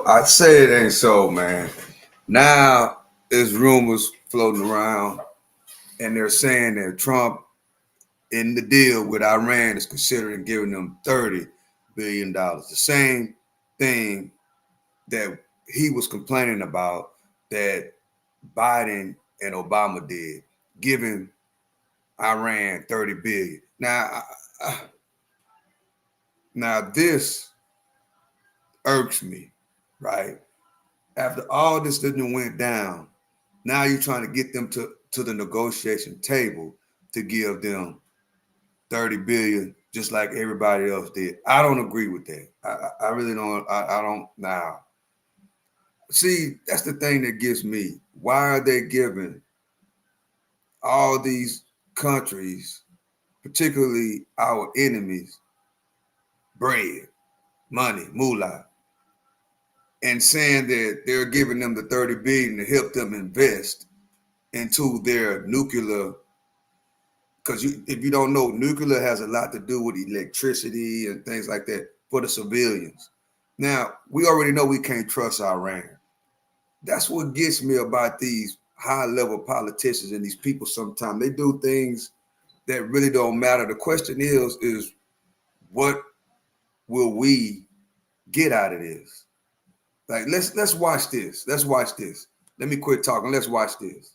I say it ain't so, man. Now there's rumors floating around, and they're saying that Trump, in the deal with Iran, is considering giving them $30 billion. The same thing that he was complaining about that Biden and Obama did, giving Iran $30 billion. Now this irks me, right? After all this didn't went down, now you're trying to get them to the negotiation table to give them $30 billion, just like everybody else did. I don't agree with that. I really don't. I don't now. See, that's the thing that gets me. Why are they giving all these countries, particularly our enemies, bread, money, moolah, and saying that they're giving them the $30 billion to help them invest into their nuclear? Because if you don't know, nuclear has a lot to do with electricity and things like that for the civilians. Now, we already know we can't trust Iran. That's what gets me about these high-level politicians and these people sometimes. They do things that really don't matter. The question is what will we get out of this? Like, let's watch this. Let's watch this. Let me quit talking. Let's watch this.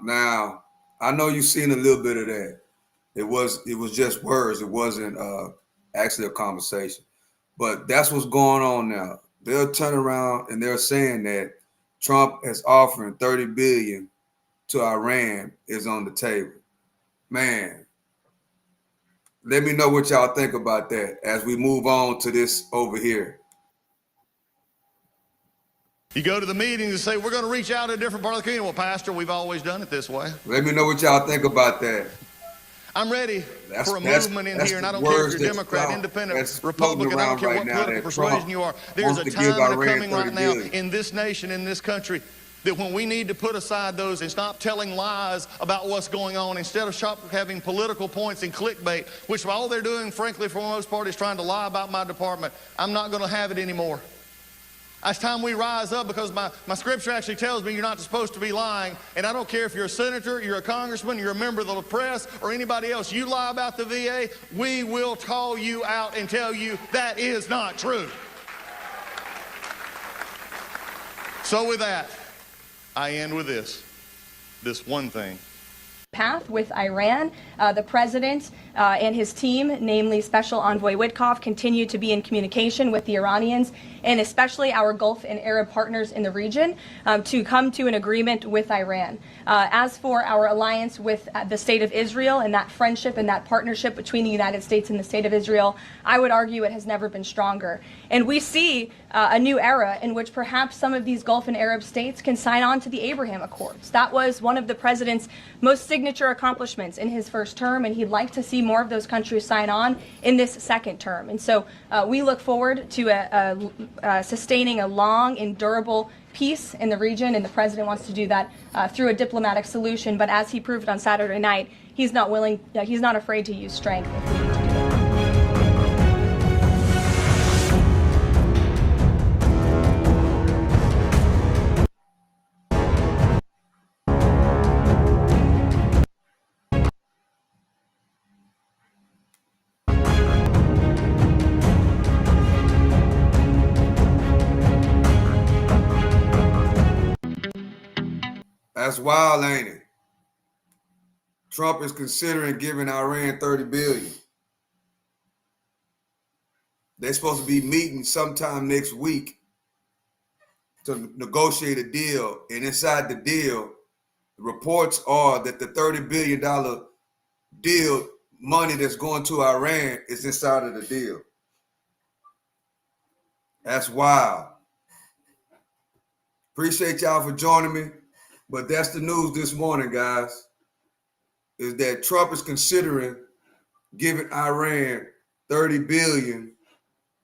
Now, I know you've seen a little bit of that. It was just words. It wasn't actually a conversation. But that's what's going on now. They'll turn around and they're saying that Trump is offering $30 billion to Iran is on the table. Man, let me know what y'all think about that as we move on to this over here. You go to the meeting and say, we're going to reach out to a different part of the community. Well, Pastor, we've always done it this way. Let me know what y'all think about that. I'm ready for a movement in here, and I don't care if you're Democrat, Independent, Republican, I don't care what political persuasion you are. There's a time coming right now in this nation, in this country, that when we need to put aside those and stop telling lies about what's going on, instead of having political points and clickbait, which all they're doing, frankly, for the most part, is trying to lie about my department. I'm not going to have it anymore. It's time we rise up, because my scripture actually tells me you're not supposed to be lying. And I don't care if you're a senator, you're a congressman, you're a member of the press, or anybody else. You lie about the VA, we will call you out and tell you that is not true. So with that, I end with this one thing. Path with Iran. The president and his team, namely Special Envoy Witkoff, continue to be in communication with the Iranians and especially our Gulf and Arab partners in the region to come to an agreement with Iran. As for our alliance with the State of Israel and that friendship and that partnership between the United States and the State of Israel, I would argue it has never been stronger. And we see a new era in which perhaps some of these Gulf and Arab states can sign on to the Abraham Accords. That was one of the president's most signature accomplishments in his first term, and he'd like to see more of those countries sign on in this second term. And so we look forward to sustaining a long and durable peace in the region, and the president wants to do that through a diplomatic solution. But as he proved on Saturday night, he's not afraid to use strength if we need to do it. That's wild, ain't it? Trump is considering giving Iran $30 billion. They're supposed to be meeting sometime next week to negotiate a deal. And inside the deal, the reports are that the $30 billion deal money that's going to Iran is inside of the deal. That's wild. Appreciate y'all for joining me. But that's the news this morning, guys, is that Trump is considering giving Iran $30 billion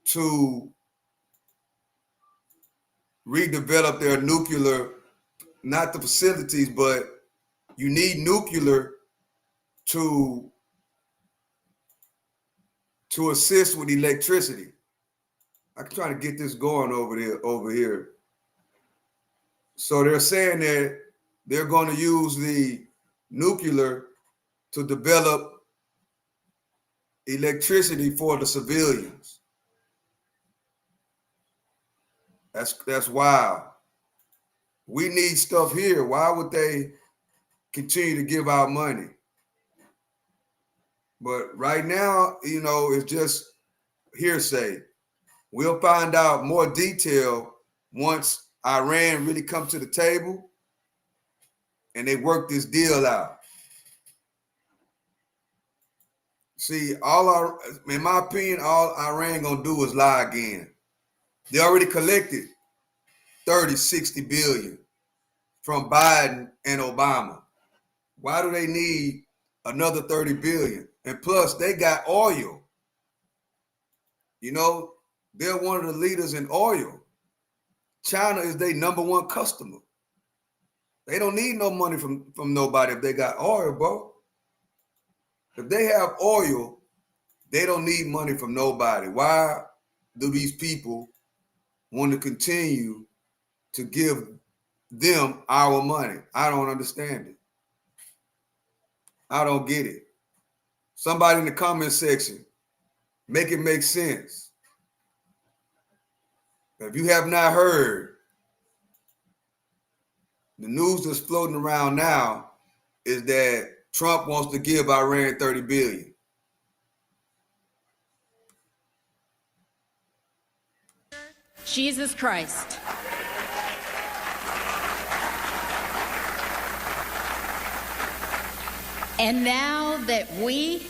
to redevelop their nuclear, not the facilities, but you need nuclear to assist with electricity. I'm trying to get this going over here. So they're saying that they're going to use the nuclear to develop electricity for the civilians. That's wild. We need stuff here. Why would they continue to give out money? But right now, it's just hearsay. We'll find out more detail once Iran really comes to the table and they work this deal out. See, in my opinion, all Iran gonna do is lie again. They already collected 60 billion from Biden and Obama. Why do they need another 30 billion? And plus, they got oil. They're one of the leaders in oil. China is their number one customer. They don't need no money from nobody if they got oil, bro. If they have oil, they don't need money from nobody. Why do these people want to continue to give them our money? I don't understand it. I don't get it. Somebody in the comment section, make it make sense. If you have not heard, the news that's floating around now is that Trump wants to give Iran $30 billion. Jesus Christ. And now that we,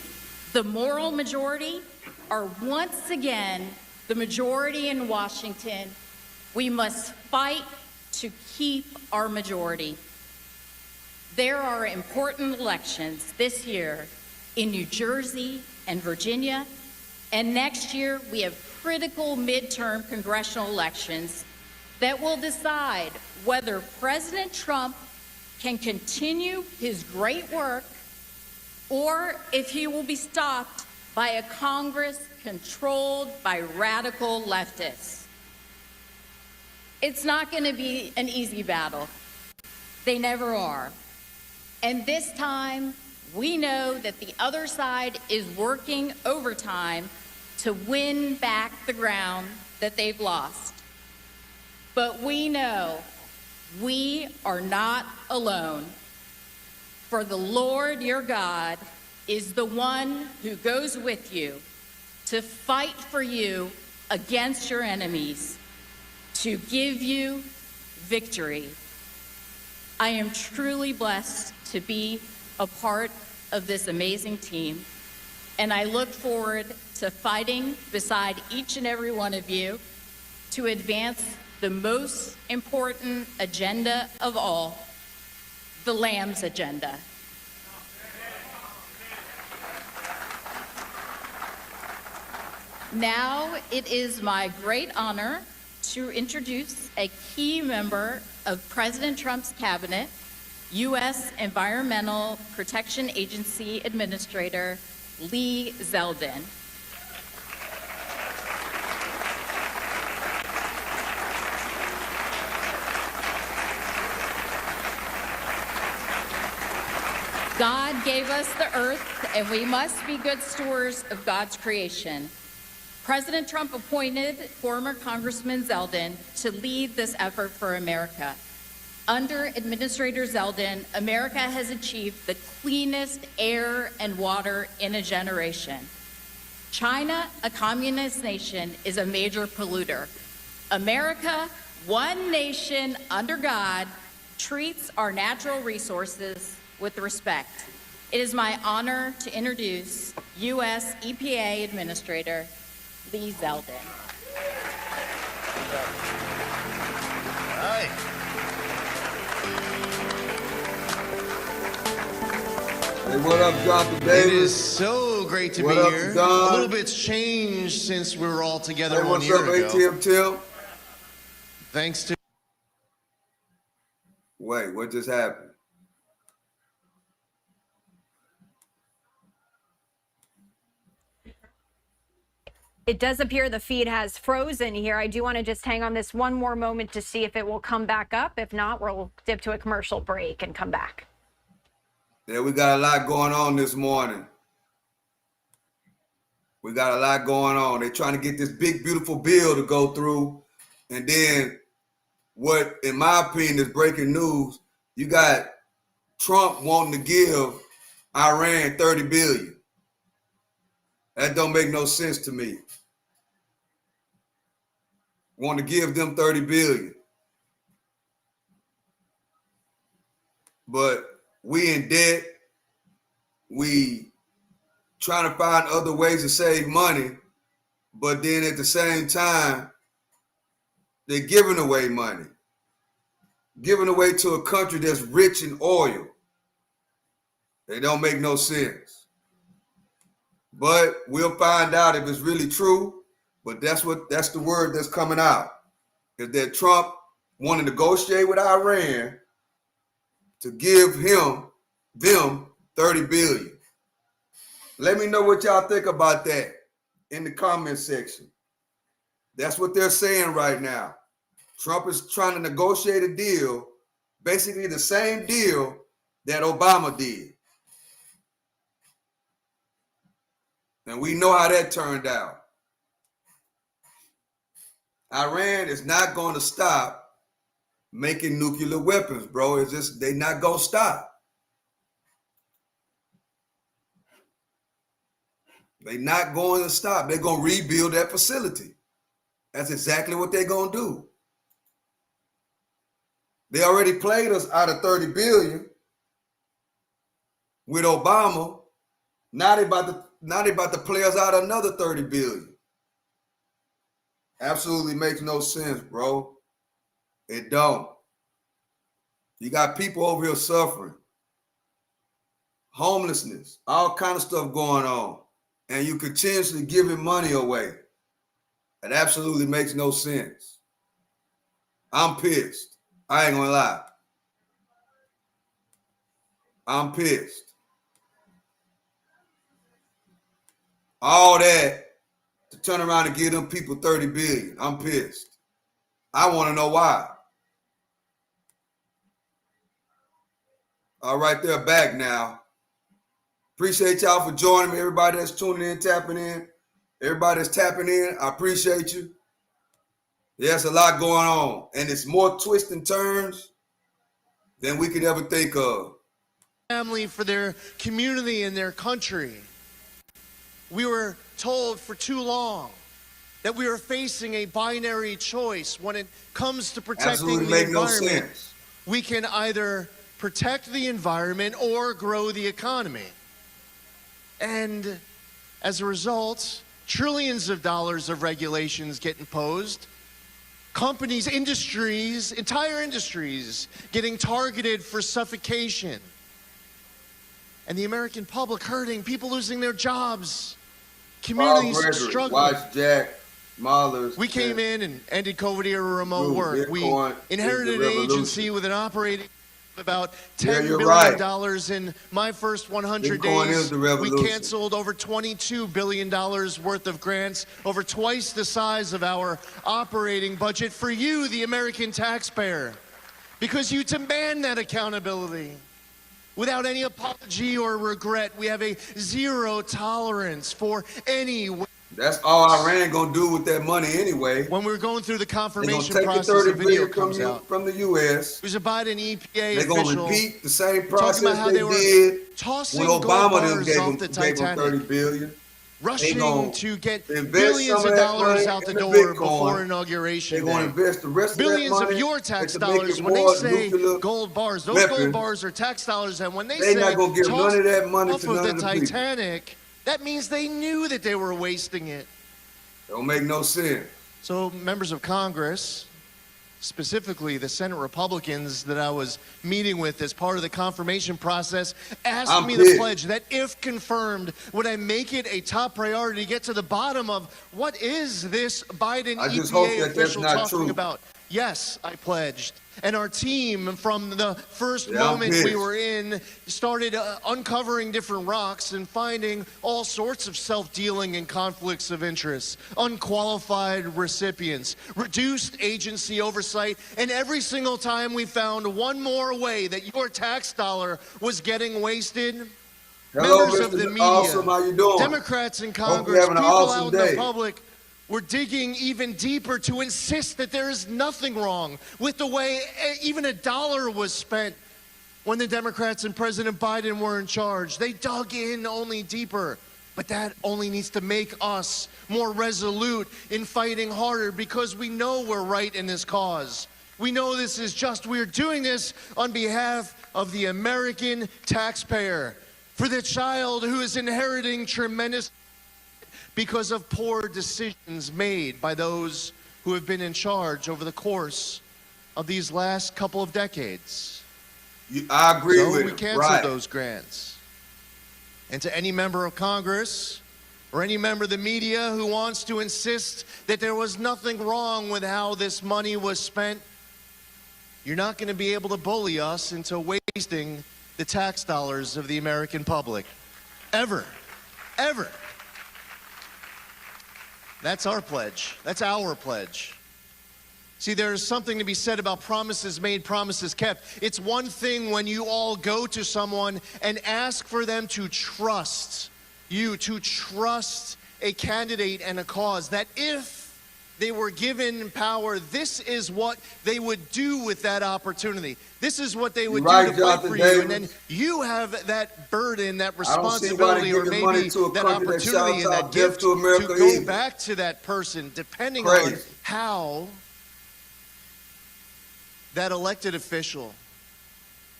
the moral majority, are once again the majority in Washington, we must fight to keep our majority. There are important elections this year in New Jersey and Virginia, and next year we have critical midterm congressional elections that will decide whether President Trump can continue his great work or if he will be stopped by a Congress controlled by radical leftists. It's not going to be an easy battle. They never are. And this time, we know that the other side is working overtime to win back the ground that they've lost. But we know we are not alone. For the Lord your God is the one who goes with you to fight for you against your enemies, to give you victory. I am truly blessed to be a part of this amazing team, and I look forward to fighting beside each and every one of you to advance the most important agenda of all, the Lamb's agenda. Now it is my great honor to introduce a key member of President Trump's cabinet, U.S. Environmental Protection Agency Administrator Lee Zeldin. God gave us the earth, and we must be good stewards of God's creation. President Trump appointed former Congressman Zeldin to lead this effort for America. Under Administrator Zeldin, America has achieved the cleanest air and water in a generation. China, a communist nation, is a major polluter. America, one nation under God, treats our natural resources with respect. It is my honor to introduce U.S. EPA Administrator Lee Zeldin. Hi. Hey, what up, Jonathan Davis? It is so great to be here. A little bit's changed since we were all together 1 year ago. What's up, ATM Till? Thanks to... Wait, what just happened? It does appear the feed has frozen here. I do want to just hang on this one more moment to see if it will come back up. If not, we'll dip to a commercial break and come back. Yeah, we got a lot going on this morning. We got a lot going on. They're trying to get this big, beautiful bill to go through. And then what, in my opinion, is breaking news, you got Trump wanting to give Iran $30 billion. That don't make no sense to me. Want to give them $30 billion. But we in debt. We trying to find other ways to save money. But then at the same time, they're giving away money. Giving away to a country that's rich in oil. They don't make no sense. But we'll find out if it's really true. But that's the word that's coming out. Is that Trump want to negotiate with Iran to give them $30 billion. Let me know what y'all think about that in the comment section. That's what they're saying right now. Trump is trying to negotiate a deal, basically the same deal that Obama did. And we know how that turned out. Iran is not going to stop making nuclear weapons, bro. It's just, they not going to stop. They're not going to stop. They're going to rebuild that facility. That's exactly what they're going to do. They already played us out of $30 billion with Obama. Now they about to play us out another $30 billion. Absolutely makes no sense, bro. It don't. You got people over here suffering. Homelessness, all kind of stuff going on. And you continuously giving money away. It absolutely makes no sense. I'm pissed. I ain't gonna lie. I'm pissed. All that to turn around and give them people $30 billion. I'm pissed. I want to know why. All right, they're back now. Appreciate y'all for joining me. Everybody that's tuning in, tapping in. Everybody that's tapping in, I appreciate you. There's a lot going on. And it's more twists and turns than we could ever think of. Family for their community and their country. We were told for too long that we were facing a binary choice when it comes to protecting the environment. We can either protect the environment or grow the economy. And as a result, trillions of dollars of regulations get imposed. Companies, industries, entire industries getting targeted for suffocation. And the American public hurting, people losing their jobs, communities struggling. Watch Jack, Mahler's. We came in and ended COVID-era remote work. We inherited an agency with an operating of about $10 billion in my first 100 days. We canceled over $22 billion worth of grants, over twice the size of our operating budget for you, the American taxpayer, because you demand that accountability. Without any apology or regret, we have a zero tolerance for any. That's all Iran gonna do with that money anyway. When we were going through the confirmation take process, the 30 a video billion comes out from the U.S. There's a Biden EPA They're gonna official repeat the same talking process about how they were did tossing when gold Obama bars gave off the them Titanic, 30 billion. rushing to get invest billions some of of that dollars money out the into door Bitcoin. before inauguration They're going to day. invest the rest Billions of that of money your tax to make dollars it when they more say nuclear gold bars. Those weapons. gold bars are tax dollars, and when they They're say not gonna give toss none of that money off to of none the of the people. Titanic, that means they knew that they were wasting it. Don't make no sense. So members of Congress, specifically the Senate Republicans that I was meeting with as part of the confirmation process, asked me the pledge that if confirmed, would I make it a top priority to get to the bottom of what is this Biden EPA official talking about? Yes, I pledged. And our team, from the first moment we were in, started uncovering different rocks and finding all sorts of self-dealing and conflicts of interest, unqualified recipients, reduced agency oversight, and every single time we found one more way that your tax dollar was getting wasted. Hello, members Mr. of the media, Awesome. How you doing? Democrats in Congress, people awesome out in the public, we're digging even deeper to insist that there is nothing wrong with the way even a dollar was spent when the Democrats and President Biden were in charge. They dug in only deeper. But that only needs to make us more resolute in fighting harder, because we know we're right in this cause. We know this is just. We're doing this on behalf of the American taxpayer, for the child who is inheriting tremendous because of poor decisions made by those who have been in charge over the course of these last couple of decades. I agree with we canceled those grants. And to any member of Congress or any member of the media who wants to insist that there was nothing wrong with how this money was spent, you're not going to be able to bully us into wasting the tax dollars of the American public. Ever. Ever. That's our pledge. That's our pledge. See, there's something to be said about promises made, promises kept. It's one thing when you all go to someone and ask for them to trust you, to trust a candidate and a cause, that if they were given power, this is what they would do with that opportunity. This is what they would do to fight for you. And then you have that burden, that responsibility, or maybe that opportunity and that gift to go back to that person, depending on how that elected official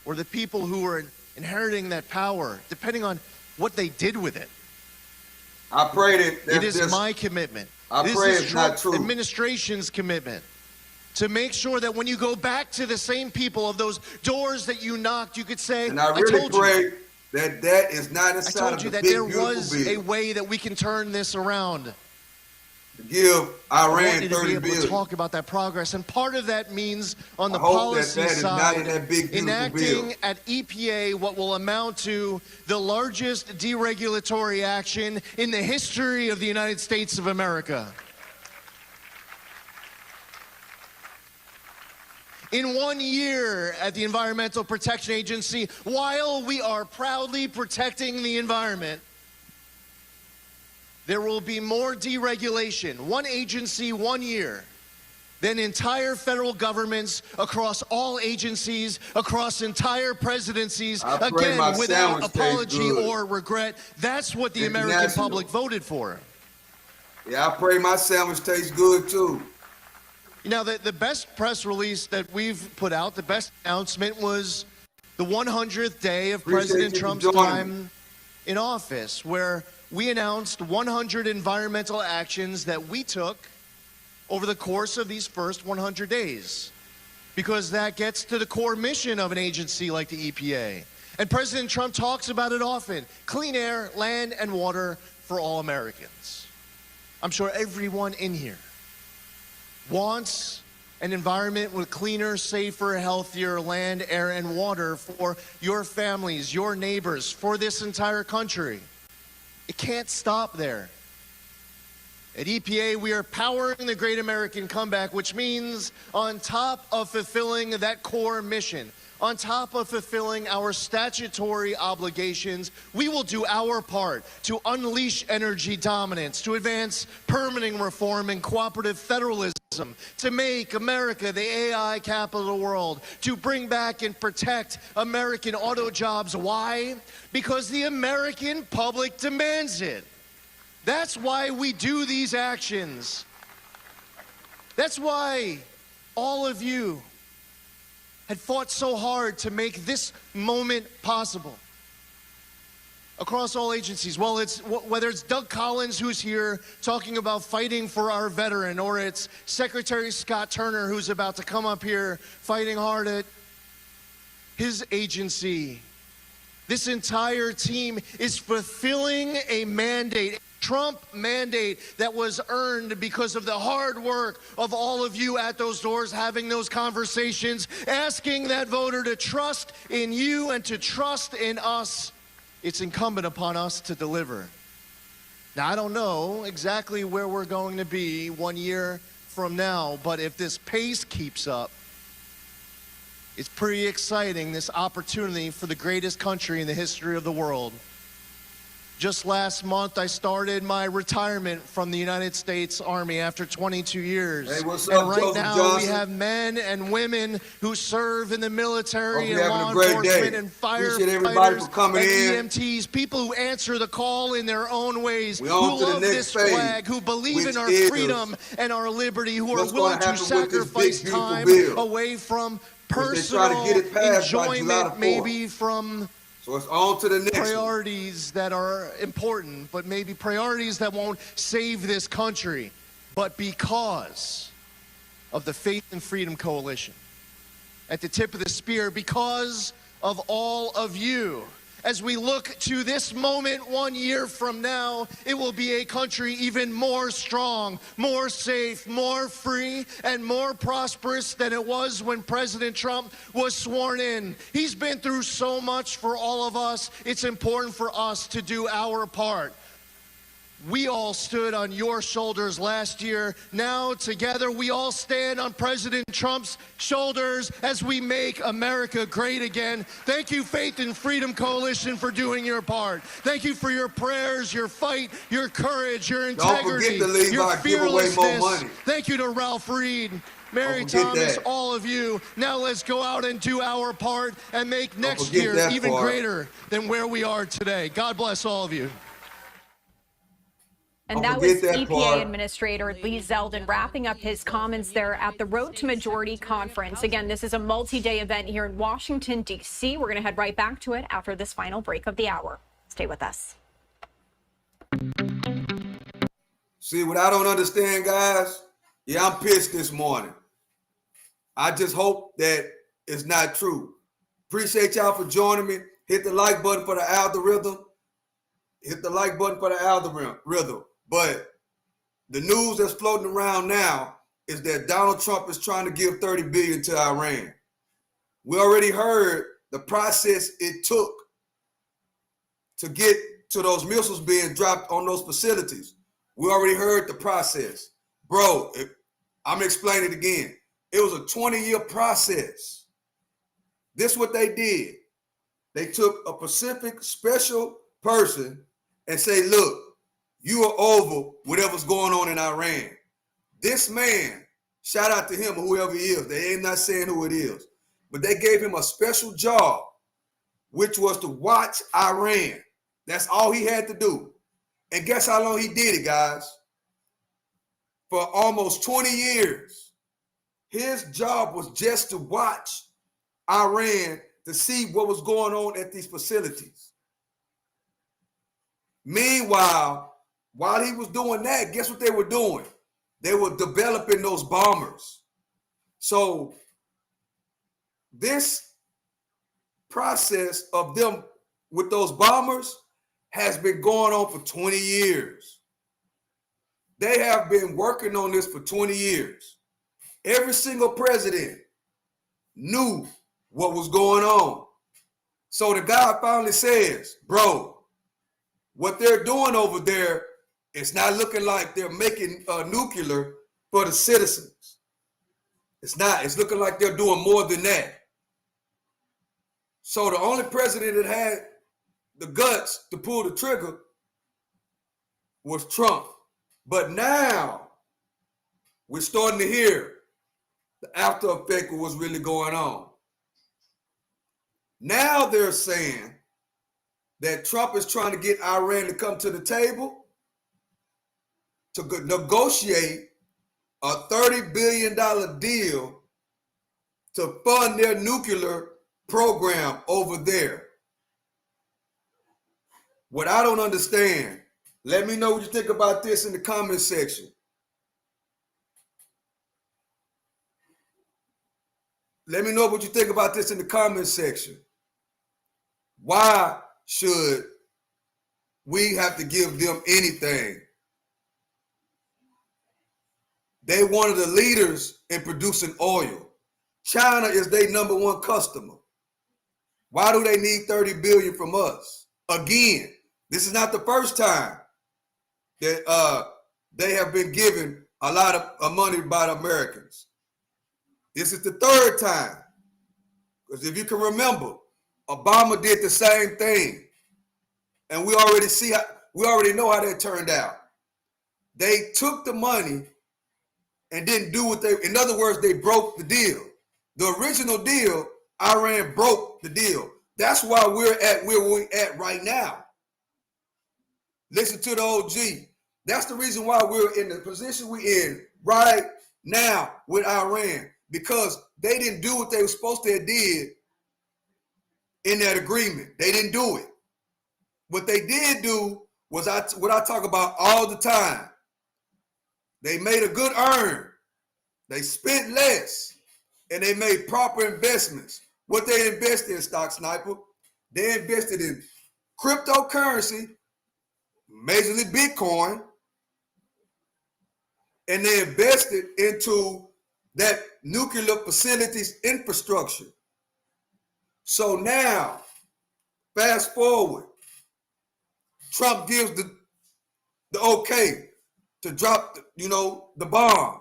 or the people who are inheriting that power, depending on what they did with it. I pray that it is my commitment. I pray it's not true. Administration's commitment to make sure that when you go back to the same people of those doors that you knocked, you could say, and I really pray that that is not inside of the big, beautiful bill. I told you that there was a way that we can turn this around. Give Iran 30 billion. To be able to talk about that progress, and part of that means on the policy side, enacting at EPA what will amount to the largest deregulatory action in the history of the United States of America. In 1 year at the Environmental Protection Agency, while we are proudly protecting the environment, there will be more deregulation, one agency, 1 year, than entire federal governments across all agencies, across entire presidencies, again, without apology or regret. That's what the American public voted for. Yeah, I pray my sandwich tastes good too. You know, the best press release that we've put out, the best announcement, was the 100th day of President Trump's time in office, where we announced 100 environmental actions that we took over the course of these first 100 days, because that gets to the core mission of an agency like the EPA. And President Trump talks about it often: clean air, land, and water for all Americans. I'm sure everyone in here wants an environment with cleaner, safer, healthier land, air, and water for your families, your neighbors, for this entire country. It can't stop there. At EPA, we are powering the Great American Comeback, which means on top of fulfilling that core mission, On top of fulfilling our statutory obligations, we will do our part to unleash energy dominance, to advance permitting reform and cooperative federalism, to make America the AI capital of the world, to bring back and protect American auto jobs. Why? Because the American public demands it. That's why we do these actions. That's why all of you had fought so hard to make this moment possible across all agencies. Well, whether it's Doug Collins, who's here talking about fighting for our veteran, or it's Secretary Scott Turner, who's about to come up here fighting hard at his agency. This entire team is fulfilling a mandate, Trump mandate that was earned because of the hard work of all of you at those doors, having those conversations, asking that voter to trust in you and to trust in us. It's incumbent upon us to deliver. Now, I don't know exactly where we're going to be 1 year from now, but if this pace keeps up, it's pretty exciting, this opportunity for the greatest country in the history of the world. Just last month, I started my retirement from the United States Army after 22 years. Hey, what's and up, right Joseph now, Johnson? we have men and women who serve in the military and law having a great enforcement day. and Appreciate everybody for firefighters coming and in. EMTs, people who answer the call in their own ways, We who on to the love next this phase, flag, who believe in our which is freedom and our liberty, who are what's willing gonna to happen with this sacrifice big, beautiful time bill. away from Which they try to personal get it passed by July the enjoyment, 4th. maybe from So it's on to the next one. priorities that are important, but maybe priorities that won't save this country. But because of the Faith and Freedom Coalition, at the tip of the spear, because of all of you, as we look to this moment 1 year from now, it will be a country even more strong, more safe, more free, and more prosperous than it was when President Trump was sworn in. He's been through so much for all of us. It's important for us to do our part. We all stood on your shoulders last year. Now, together, we all stand on President Trump's shoulders as we make America great again. Thank you, Faith and Freedom Coalition, for doing your part. Thank you for your prayers, your fight, your courage, your integrity, Don't forget to leave your our giveaway more fearlessness. money. Thank you to Ralph Reed, Mary Don't forget Thomas, that. all of you. Now let's go out and do our part and make next forget year that even part. greater than where we are today. God bless all of you. And that was EPA Administrator Lee Zeldin wrapping up his comments there at the Road to Majority Conference. Again, this is a multi-day event here in Washington, D.C. We're going to head right back to it after this final break of the hour. Stay with us. See, what I don't understand, guys, yeah, I'm pissed this morning. I just hope that it's not true. Appreciate y'all for joining me. Hit the like button for the algorithm. Hit the like button for the algorithm. But the news that's floating around now is that Donald Trump is trying to give $30 billion to Iran. We already heard the process it took to get to those missiles being dropped on those facilities. We already heard the process. Bro, I'm explaining it again. It was a 20-year process. This is what they did. They took a Pacific special person and say, look, you are over whatever's going on in Iran. This man, shout out to him or whoever he is. They ain't not saying who it is. But they gave him a special job, which was to watch Iran. That's all he had to do. And guess how long he did it, guys? For almost 20 years. His job was just to watch Iran to see what was going on at these facilities. Meanwhile, while he was doing that, guess what they were doing? They were developing those bombers. So this process of them with those bombers has been going on for 20 years. They have been working on this for 20 years. Every single president knew what was going on. So the guy finally says, bro, what they're doing over there, it's not looking like they're making nuclear for the citizens. It's not. It's looking like they're doing more than that. So the only president that had the guts to pull the trigger was Trump. But now we're starting to hear the after effect of what's really going on. Now they're saying that Trump is trying to get Iran to come to the table to negotiate a $30 billion deal to fund their nuclear program over there. What I don't understand, let me know what you think about this in the comment section. Let me know what you think about this in the comment section. Why should we have to give them anything? They one of the leaders in producing oil. China is their #1 customer. Why do they need 30 billion from us? Again, this is not the first time that they have been given a lot of money by the Americans. This is the third time. Because if you can remember, Obama did the same thing. And we already know how that turned out. They took the money and didn't do what in other words, they broke the deal. The original deal, Iran broke the deal. That's why we're at where we're at right now. Listen to the OG. That's the reason why we're in the position we're in right now with Iran, because they didn't do what they were supposed to have did in that agreement. They didn't do it. What they did do was what I talk about all the time. They made a good earn. They spent less, and they made proper investments. What they invested in, Stock Sniper, they invested in cryptocurrency, majorly Bitcoin, and they invested into that nuclear facilities infrastructure. So now, fast forward, Trump gives the okay to drop the bomb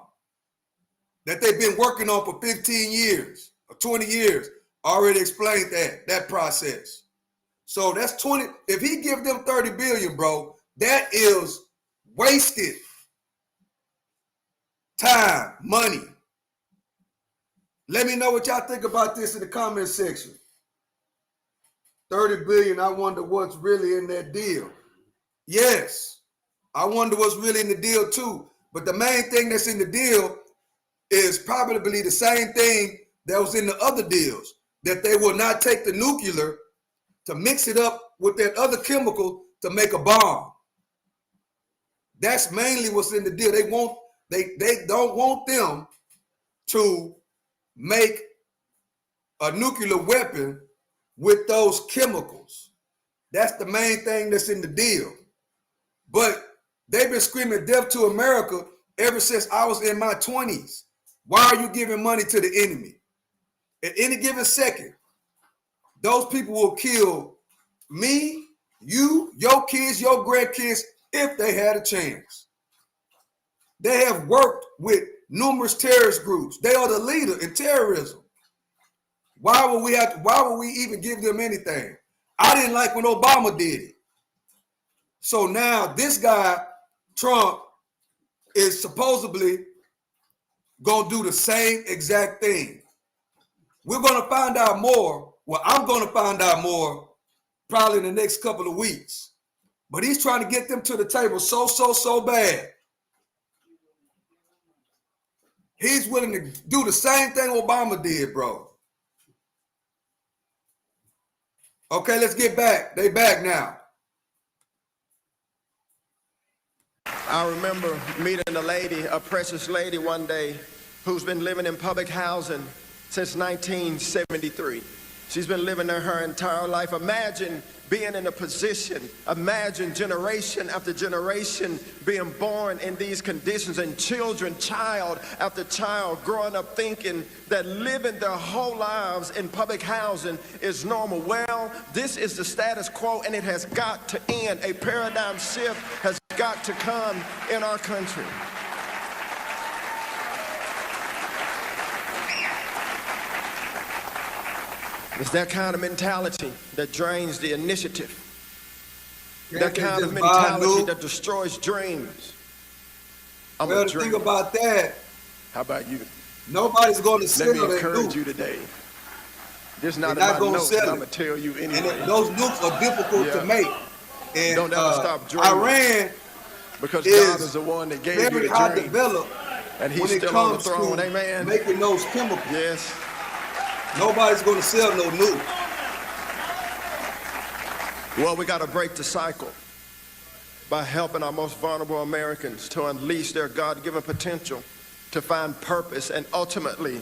that they've been working on for 15 years or 20 years. I already explained that process. So that's 20. If he give them 30 billion, bro, that is wasted time, money. Let me know what y'all think about this in the comment section. 30 billion, I wonder what's really in that deal. Yes, I wonder what's really in the deal too. But the main thing that's in the deal is probably the same thing that was in the other deals, that they will not take the nuclear to mix it up with that other chemical to make a bomb. That's mainly what's in the deal. They don't want them to make a nuclear weapon with those chemicals. That's the main thing that's in the deal. But they've been screaming death to America ever since I was in my 20s. Why are you giving money to the enemy? At any given second, those people will kill me, you, your kids, your grandkids, if they had a chance. They have worked with numerous terrorist groups. They are the leader in terrorism. Why would we even give them anything? I didn't like when Obama did it. So now this guy, Trump, is supposedly going to do the same exact thing. We're going to find out more. Well, I'm going to find out more probably in the next couple of weeks. But he's trying to get them to the table so bad. He's willing to do the same thing Obama did, bro. Okay, let's get back. They back now. I remember meeting a precious lady one day who's been living in public housing since 1973. She's been living there her entire life. Imagine being in a position, imagine generation after generation being born in these conditions, and children, child after child, growing up thinking that living their whole lives in public housing is normal. Well, this is the status quo, and it has got to end. A paradigm shift has got to come in our country. It's that kind of mentality that drains the initiative. That kind of mentality that destroys dreams. Well, the thing about that, how about you? Nobody's going to sell that nuke. Let me encourage you today. This is not about nukes, but I'm going to tell you anyway. And those nukes are difficult to make. And don't ever stop dreaming. Iran because God is the one that gave you the dream. Developed and he's still on the throne, amen. Making those chemicals. Yes. Nobody's going to sell no nuke. Well, we got to break the cycle by helping our most vulnerable Americans to unleash their God-given potential, to find purpose, and ultimately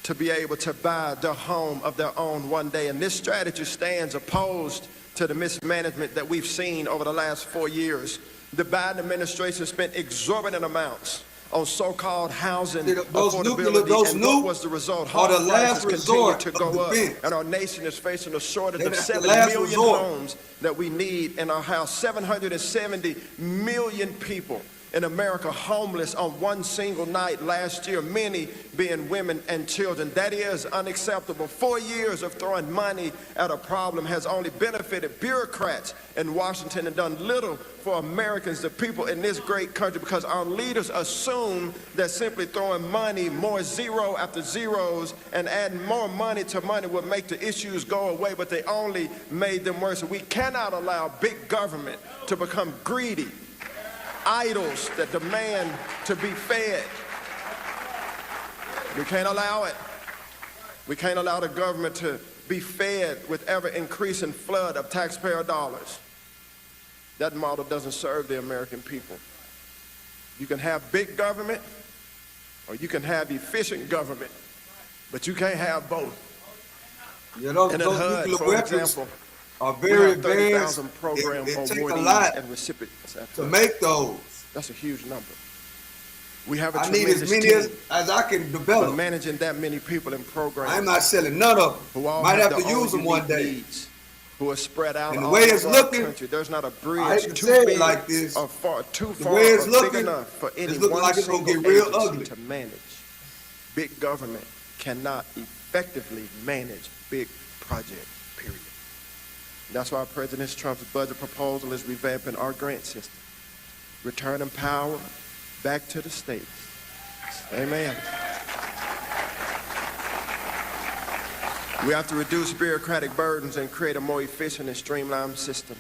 to be able to buy the home of their own one day. And this strategy stands opposed to the mismanagement that we've seen over the last 4 years. The Biden administration spent exorbitant amounts on so-called housing affordability, and what was the result? Home prices continue to go up, and our nation is facing a shortage of 7 million homes that we need in our house. 770 million people in America homeless on one single night last year, many being women and children. That is unacceptable. 4 years of throwing money at a problem has only benefited bureaucrats in Washington and done little for Americans, the people in this great country, because our leaders assume that simply throwing money, more zero after zeros, and adding more money to money will make the issues go away, but they only made them worse. We cannot allow big government to become greedy idols that demand to be fed. We can't allow it. We can't allow the government to be fed with ever-increasing flood of taxpayer dollars. That model doesn't serve the American people. You can have big government or you can have efficient government, but you can't have both. You know, those nuclear weapons are very advanced. It takes a lot and recipients to make those. That's a huge number. We have a I need as many as I can develop. Managing that many people in programs. I'm not selling none of them. Might have to use them one day. Who are spread out and the way it's looking, country. There's not a bridge too big like this, or too far the way it's or looking, big enough for any it's looking one like it's gonna get real ugly to manage. Big government cannot effectively manage big projects, period. That's why President Trump's budget proposal is revamping our grant system, returning power back to the states. Amen. We have to reduce bureaucratic burdens and create a more efficient and streamlined system.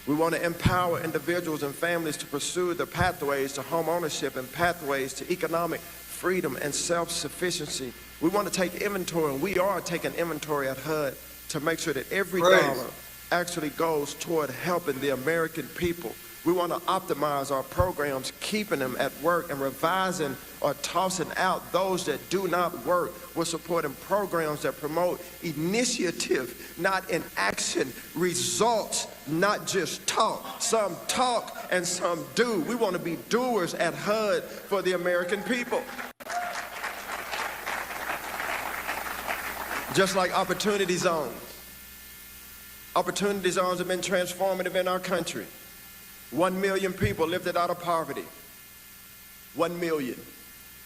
We want to empower individuals and families to pursue the pathways to home ownership and pathways to economic freedom and self-sufficiency. We want to take inventory, and we are taking inventory at HUD to make sure that every dollar actually goes toward helping the American people. We want to optimize our programs, keeping them at work and revising or tossing out those that do not work. We're supporting programs that promote initiative, not inaction, results, not just talk. Some talk and some do. We want to be doers at HUD for the American people. Just like opportunity zones. Opportunity zones have been transformative in our country. 1 million people lifted out of poverty. 1 million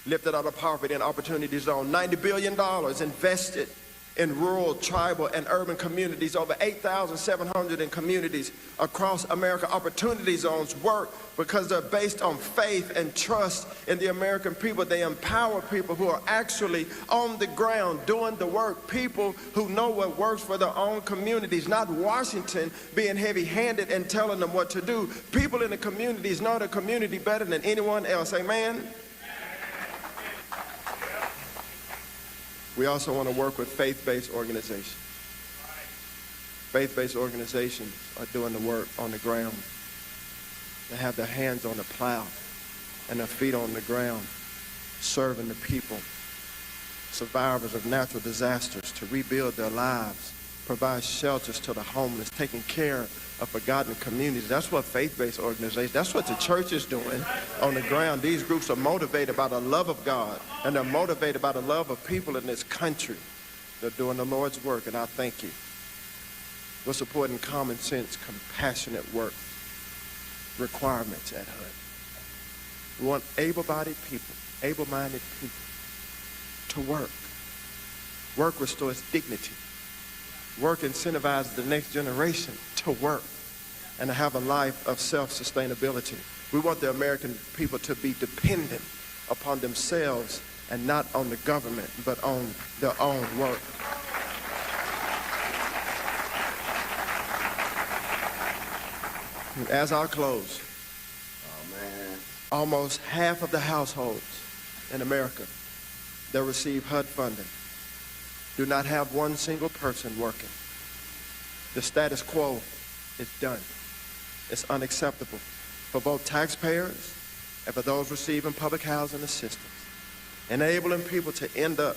lifted out of poverty in opportunity zone. $90 billion invested in rural, tribal, and urban communities. Over 8,700 in communities across America. Opportunity zones work because they're based on faith and trust in the American people. They empower people who are actually on the ground doing the work. People who know what works for their own communities, not Washington being heavy-handed and telling them what to do. People in the communities know the community better than anyone else. Amen? We also want to work with faith-based organizations. Faith-based organizations are doing the work on the ground. They have their hands on the plow and their feet on the ground, serving the people, survivors of natural disasters, to rebuild their lives, provide shelters to the homeless, taking care of forgotten communities. That's what faith-based organizations, that's what the church is doing on the ground. These groups are motivated by the love of God, and they're motivated by the love of people in this country. They're doing the Lord's work, and I thank you. We're supporting common sense, compassionate work requirements at HUD. We want able-bodied people, able-minded people to work. Work restores dignity. Work incentivizes the next generation to work and to have a life of self-sustainability. We want the American people to be dependent upon themselves and not on the government, but on their own work. As I close, almost half of the households in America that receive HUD funding do not have one single person working. The status quo is done. It's unacceptable for both taxpayers and for those receiving public housing assistance. Enabling people to end up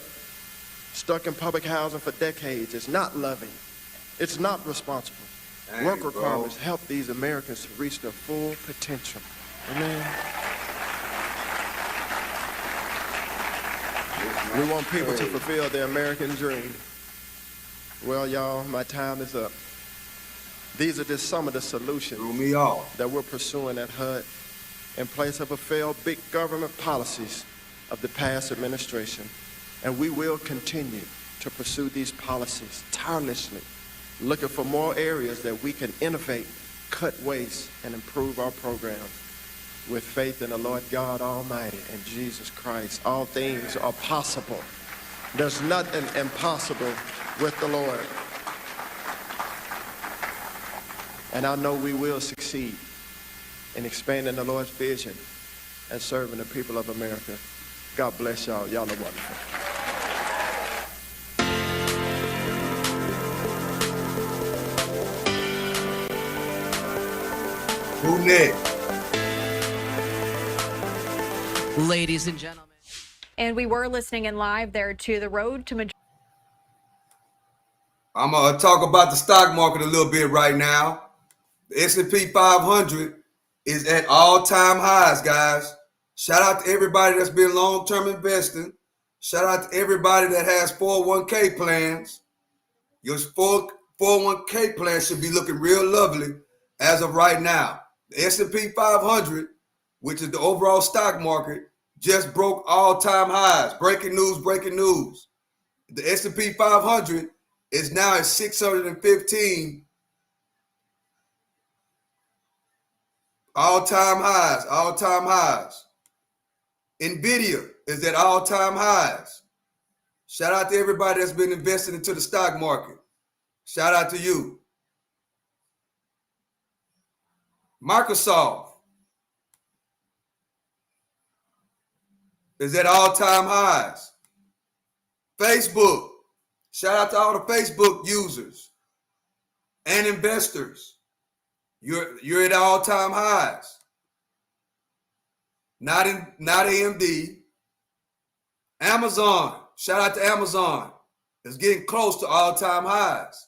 stuck in public housing for decades is not loving. It's not responsible. Work requirements help these Americans to reach their full potential. Amen. We want people to fulfill their American dream. Well, y'all, my time is up. These are just some of the solutions that we're pursuing at HUD in place of a failed big government policies of the past administration. And we will continue to pursue these policies tirelessly, looking for more areas that we can innovate, cut waste, and improve our programs. With faith in the Lord God Almighty and Jesus Christ, all things are possible. There's nothing impossible with the Lord. And I know we will succeed in expanding the Lord's vision and serving the people of America. God bless y'all. Y'all are wonderful. Who next? Ladies and gentlemen. And we were listening in live there to the road to majority. I'm going to talk about the stock market a little bit right now. The S&P 500 is at all-time highs, guys. Shout out to everybody that's been long-term investing. Shout out to everybody that has 401k plans. Your 401k plan should be looking real lovely as of right now. The S&P 500, which is the overall stock market, just broke all-time highs. Breaking news, breaking news. The S&P 500 is now at 615 all-time highs, all-time highs. NVIDIA is at all-time highs. Shout out to everybody that's been investing into the stock market. Shout out to you. Microsoft is at all-time highs. Facebook, shout out to all the Facebook users and investors. You're at all-time highs. Not AMD. Amazon, shout out to Amazon. It's getting close to all-time highs.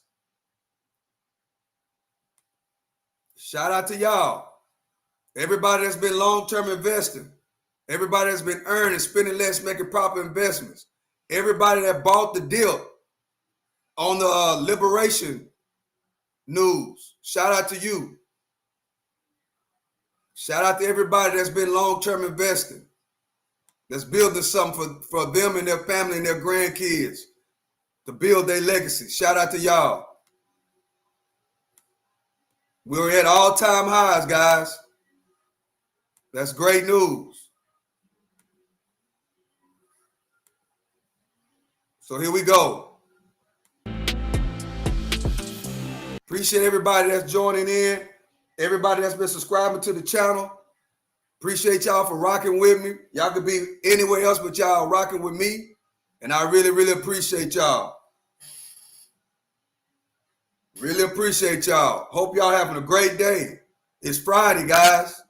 Shout out to y'all. Everybody that's been long-term investing. Everybody that's been earning, spending less, making proper investments. Everybody that bought the dip on the liberation news. Shout out to you. Shout out to everybody that's been long-term investing. That's building something for them and their family and their grandkids to build their legacy. Shout out to y'all. We're at all-time highs, guys. That's great news. So here we go. Appreciate everybody that's joining in. Everybody that's been subscribing to the channel. Appreciate y'all for rocking with me. Y'all could be anywhere else but y'all rocking with me. And I really, really appreciate y'all. Really appreciate y'all. Hope y'all having a great day. It's Friday, guys.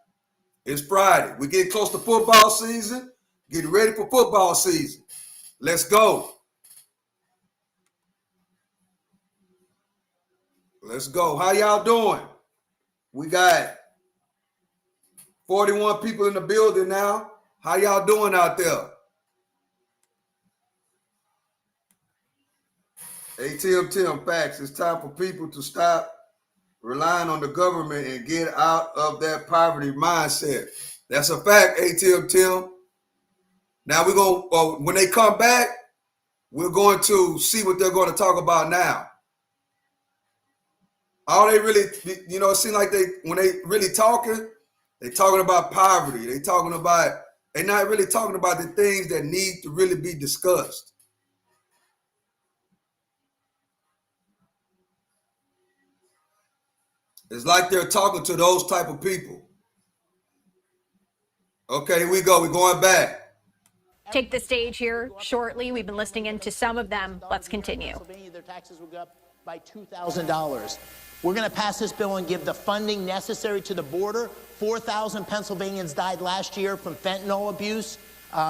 It's Friday. We're getting close to football season. Getting ready for football season. Let's go. Let's go. How y'all doing? We got 41 people in the building now. How y'all doing out there? ATM facts. It's time for people to stop relying on the government and get out of that poverty mindset. That's a fact, ATM. Now we're going when they come back, we're going to see what they're going to talk about now. all they really, you know, it seems like when they really talking about poverty. They're not really talking about the things that need to really be discussed. It's like they're talking to those type of people. Okay, here we go. We're going back. Take the stage here shortly. We've been listening into some of them. Let's continue. Their taxes will go up by $2,000. We're going to pass this bill and give the funding necessary to the border. 4,000 Pennsylvanians died last year from fentanyl abuse,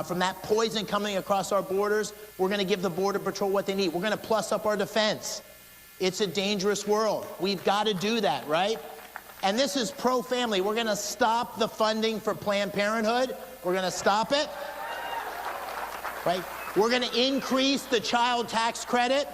from that poison coming across our borders. We're going to give the Border Patrol what they need. We're going to plus up our defense. It's a dangerous world. We've got to do that, right? And this is pro-family. We're going to stop the funding for Planned Parenthood. We're going to stop it. Right? We're going to increase the child tax credit.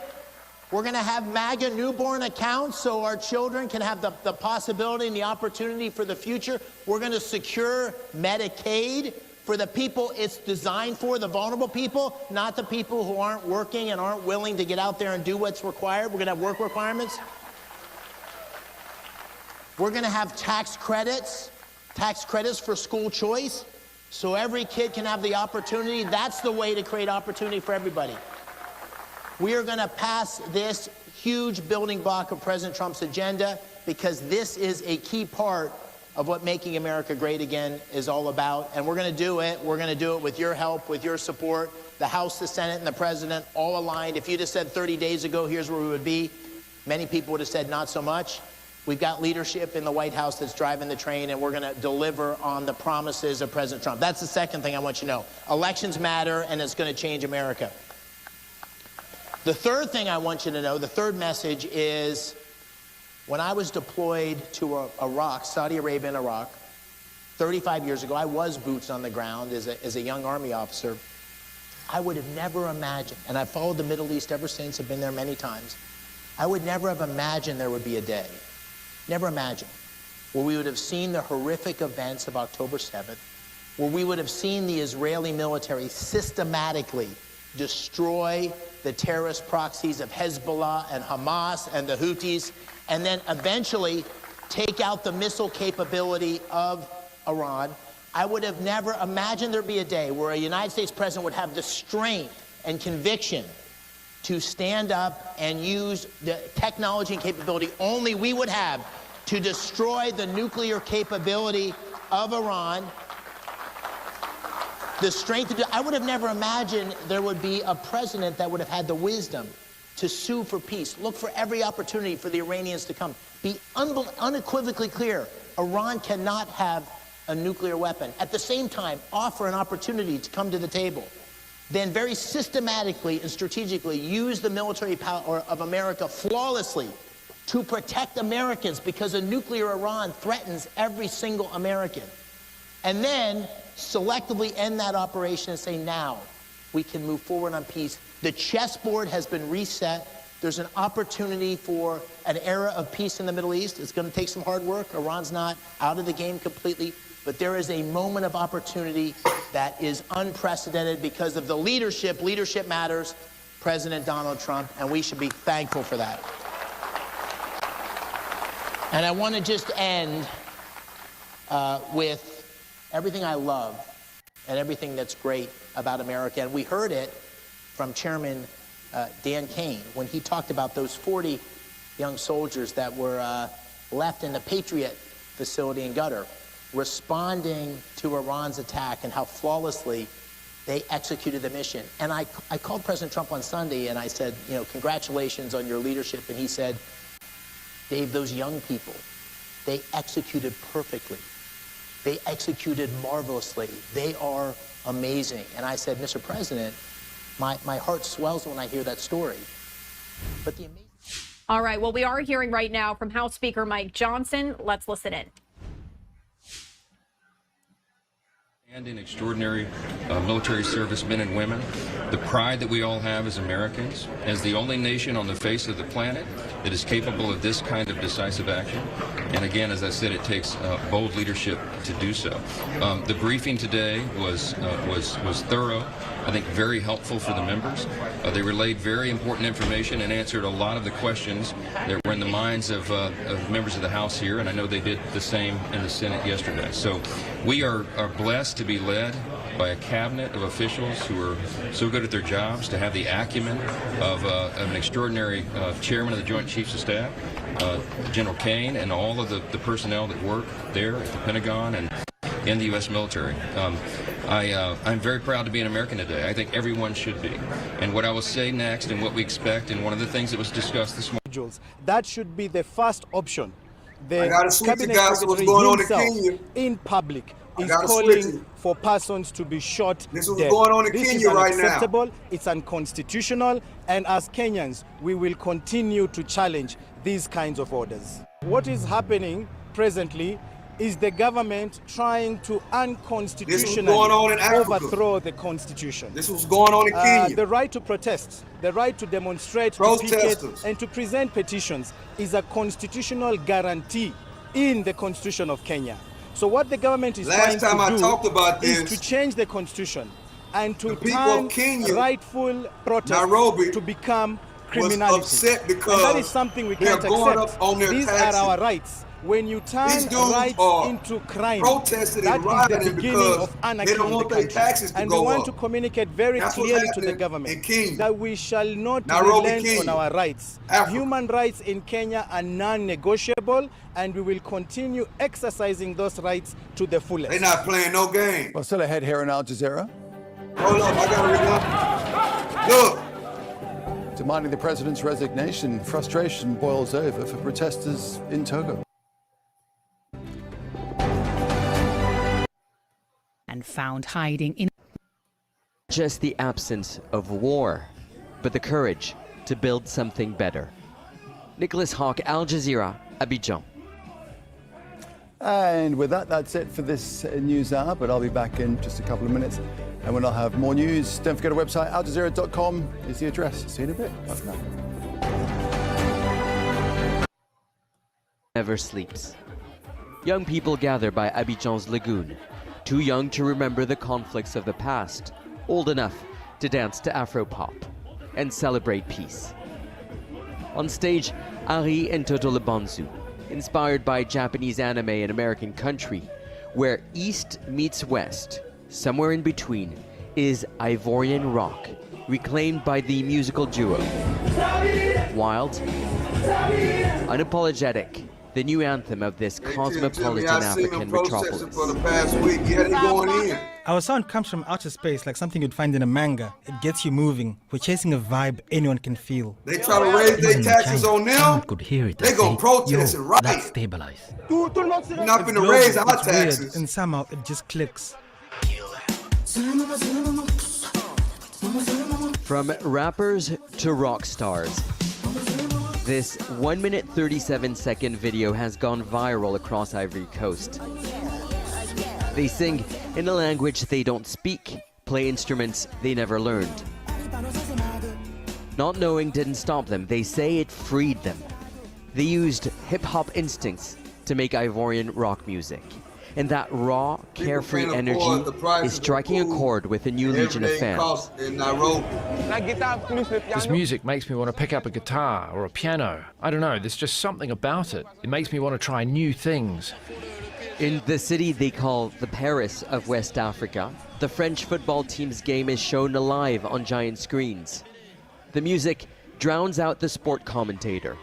We're going to have MAGA newborn accounts so our children can have the possibility and the opportunity for the future. We're going to secure Medicaid for the people it's designed for, the vulnerable people, not the people who aren't working and aren't willing to get out there and do what's required. We're going to have work requirements. We're going to have tax credits for school choice, so every kid can have the opportunity. That's the way to create opportunity for everybody. We are going to pass this huge building block of President Trump's agenda because this is a key part of what making America great again is all about. And we're going to do it. We're going to do it with your help, with your support. The House, the Senate, and the President all aligned. If you'd have said 30 days ago, here's where we would be, many people would have said not so much. We've got leadership in the White House that's driving the train, and we're going to deliver on the promises of President Trump. That's the second thing I want you to know. Elections matter, and it's going to change America. The third thing I want you to know, the third message is, when I was deployed to Iraq, Saudi Arabia and Iraq, 35 years ago, I was boots on the ground as a young Army officer. I would have never imagined, and I've followed the Middle East ever since, I've been there many times, I would never have imagined there would be a day, never imagined, where we would have seen the horrific events of October 7th, where we would have seen the Israeli military systematically destroy the terrorist proxies of Hezbollah and Hamas and the Houthis, and then eventually take out the missile capability of Iran. I would have never imagined there'd be a day where a United States president would have the strength and conviction to stand up and use the technology and capability only we would have to destroy the nuclear capability of Iran. The strength to do, I would have never imagined there would be a president that would have had the wisdom to sue for peace, look for every opportunity for the Iranians to come. Be unequivocally clear, Iran cannot have a nuclear weapon. At the same time, offer an opportunity to come to the table. Then very systematically and strategically use the military power of America flawlessly to protect Americans, because a nuclear Iran threatens every single American. And then selectively end that operation and say, now we can move forward on peace. The chessboard has been reset. There's an opportunity for an era of peace in the Middle East. It's going to take some hard work. Iran's not out of the game completely, but there is a moment of opportunity that is unprecedented because of the leadership. Leadership matters, President Donald Trump, and we should be thankful for that. And I want to just end with everything I love and everything that's great about America. And we heard it from Chairman Dan Kane when he talked about those 40 young soldiers that were left in the Patriot facility in Qatar, responding to Iran's attack and how flawlessly they executed the mission. And I called President Trump on Sunday and I said, you know, congratulations on your leadership. And he said, Dave, those young people, they executed perfectly. They executed marvelously. They are amazing. And I said, Mr. President, my heart swells when I hear that story. But the amazing... All right, well, we are hearing right now from House Speaker Mike Johnson. Let's listen in. And in extraordinary military servicemen and women, the pride that we all have as Americans, as the only nation on the face of the planet that is capable of this kind of decisive action. And again, as I said, it takes bold leadership to do so. The briefing today was thorough, I think very helpful for the members. They relayed very important information and answered a lot of the questions that were in the minds of members of the House here, and I know they did the same in the Senate yesterday. So we are blessed to be led by a cabinet of officials who are so good at their jobs, to have the acumen of an extraordinary chairman of the Joint Chiefs of Staff, General Kane, and all of the personnel that work there at the Pentagon and in the U.S. military. I'm very proud to be an American today. I think everyone should be. And what I will say next and what we expect, and one of the things that was discussed this morning. That should be the first option. I got to switch you guys to what's going on in Kenya. In public is calling for persons to be shot dead. This is what's going on in Kenya right now. This is unacceptable, it's unconstitutional, and as Kenyans, we will continue to challenge these kinds of orders. What is happening presently is the government trying to unconstitutionally overthrow the Constitution. This was going on in Kenya. The right to protest, the right to demonstrate, to picket, and to present petitions is a constitutional guarantee in the Constitution of Kenya. So what the government is trying to do is to change the Constitution and to turn rightful protest to become criminality. And that is something we can't accept. These are our rights. When you turn rights into crime, that is the beginning of anarchy in the country. And we want to communicate very clearly to the government that we shall not relent on our rights. Human rights in Kenya are non-negotiable, and we will continue exercising those rights to the fullest. They're not playing no game. Well, still ahead here on Al Jazeera. Hold on, I gotta read. Look. Demanding the president's resignation, frustration boils over for protesters in Togo. And found hiding in just the absence of war, but the courage to build something better. Nicholas Hawk, Al Jazeera, Abidjan. And with that, that's it for this news hour, but I'll be back in just a couple of minutes. And when I'll have more news, don't forget our website, aljazeera.com is the address. See you in a bit. Bye for now. Never sleeps. Young people gather by Abidjan's lagoon. Too young to remember the conflicts of the past, old enough to dance to Afropop and celebrate peace. On stage, Ari and Toto Lebanzu, inspired by Japanese anime and American country, where East meets West, somewhere in between, is Ivorian rock, reclaimed by the musical duo. Wild, unapologetic, the new anthem of this cosmopolitan African metropolis. For the past week. Yeah, they going in. Our sound comes from outer space, like something you'd find in a manga. It gets you moving. We're chasing a vibe anyone can feel. They try to raise their taxes on them. Could hear it. They gonna protest it, right? Let's stabilize. We're not gonna raise our taxes. Weird, and somehow it just clicks. From rappers to rock stars, this 1 minute 37-second video has gone viral across Ivory Coast. They sing in a language they don't speak, play instruments they never learned. Not knowing didn't stop them. They say it freed them. They used hip-hop instincts to make Ivorian rock music. And that raw, carefree energy is striking a chord with a new legion of fans. This music makes me want to pick up a guitar or a piano. I don't know, there's just something about it. It makes me want to try new things. In the city they call the Paris of West Africa, the French football team's game is shown live on giant screens. The music drowns out the sport commentator.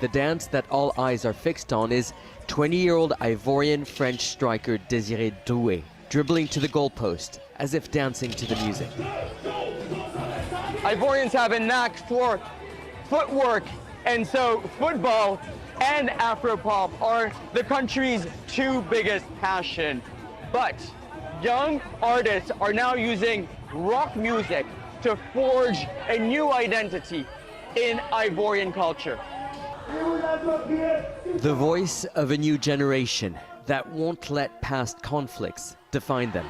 The dance that all eyes are fixed on is 20-year-old Ivorian French striker Désiré Doué, dribbling to the goalpost as if dancing to the music. Ivorians have a knack for footwork, and so football and Afropop are the country's two biggest passion. But young artists are now using rock music to forge a new identity in Ivorian culture. The voice of a new generation, that won't let past conflicts define them.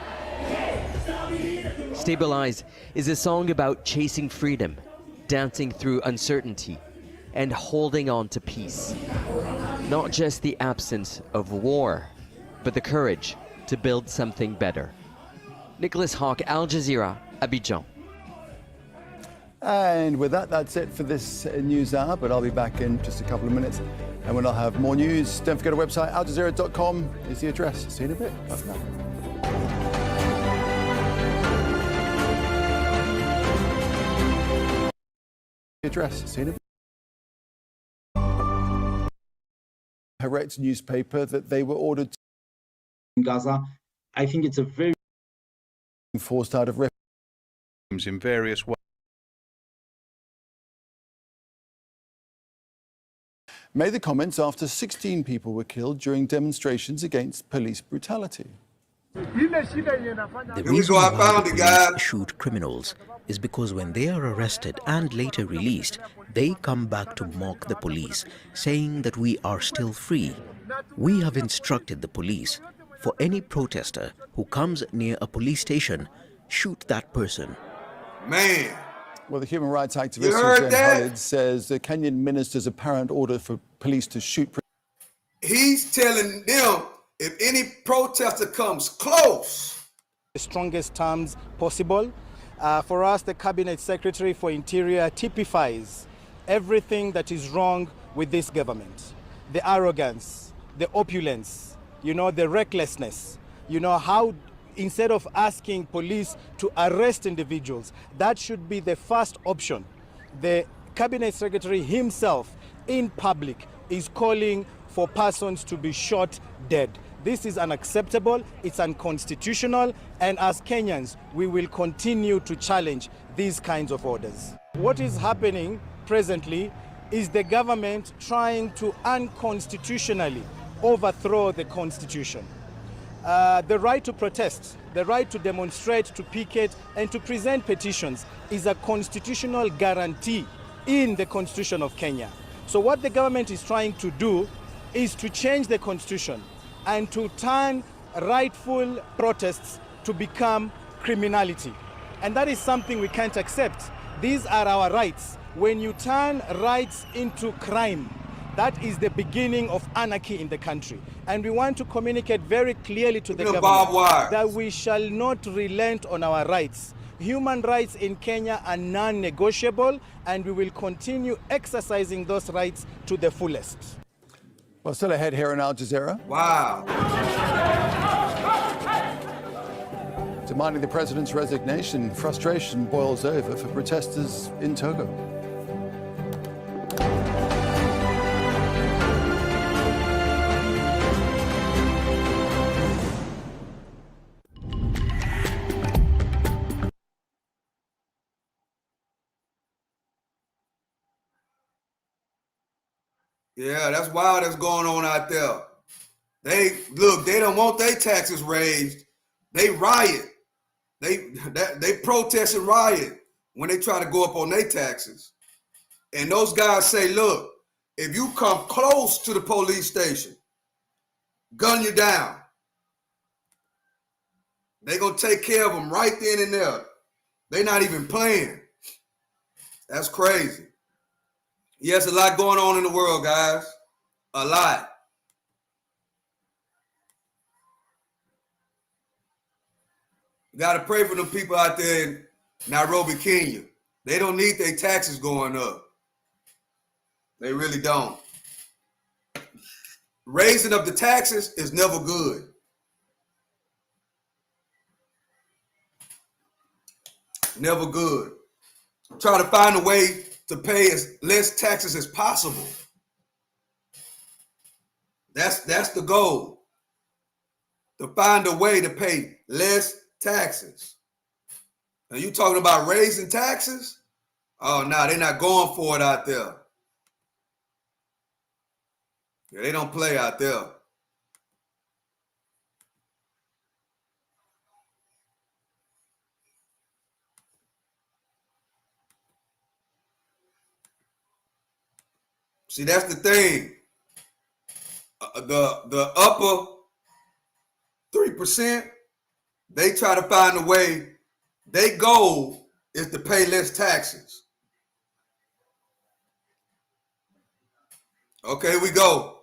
Stabilize is a song about chasing freedom, dancing through uncertainty, and holding on to peace. Not just the absence of war, but the courage to build something better. Nicholas Hawk, Al Jazeera, Abidjan. And with that, that's it for this news hour, but I'll be back in just a couple of minutes. And when I'll have more news, don't forget our website, aljazeera.com is the address. See you in a bit. Bye for now. Address. See you in a bit. Haaretz newspaper that they were ordered to in Gaza. I think it's a very forced out of refugees in various ways. Made the comments after 16 people were killed during demonstrations against police brutality. The reason why the police shoot criminals is because when they are arrested and later released, they come back to mock the police, saying that we are still free. We have instructed the police, for any protester who comes near a police station, shoot that person. Man. Well, the human rights activist Hussein Khalid says the Kenyan minister's apparent order for police to shoot. He's telling them if any protester comes close. The strongest terms possible. For us, the Cabinet Secretary for Interior typifies everything that is wrong with this government. The arrogance, the opulence, the recklessness, how instead of asking police to arrest individuals, that should be the first option. The Cabinet Secretary himself in public is calling for persons to be shot dead. This is unacceptable, it's unconstitutional, and as Kenyans, we will continue to challenge these kinds of orders. What is happening presently is the government trying to unconstitutionally overthrow the Constitution. The right to protest, the right to demonstrate, to picket, and to present petitions is a constitutional guarantee in the Constitution of Kenya. So what the government is trying to do is to change the Constitution and to turn rightful protests to become criminality. And that is something we can't accept. These are our rights. When you turn rights into crime, that is the beginning of anarchy in the country. And we want to communicate very clearly to the government that we shall not relent on our rights. Human rights in Kenya are non-negotiable, and we will continue exercising those rights to the fullest. Well, still ahead here on Al Jazeera. Wow. Demanding the president's resignation, frustration boils over for protesters in Togo. Yeah, that's wild that's going on out there. They don't want their taxes raised. They riot. They protest and riot when they try to go up on their taxes. And those guys say, look, if you come close to the police station, gun you down. They're going to take care of them right then and there. They're not even playing. That's crazy. Yes, a lot going on in the world, guys. A lot. You got to pray for them people out there in Nairobi, Kenya. They don't need their taxes going up. They really don't. Raising up the taxes is never good. Never good. Try to find a way to pay as less taxes as possible. That's the goal. To find a way to pay less taxes. Now you talking about raising taxes? Oh no, they're not going for it out there. Yeah, they don't play out there. See, that's the thing. The upper 50%, they try to find a way. Their goal is to pay less taxes. Okay, we go.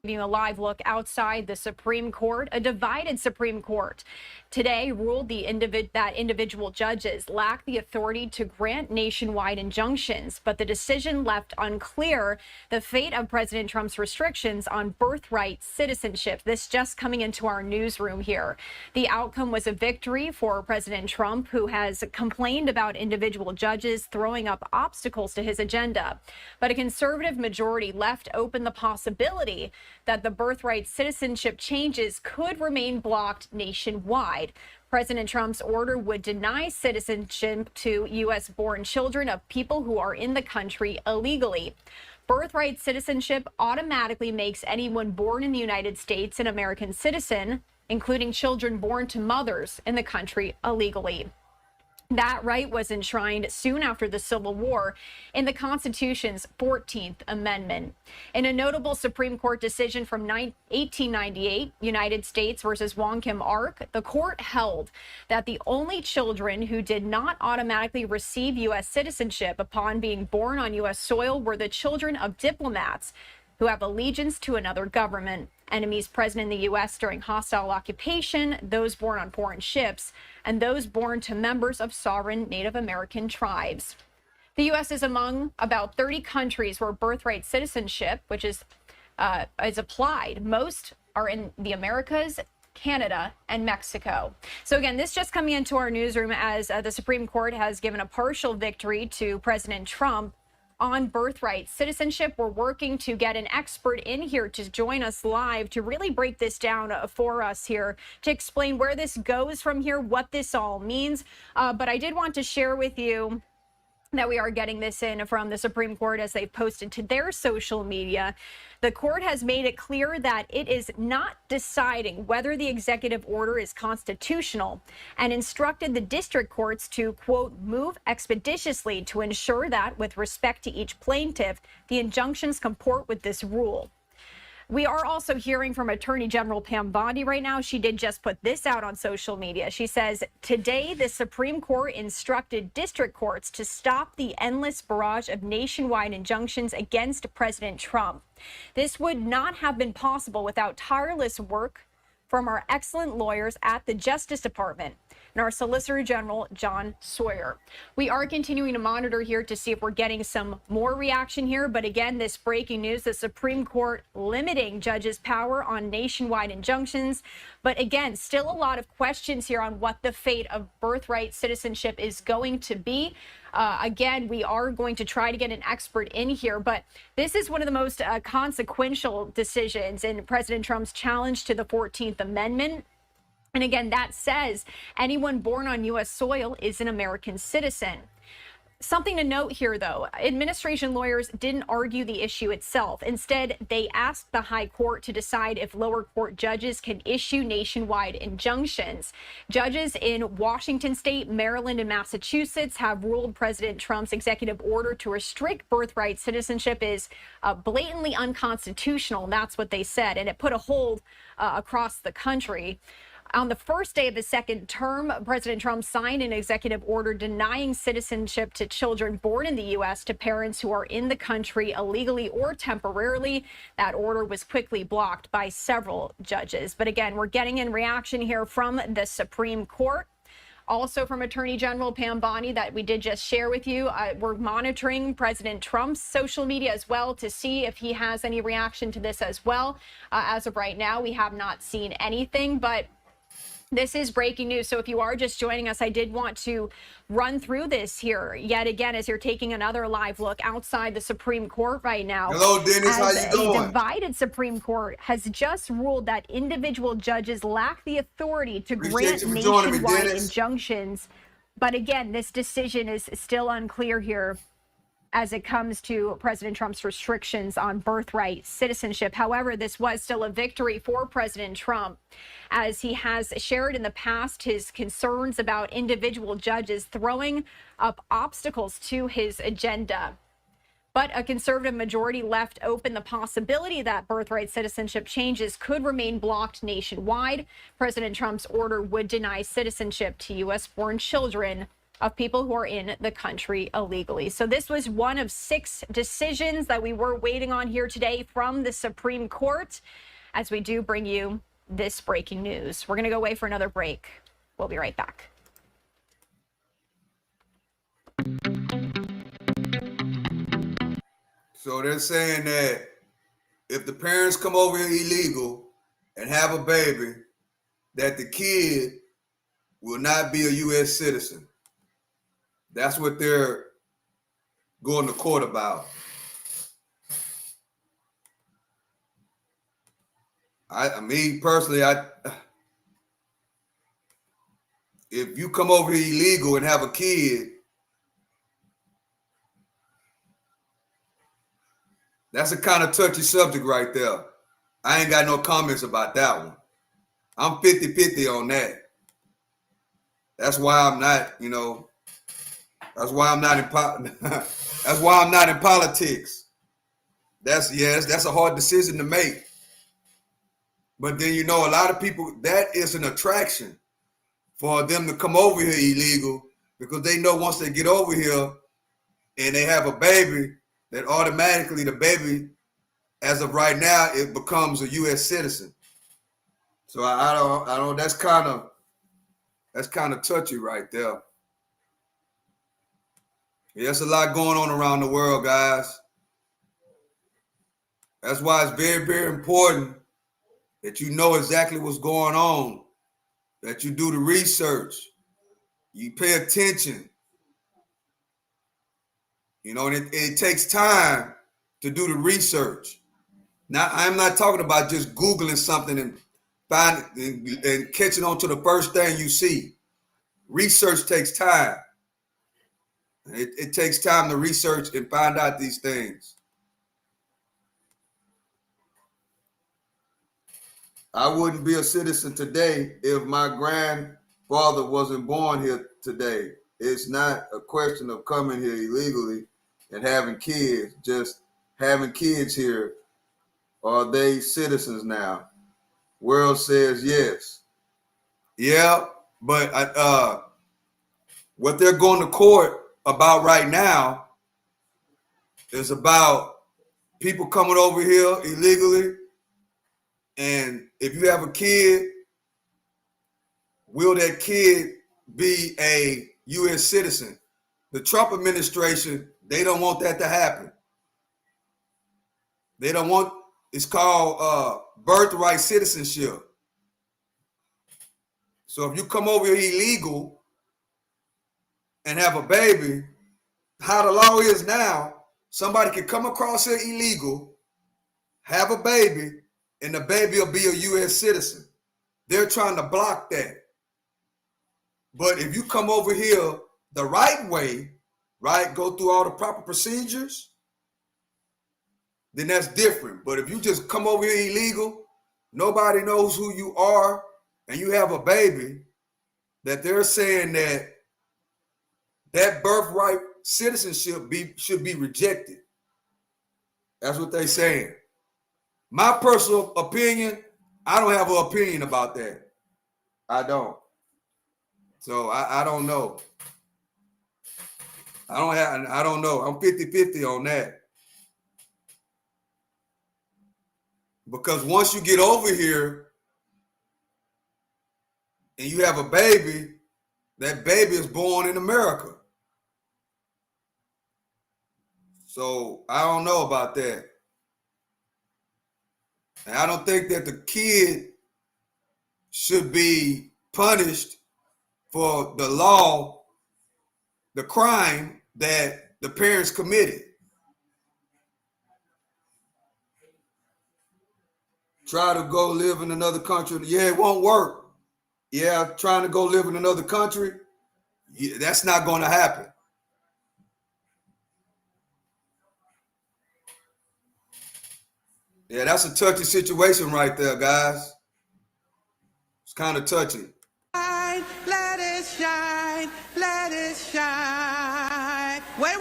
Giving you a live look outside the Supreme Court. A divided Supreme Court today ruled that individual judges lack the authority to grant nationwide injunctions, but the decision left unclear the fate of President Trump's restrictions on birthright citizenship. This just coming into our newsroom here. The outcome was a victory for President Trump, who has complained about individual judges throwing up obstacles to his agenda. But a conservative majority left open the possibility that the birthright citizenship changes could remain blocked nationwide. President Trump's order would deny citizenship to U.S.-born children of people who are in the country illegally. Birthright citizenship automatically makes anyone born in the United States an American citizen, including children born to mothers in the country illegally. That right was enshrined soon after the Civil War in the Constitution's 14th Amendment. In a notable Supreme Court decision from 1898, United States versus Wong Kim Ark, the court held that the only children who did not automatically receive U.S. citizenship upon being born on U.S. soil were the children of diplomats who have allegiance to another government, enemies present in the U.S. during hostile occupation, those born on foreign ships, and those born to members of sovereign Native American tribes. The U.S. is among about 30 countries where birthright citizenship, which is applied. Most are in the Americas, Canada, and Mexico. So again, this just coming into our newsroom as the Supreme Court has given a partial victory to President Trump on birthright citizenship. We're working to get an expert in here to join us live to really break this down for us here, to explain where this goes from here, what this all means. But I did want to share with you that we are getting this in from the Supreme Court as they've posted to their social media. The court has made it clear that it is not deciding whether the executive order is constitutional and instructed the district courts to, quote, move expeditiously to ensure that, with respect to each plaintiff, the injunctions comport with this rule. We are also hearing from Attorney General Pam Bondi right now. She did just put this out on social media. She says, today, the Supreme Court instructed district courts to stop the endless barrage of nationwide injunctions against President Trump. This would not have been possible without tireless work from our excellent lawyers at the Justice Department and our Solicitor General, John Sawyer. We are continuing to monitor here to see if we're getting some more reaction here. But again, this breaking news, the Supreme Court limiting judges' power on nationwide injunctions. But again, still a lot of questions here on what the fate of birthright citizenship is going to be. Again, we are going to try to get an expert in here, but this is one of the most consequential decisions in President Trump's challenge to the 14th Amendment. And again, that says anyone born on U.S. soil is an American citizen. Something to note here, though, administration lawyers didn't argue the issue itself. Instead, they asked the high court to decide if lower court judges can issue nationwide injunctions. Judges in Washington state, Maryland, and Massachusetts have ruled President Trump's executive order to restrict birthright citizenship is blatantly unconstitutional. That's what they said, and it put a hold across the country. On the first day of the second term, President Trump signed an executive order denying citizenship to children born in the U.S. to parents who are in the country illegally or temporarily. That order was quickly blocked by several judges. But again, we're getting in reaction here from the Supreme Court. Also from Attorney General Pam Bondi that we did just share with you. We're monitoring President Trump's social media as well to see if he has any reaction to this as well. As of right now, we have not seen anything, but this is breaking news. So if you are just joining us, I did want to run through this here yet again as you're taking another live look outside the Supreme Court right now. Hello, Dennis. How you doing? A divided Supreme Court has just ruled that individual judges lack the authority to grant nationwide injunctions. But again, this decision is still unclear here as it comes to President Trump's restrictions on birthright citizenship. However, this was still a victory for President Trump, as he has shared in the past his concerns about individual judges throwing up obstacles to his agenda. But a conservative majority left open the possibility that birthright citizenship changes could remain blocked nationwide. President Trump's order would deny citizenship to U.S.-born children of people who are in the country illegally. So this was one of 6 decisions that we were waiting on here today from the Supreme Court, as we do bring you this breaking news. We're going to go away for another break. We'll be right back. So they're saying that if the parents come over here illegal and have a baby, that the kid will not be a U.S. citizen. That's what they're going to court about. Me personally, if you come over here illegal and have a kid, that's a kind of touchy subject right there. I ain't got no comments about that one. I'm 50-50 on that. That's why I'm not, that's why I'm not in that's why I'm not in politics. That's a hard decision to make. But then a lot of people, that is an attraction for them to come over here illegal, because they know once they get over here and they have a baby, that automatically the baby, as of right now, it becomes a U.S. citizen. So I don't. That's kind of touchy right there. Yeah, there's a lot going on around the world, guys. That's why it's very, very important that you know exactly what's going on, that you do the research, you pay attention. And it takes time to do the research. Now, I'm not talking about just Googling something and and catching on to the first thing you see. Research takes time. It takes time to research and find out these things. I wouldn't be a citizen today if my grandfather wasn't born here today. It's not a question of coming here illegally and having kids, just having kids here. Are they citizens now? World says yes. Yeah, but what they're going to court about right now is about people coming over here illegally. And if you have a kid, will that kid be a U.S. citizen? The Trump administration, they don't want that to happen. They don't want, it's called birthright citizenship. So if you come over here illegal and have a baby, how the law is now, somebody can come across here illegal, have a baby, and the baby will be a U.S. citizen. They're trying to block that. But if you come over here the right way, right, go through all the proper procedures, then that's different. But if you just come over here illegal, nobody knows who you are, and you have a baby, that they're saying that birthright citizenship should be rejected. That's what they're saying. My personal opinion, I don't have an opinion about that. I don't. So I don't know. I don't know. I'm 50-50 on that. Because once you get over here and you have a baby, that baby is born in America. So I don't know about that. And I don't think that the kid should be punished for the law, the crime that the parents committed. Try to go live in another country. Yeah, it won't work. Yeah, trying to go live in another country, yeah, that's not going to happen. Yeah, that's a touchy situation right there, guys. It's kind of touchy. Let it shine, let it shine. Wait.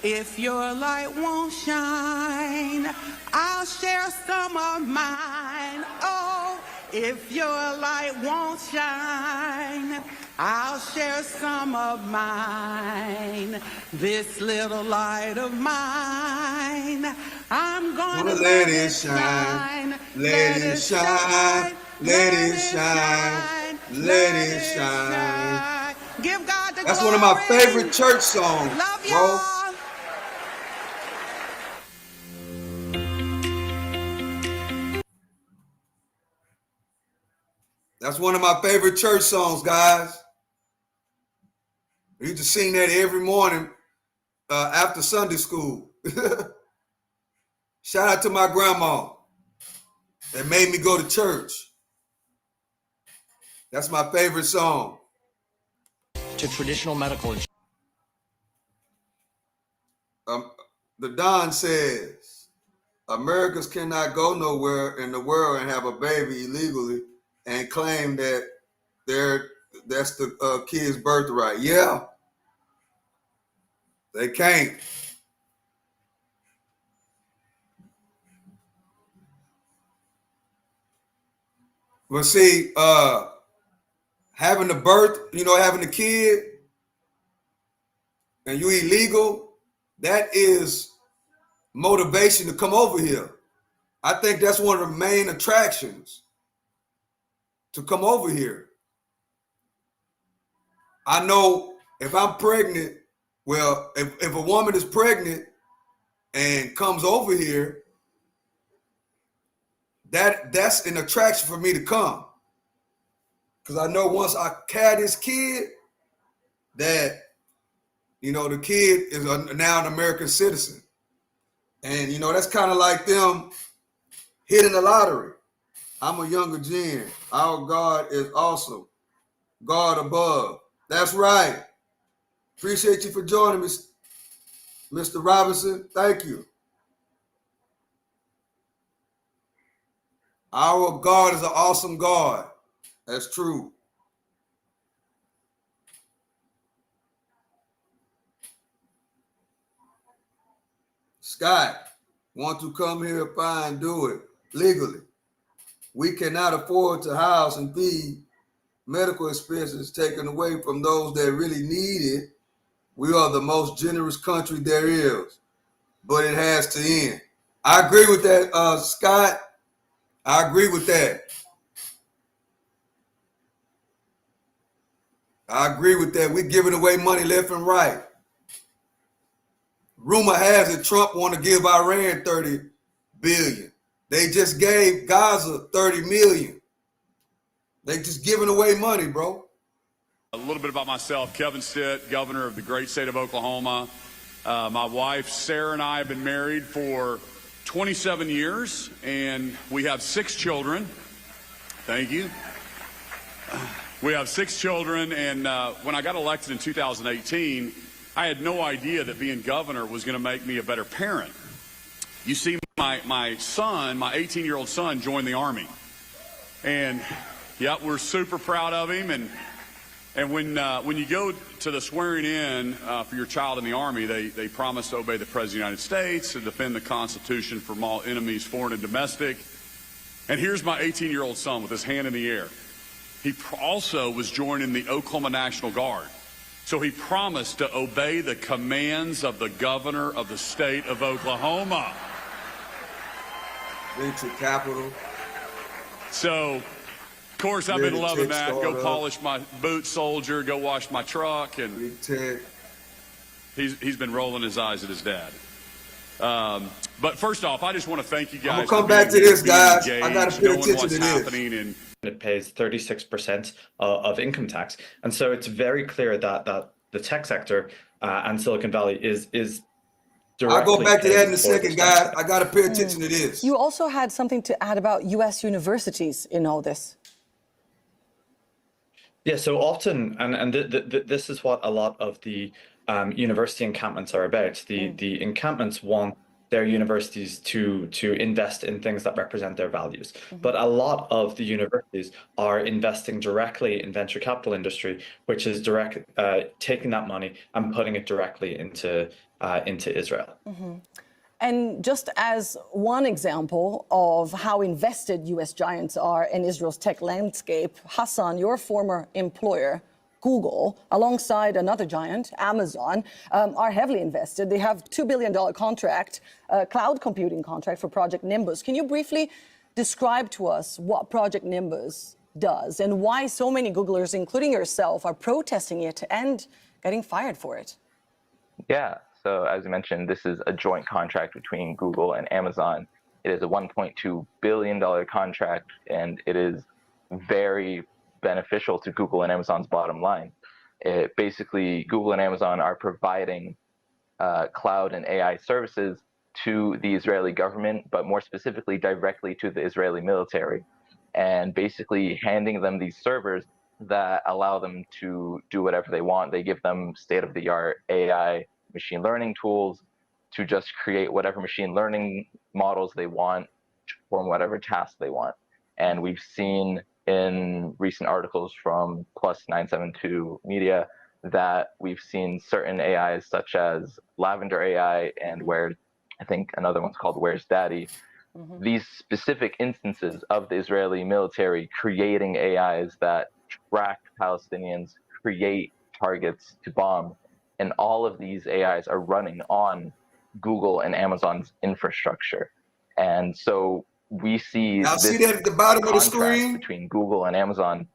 if your light won't shine, I'll share some of mine. Oh, if your light won't shine, I'll share some of mine. This little light of mine, I'm gonna let it shine. Let it shine. Let it shine. Let it shine. Give God the That's glory. one of my favorite church songs, Love bro. y'all. That's one of my favorite church songs, guys. We used to sing that every morning after Sunday school. Shout out to my grandma that made me go to church. That's my favorite song. To traditional medical insurance. The Don says, Americans cannot go nowhere in the world and have a baby illegally and claim that that's the kid's birthright. Yeah, they can't. But see, having the birth, having the kid, and you illegal, that is motivation to come over here. I think that's one of the main attractions to come over here. I know if I'm pregnant, well, if a woman is pregnant and comes over here, that's an attraction for me to come. Because I know once I carry this kid, that, the kid is now an American citizen. And, that's kind of like them hitting the lottery. I'm a younger Jen. Our God is awesome. God above. That's right. Appreciate you for joining me, Mr. Robinson. Thank you. Our God is an awesome God. That's true. Scott, want to come here, fine, do it legally. We cannot afford to house and feed medical expenses taken away from those that really need it. We are the most generous country there is, but it has to end. I agree with that, Scott. I agree with that. I agree with that. We're giving away money left and right. Rumor has it Trump want to give Iran $30 billion. They just gave Gaza $30 million. They just giving away money, bro. A little bit about myself, Kevin Stitt, governor of the great state of Oklahoma. My wife, Sarah, and I have been married for 27 years, and we have 6 children. Thank you. We have 6 children, and when I got elected in 2018, I had no idea that being governor was going to make me a better parent. You see, my son, my 18-year-old son, joined the Army. And, yeah, we're super proud of him. And when you go to the swearing in for your child in the Army, they promise to obey the President of the United States and defend the Constitution from all enemies, foreign and domestic. And here's my 18-year-old son with his hand in the air. He also was joining the Oklahoma National Guard. So he promised to obey the commands of the governor of the state of Oklahoma. Venture capital. So, of course, I've been loving that. Go polish my boots, soldier. Go wash my truck. And he's been rolling his eyes at his dad. But first off, I just want to thank you guys. I'm gonna come back to this, guys. I gotta pay attention to this. It pays 36% of income tax, and so it's very clear that the tech sector and Silicon Valley is directly. I'll go back to that in a second, guys. I gotta pay attention to this. You also had something to add about U.S. universities in all this. Yeah, so often, and this is what a lot of the university encampments are about. The encampments want their universities to invest in things that represent their values. But a lot of the universities are investing directly in venture capital industry, which is taking that money and putting it directly into Israel. And just as one example of how invested U.S. giants are in Israel's tech landscape, Hassan, your former employer, Google, alongside another giant, Amazon, are heavily invested. They have $2 billion contract, cloud computing contract for Project Nimbus. Can you briefly describe to us what Project Nimbus does and why so many Googlers, including yourself, are protesting it and getting fired for it? Yeah, so as you mentioned, this is a joint contract between Google and Amazon. It is a $1.2 billion contract, and it is very beneficial to Google and Amazon's bottom line. Basically, Google and Amazon are providing cloud and AI services to the Israeli government, but more specifically directly to the Israeli military, and basically handing them these servers that allow them to do whatever they want. They give them state-of-the-art AI machine learning tools to just create whatever machine learning models they want to perform whatever tasks they want. And we've seen in recent articles from Plus 972 Media that we've seen certain AIs such as Lavender AI and I think another one's called Where's Daddy. These specific instances of the Israeli military creating AIs that track Palestinians, create targets to bomb, and all of these AIs are running on Google and Amazon's infrastructure. And so we see now, this see that at the bottom of the contrast screen between Google and Amazon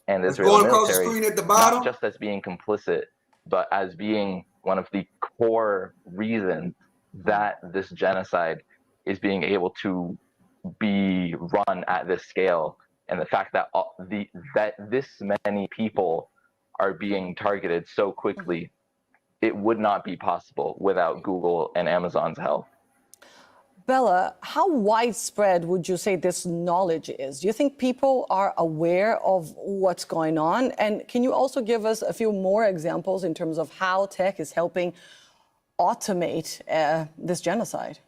and the it's Israeli going across military, the screen at the bottom, not just as being complicit, but as being one of the core reasons that this genocide is being able to be run at this scale, and the fact that that this many people are being targeted so quickly, it would not be possible without Google and Amazon's help. Bella, how widespread would you say this knowledge is? Do you think people are aware of what's going on? And can you also give us a few more examples in terms of how tech is helping automate this genocide?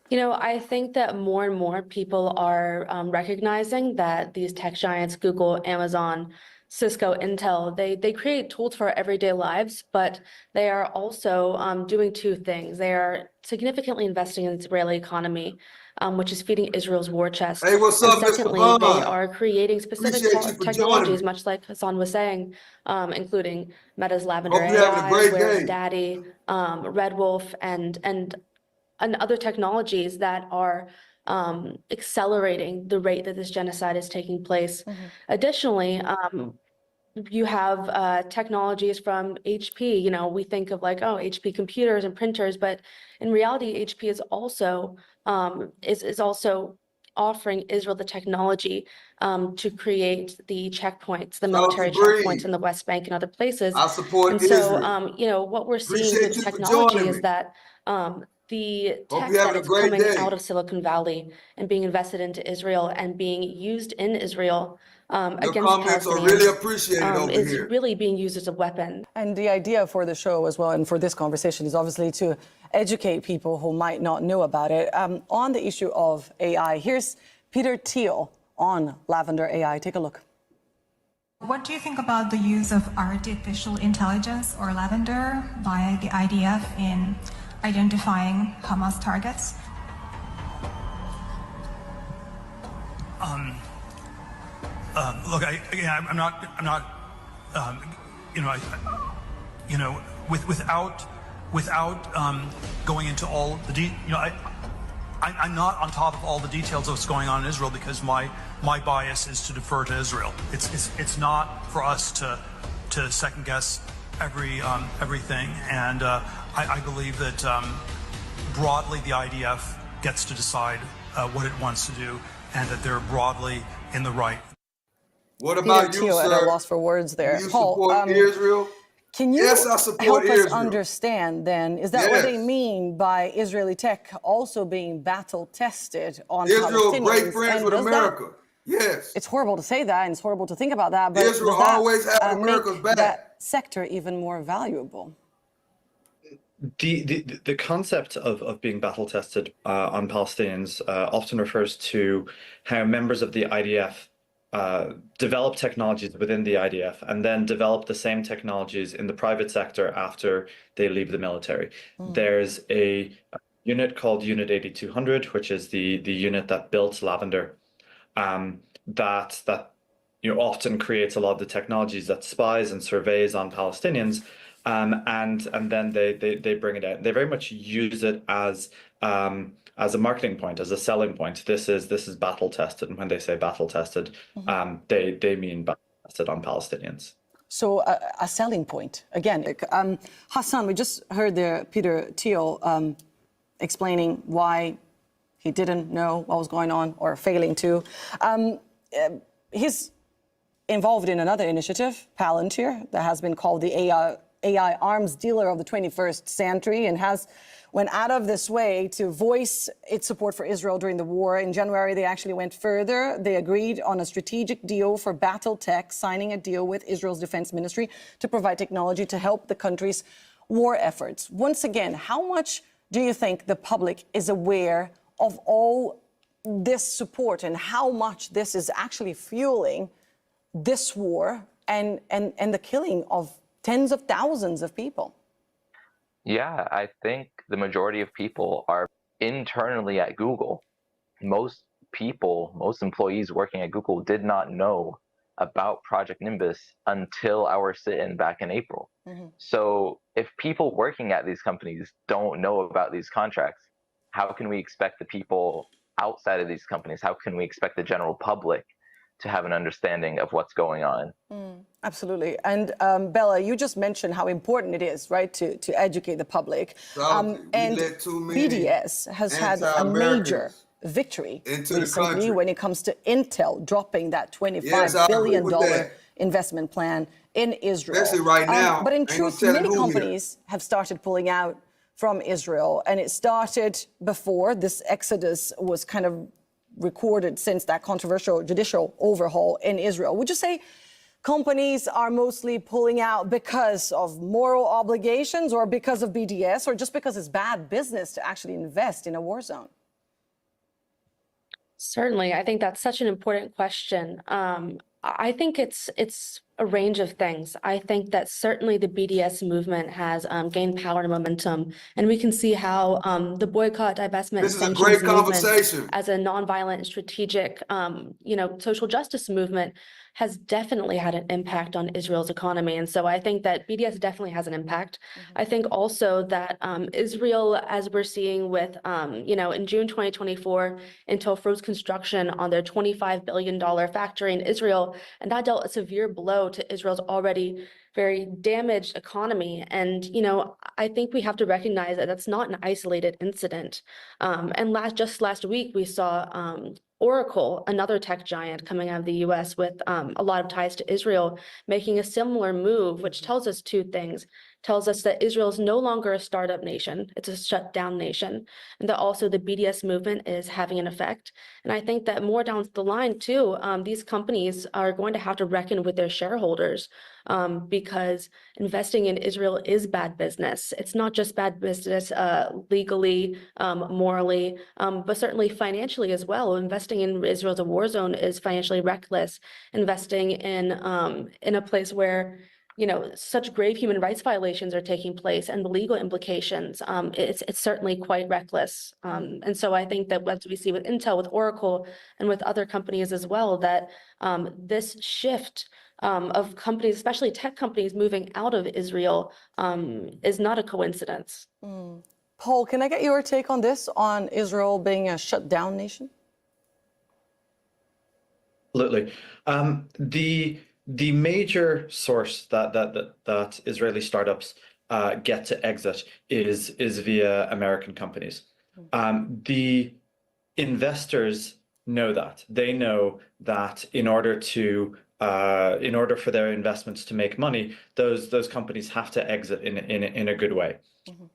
You know, I think that more and more people are recognizing that these tech giants, Google, Amazon, Cisco, Intel, they create tools for our everyday lives, but they are also doing two things. They are significantly investing in the Israeli economy, which is feeding Israel's war chest. Hey, what's and up, Mr. secondly, Bond? they are creating specific technologies, me. much like Hassan was saying, including Meta's Lavender Hope you're having a AI, great Where's day. Daddy, Red Wolf, and other technologies that are accelerating the rate that this genocide is taking place. Additionally, you have technologies from HP. You know, we think of like, oh, HP computers and printers, but in reality, HP is also offering Israel the technology to create the checkpoints, the military checkpoints in the West Bank and other places. I support and Israel. So, you know, what we're seeing Appreciate with you for technology joining is me. that the Hope tech you're that having a is great coming day. out of Silicon Valley and being invested into Israel and being used in Israel against comments are Palestinians really appreciated over is here. really being used as a weapon. And the idea for the show as well, and for this conversation, is obviously to educate people who might not know about it. On the issue of AI, here's Peter Thiel on Lavender AI. Take a look. What do you think about the use of artificial intelligence, or Lavender, by the IDF in identifying Hamas targets? Look, I'm not, without going into all the I'm not on top of all the details of what's going on in Israel, because my bias is to defer to Israel. It's not for us to second guess everything, and I believe that broadly the IDF gets to decide what it wants to do, and that they're broadly in the right. What about Peter you, Thiel sir? at a loss for words there. Do you Paul, support Israel? Can you Yes, I support help us Israel. understand then, is that what they Yes. mean by Israeli tech also being battle tested on Israel Palestinians? great friends And with does that- America. Yes. It's horrible to say that, and it's horrible to think about that, but Israel does that always had America's make back. that sector even more valuable? The concept of being battle tested on Palestinians often refers to how members of the IDF develop technologies within the IDF and then develop the same technologies in the private sector after they leave the military. There's a unit called Unit 8200, which is the unit that built Lavender, that often creates a lot of the technologies that spies and surveys on Palestinians, and then they bring it out. They very much use it as a marketing point, as a selling point. This is battle tested, and when they say battle tested, they mean battle tested on Palestinians. So a selling point again. Hassan, we just heard there Peter Thiel explaining why he didn't know what was going on or failing to. He's involved in another initiative, Palantir, that has been called the AI arms dealer of the 21st century, and went out of this way to voice its support for Israel during the war. In January, they actually went further. They agreed on a strategic deal for battle tech, signing a deal with Israel's defense ministry to provide technology to help the country's war efforts. Once again, how much do you think the public is aware of all this support and how much this is actually fueling this war and the killing of tens of thousands of people? Yeah, I think the majority of people are internally at Google. Most employees working at Google did not know about Project Nimbus until our sit-in back in April. So if people working at these companies don't know about these contracts, how can we expect the people outside of these companies, how can we expect the general public to have an understanding of what's going on? Absolutely. And Bella, you just mentioned how important it is, right, to educate the public. And BDS has had a major victory recently when it comes to Intel dropping that $25 billion investment plan in Israel. Especially right now. But in truth, many companies have started pulling out from Israel, and it started before this exodus was kind of recorded since that controversial judicial overhaul in Israel. Would you say companies are mostly pulling out because of moral obligations or because of BDS or just because it's bad business to actually invest in a war zone? Certainly. I think that's such an important question. I think it's a range of things. I think that certainly the BDS movement has gained power and momentum, and we can see how the boycott, divestment, this is a great conversation as a nonviolent, strategic, social justice movement has definitely had an impact on Israel's economy. And so I think that BDS definitely has an impact. I think also that Israel, as we're seeing with, in June 2024, Intel froze construction on their $25 billion factory in Israel, and that dealt a severe blow to Israel's already very damaged economy. And, I think we have to recognize that that's not an isolated incident. And just last week, we saw Oracle, another tech giant coming out of the US with a lot of ties to Israel, making a similar move, which tells us two things. Tells us that Israel is no longer a startup nation, it's a shutdown nation, and that also the BDS movement is having an effect. And I think that more down the line too, these companies are going to have to reckon with their shareholders because investing in Israel is bad business. It's not just bad business legally, morally, but certainly financially as well. Investing in Israel as a war zone is financially reckless. Investing in a place where such grave human rights violations are taking place and the legal implications, it's certainly quite reckless. And so I think that as we see with Intel, with Oracle, and with other companies as well, that this shift of companies, especially tech companies, moving out of Israel is not a coincidence. Paul, can I get your take on this, on Israel being a shut down nation? Absolutely. The major source that Israeli startups get to exit is via American companies. The investors know that. They know that in order for their investments to make money, those companies have to exit in a good way.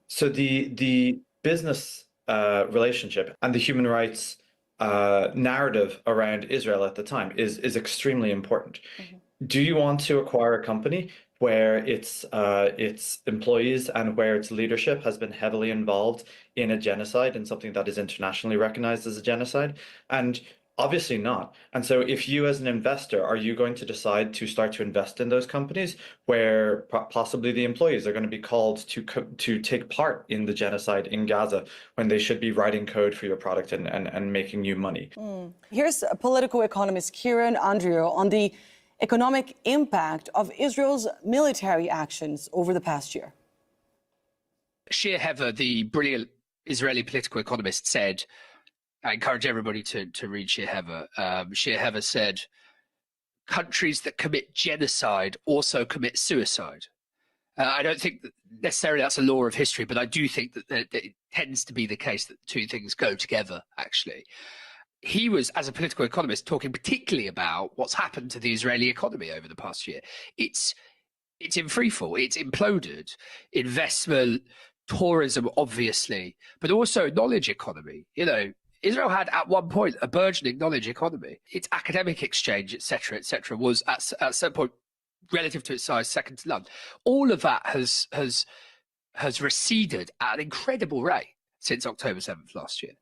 So the business relationship and the human rights narrative around Israel at the time is extremely important. Do you want to acquire a company where its employees and where its leadership has been heavily involved in a genocide and something that is internationally recognized as a genocide? And obviously not. And so if you as an investor, are you going to decide to start to invest in those companies where possibly the employees are going to be called to take part in the genocide in Gaza when they should be writing code for your product and making you money? Here's political economist Kieran Andrew on the economic impact of Israel's military actions over the past year. Shir Hever, the brilliant Israeli political economist, said, I encourage everybody to read Shir Hever. Shir Hever said, countries that commit genocide also commit suicide. I don't think that necessarily that's a law of history, but I do think that it tends to be the case that two things go together, actually. He was, as a political economist, talking particularly about what's happened to the Israeli economy over the past year. It's in freefall. It's imploded. Investment, tourism, obviously, but also knowledge economy. You know, Israel had at one point a burgeoning knowledge economy. Its academic exchange, et cetera, was at some point, relative to its size, second to none. All of that has receded at an incredible rate since October 7th last year.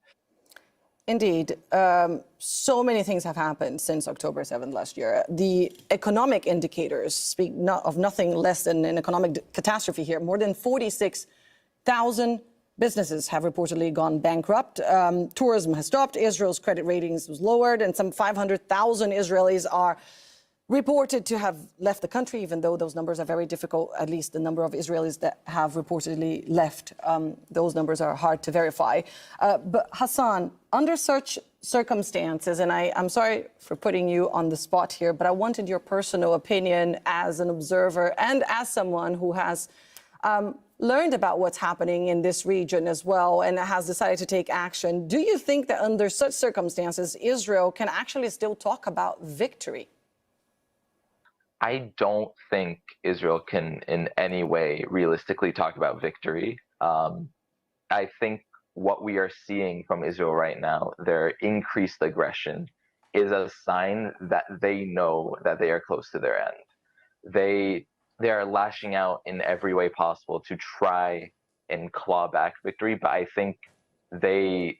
Indeed. So many things have happened since October 7th last year. The economic indicators speak of nothing less than an economic catastrophe here. More than 46,000 businesses have reportedly gone bankrupt. Tourism has stopped. Israel's credit ratings was lowered, and some 500,000 Israelis are reported to have left the country, even though those numbers are very difficult, at least the number of Israelis that have reportedly left. Those numbers are hard to verify. But Hassan, under such circumstances, and I'm sorry for putting you on the spot here, but I wanted your personal opinion as an observer and as someone who has learned about what's happening in this region as well and has decided to take action. Do you think that under such circumstances, Israel can actually still talk about victory? I don't think Israel can in any way realistically talk about victory. I think what we are seeing from Israel right now, their increased aggression, is a sign that they know that they are close to their end. They are lashing out in every way possible to try and claw back victory, but I think they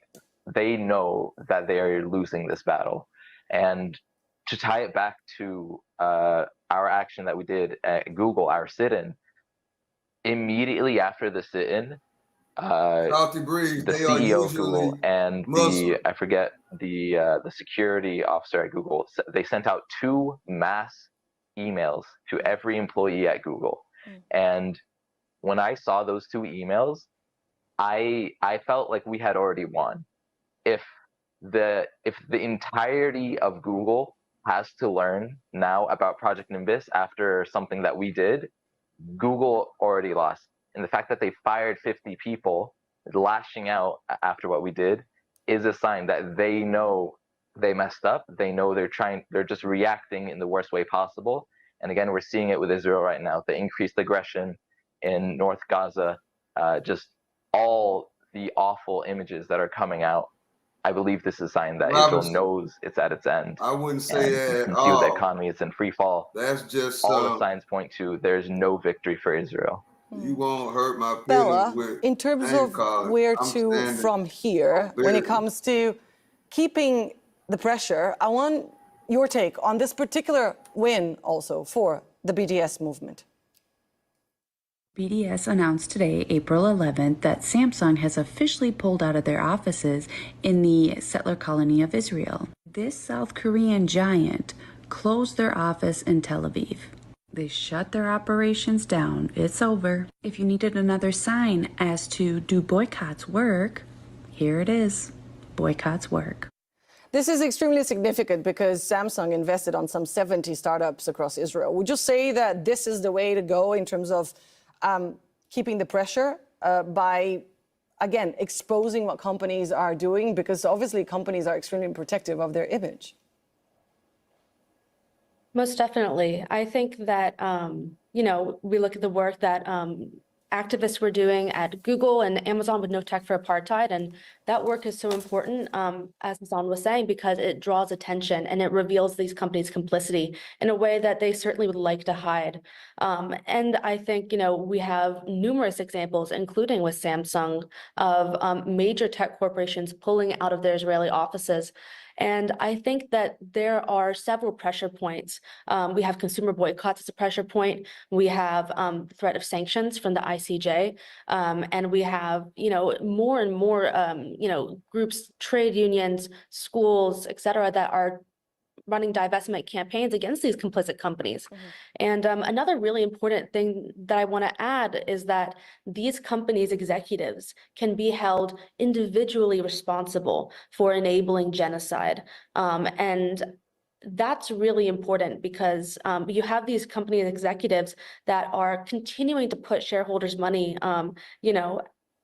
know that they are losing this battle. And to tie it back to our action that we did at Google, our sit-in, immediately after the sit-in, the CEO of Google and I forget the security officer at Google, they sent out 2 mass emails to every employee at Google. And when I saw those 2 emails, I felt like we had already won. If the entirety of Google has to learn now about Project Nimbus after something that we did, Google already lost. And the fact that they fired 50 people, lashing out after what we did, is a sign that they know they messed up. They know they're just reacting in the worst way possible. And again, we're seeing it with Israel right now, the increased aggression in North Gaza, just all the awful images that are coming out. I believe this is a sign that Israel knows it's at its end. I wouldn't say that you can see with the economy, it's in free fall. That's just all the signs point to there's no victory for Israel. You won't hurt my feelings Bella, with in terms of where to from here, when it comes to keeping the pressure, I want your take on this particular win also for the BDS movement. BDS announced today, April 11th, that Samsung has officially pulled out of their offices in the settler colony of Israel. This South Korean giant closed their office in Tel Aviv. They shut their operations down. It's over. If you needed another sign as to do boycotts work, here it is. Boycotts work. This is extremely significant because Samsung invested on some 70 startups across Israel. Would you say that this is the way to go in terms of keeping the pressure by, again, exposing what companies are doing? Because obviously companies are extremely protective of their image. Most definitely. I think that, we look at the work that activists were doing at Google and Amazon with No Tech for Apartheid. And that work is so important, as Hassan was saying, because it draws attention and it reveals these companies' complicity in a way that they certainly would like to hide. And I think, we have numerous examples, including with Samsung, of major tech corporations pulling out of their Israeli offices. And I think that there are several pressure points. We have consumer boycotts as a pressure point. We have threat of sanctions from the ICJ. And we have, more and more, groups, trade unions, schools, et cetera, that are running divestment campaigns against these complicit companies. And another really important thing that I want to add is that these companies' executives can be held individually responsible for enabling genocide. And that's really important because you have these company executives that are continuing to put shareholders' money,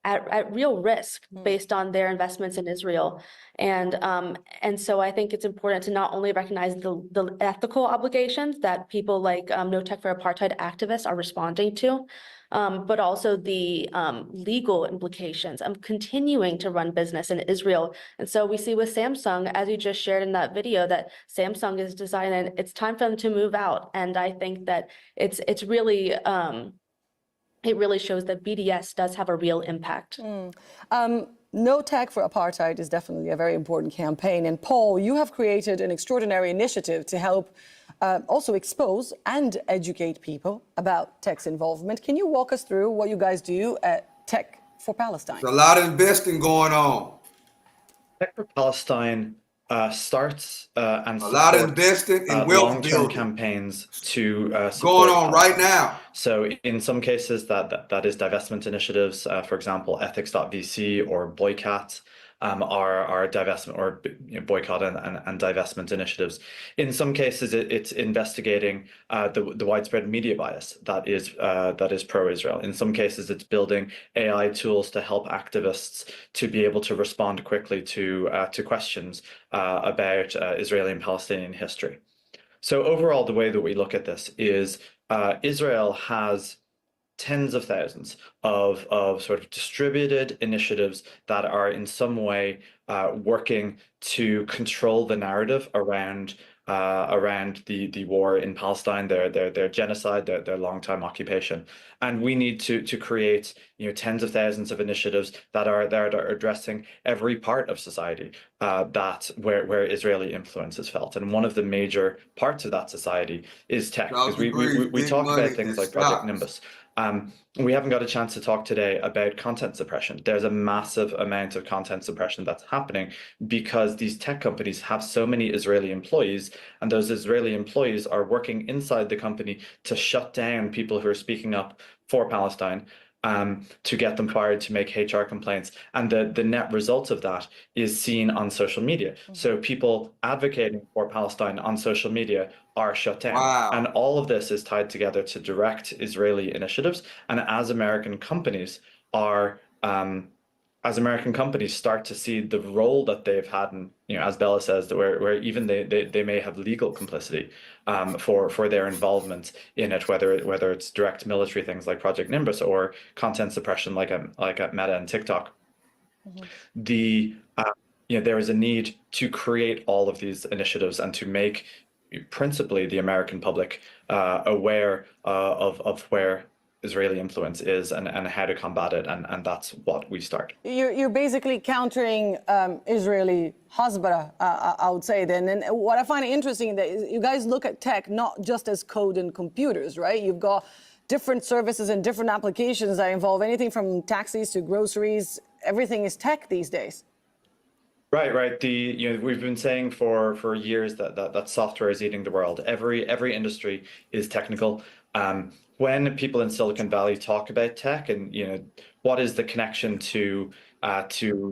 at real risk based on their investments in Israel. And so I think it's important to not only recognize the ethical obligations that people like No Tech for Apartheid activists are responding to, but also the legal implications of continuing to run business in Israel. And so we see with Samsung, as you just shared in that video, that Samsung is deciding it's time for them to move out. And I think that it's really it really shows that BDS does have a real impact. No Tech for Apartheid is definitely a very important campaign. And Paul, you have created an extraordinary initiative to help also expose and educate people about tech's involvement. Can you walk us through what you guys do at Tech for Palestine? There's a lot of investing going on. Tech for Palestine starts and a lot of investing in long-term campaigns to going on right now. So in some cases that is divestment initiatives, for example, ethics.vc or Boycotts are divestment or boycott and divestment initiatives. In some cases, it's investigating the widespread media bias that is pro-Israel. In some cases, it's building AI tools to help activists to be able to respond quickly to questions about Israeli and Palestinian history. So overall, the way that we look at this is Israel has tens of thousands of sort of distributed initiatives that are in some way working to control the narrative around the war in Palestine, their genocide, their long-time occupation. And we need to create tens of thousands of initiatives that are addressing every part of society where Israeli influence is felt. And one of the major parts of that society is tech, because we talk about things like Project Nimbus. We haven't got a chance to talk today about content suppression. There's a massive amount of content suppression that's happening because these tech companies have so many Israeli employees, and those Israeli employees are working inside the company to shut down people who are speaking up for Palestine, to get them fired, to make HR complaints. And the net result of that is seen on social media. So people advocating for Palestine on social media are shut down. Wow. And all of this is tied together to direct Israeli initiatives. And as American companies start to see the role that they've had in, as Bella says, where even they may have legal complicity for their involvement in it, whether it's direct military things like Project Nimbus or content suppression like at Meta and TikTok. There is a need to create all of these initiatives and to make principally the American public aware of where Israeli influence is and how to combat it, and that's what we start. You're basically countering Israeli Hasbara, I would say then. And what I find interesting is you guys look at tech not just as code and computers, right? You've got different services and different applications that involve anything from taxis to groceries. Everything is tech these days. Right. We've been saying for years that software is eating the world. Every industry is technical. When people in Silicon Valley talk about tech and what is the connection to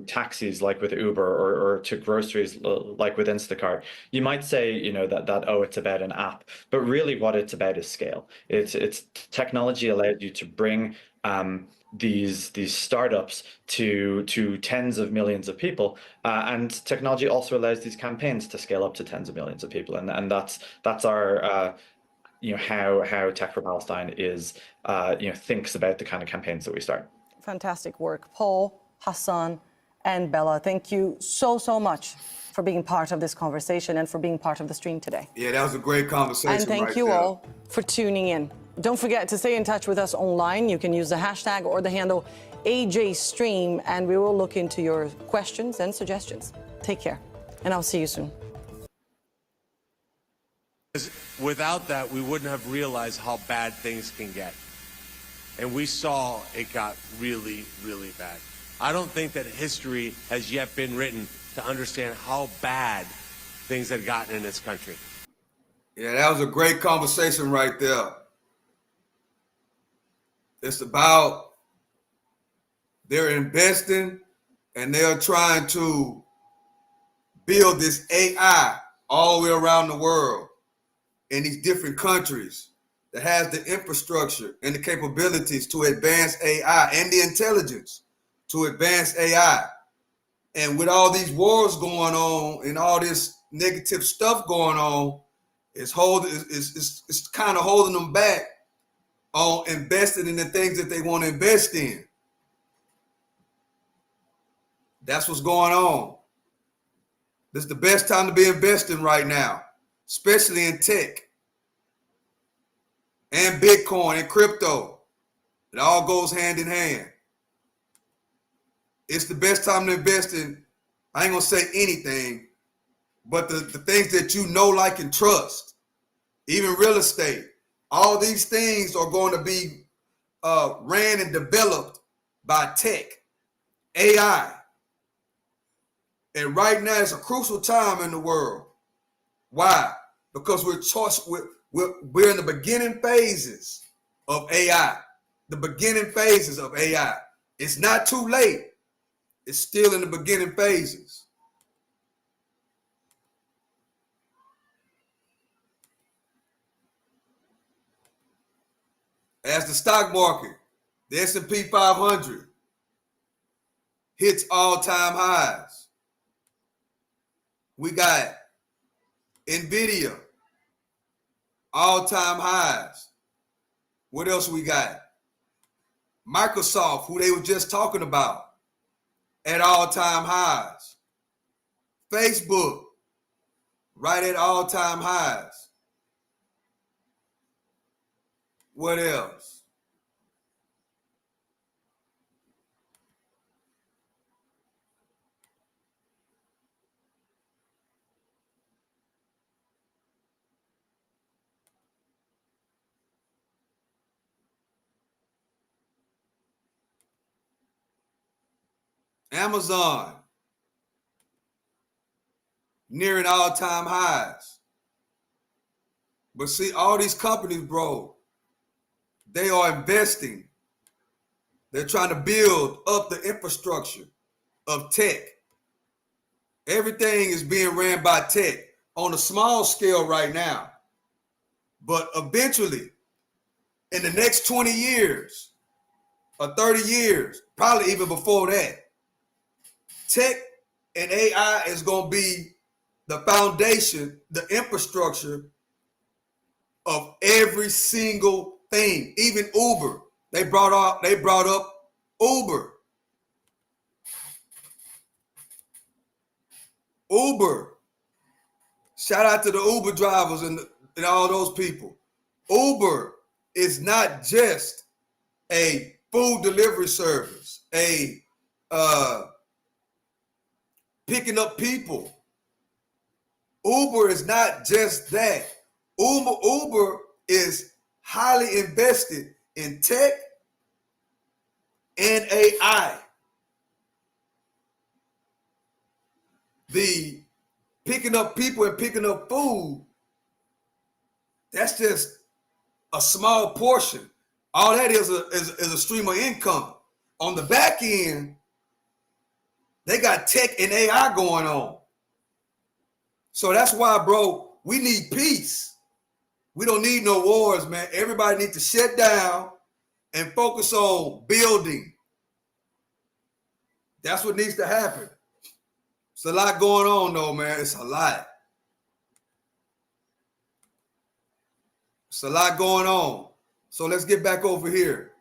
taxis like with Uber or to groceries like with Instacart, you might say that it's about an app, but really what it's about is scale. It's technology allowed you to bring these startups to tens of millions of people, and technology also allows these campaigns to scale up to tens of millions of people, and that's our how Tech for Palestine is thinks about the kind of campaigns that we start. Fantastic work. Paul, Hassan, and Bella, thank you so much for being part of this conversation and for being part of the stream today. Yeah, that was a great conversation. And thank you all for tuning in. Don't forget to stay in touch with us online. You can use the hashtag or the handle AJStream, and we will look into your questions and suggestions. Take care, and I'll see you soon. Without that, we wouldn't have realized how bad things can get. And we saw it got really, really bad. I don't think that history has yet been written to understand how bad things had gotten in this country. Yeah, that was a great conversation right there. It's about they're investing and they're trying to build this AI all the way around the world in these different countries that has the infrastructure and the capabilities to advance AI and the intelligence to advance AI. And with all these wars going on and all this negative stuff going on, it's kind of holding them back on investing in the things that they want to invest in. That's what's going on. This is the best time to be investing right now, especially in tech and Bitcoin and crypto. It all goes hand in hand. It's the best time to invest in, I ain't gonna say anything, but the things that you know, like, and trust, even real estate. All these things are going to be ran and developed by tech, AI. And right now it's a crucial time in the world. Why? Because we're in the beginning phases of AI. The beginning phases of AI. It's not too late. It's still in the beginning phases. As the stock market, the S&P 500 hits all-time highs. We got NVIDIA, all-time highs. What else we got? Microsoft, who they were just talking about, at all-time highs. Facebook, right at all-time highs. What else? Amazon, nearing all-time highs. But see, all these companies, bro, they are investing. They're trying to build up the infrastructure of tech. Everything is being ran by tech on a small scale right now. But eventually, in the next 20 years or 30 years, probably even before that, tech and AI is going to be the foundation, the infrastructure of every single thing. Even Uber, they brought up Uber. Uber. Shout out to the Uber drivers and all those people. Uber is not just a food delivery service, a picking up people. Uber is not just that. Uber is highly invested in tech and AI. The picking up people and picking up food, that's just a small portion. All that is a stream of income. On the back end, they got tech and AI going on. So that's why, bro, we need peace. We don't need no wars, man. Everybody needs to shut down and focus on building. That's what needs to happen. It's a lot going on, though, man. It's a lot. It's a lot going on. So let's get back over here.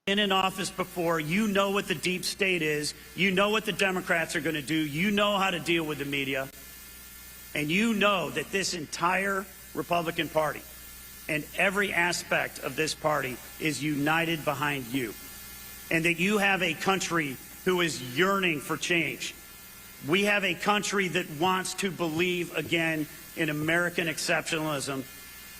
In office before, you know what the deep state is, you know what the Democrats are going to do, you know how to deal with the media, and you know that this entire Republican Party and every aspect of this party is united behind you, and that you have a country who is yearning for change. We have a country that wants to believe again in American exceptionalism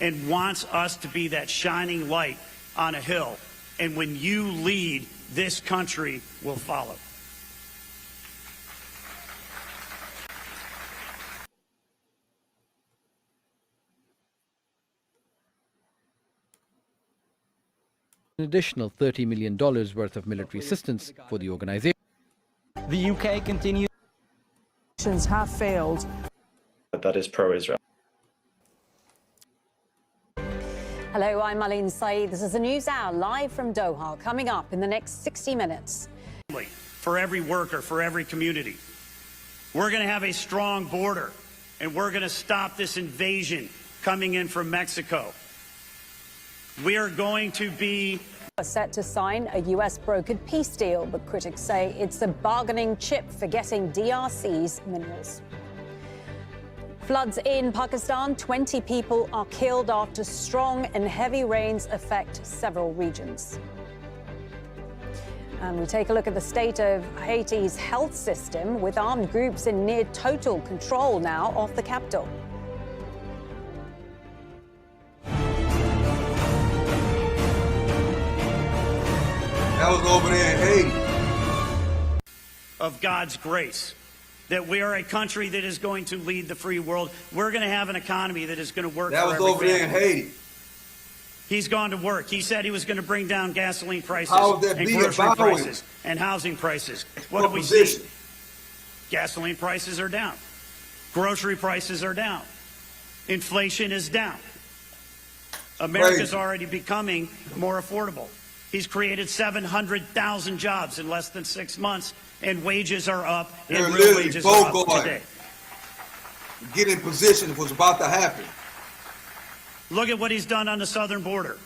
and wants us to be that shining light on a hill. And when you lead, this country will follow. An additional $30 million worth of military assistance for the organization. The UK continues. Have failed. That is pro-Israel. Hello, I'm Aline Saeed. This is the News Hour live from Doha, coming up in the next 60 minutes. For every worker, for every community. We're going to have a strong border, and we're going to stop this invasion coming in from Mexico. We are going to be set to sign a U.S. brokered peace deal, but critics say it's a bargaining chip for getting DRC's minerals. Floods in Pakistan, 20 people are killed after strong and heavy rains affect several regions. And we take a look at the state of Haiti's health system, with armed groups in near total control now of the capital. That was over there in Haiti. Of God's grace, that we are a country that is going to lead the free world. We're going to have an economy that is going to work. That was over there in Haiti. He's gone to work. He said he was going to bring down gasoline prices and grocery prices and housing prices. What do we see? Gasoline prices are down. Grocery prices are down. Inflation is down. America's already becoming more affordable. He's created 700,000 jobs in less than 6 months, and wages are up, and real wages are up today. Get in position what's about to happen. Look at what he's done on the southern border.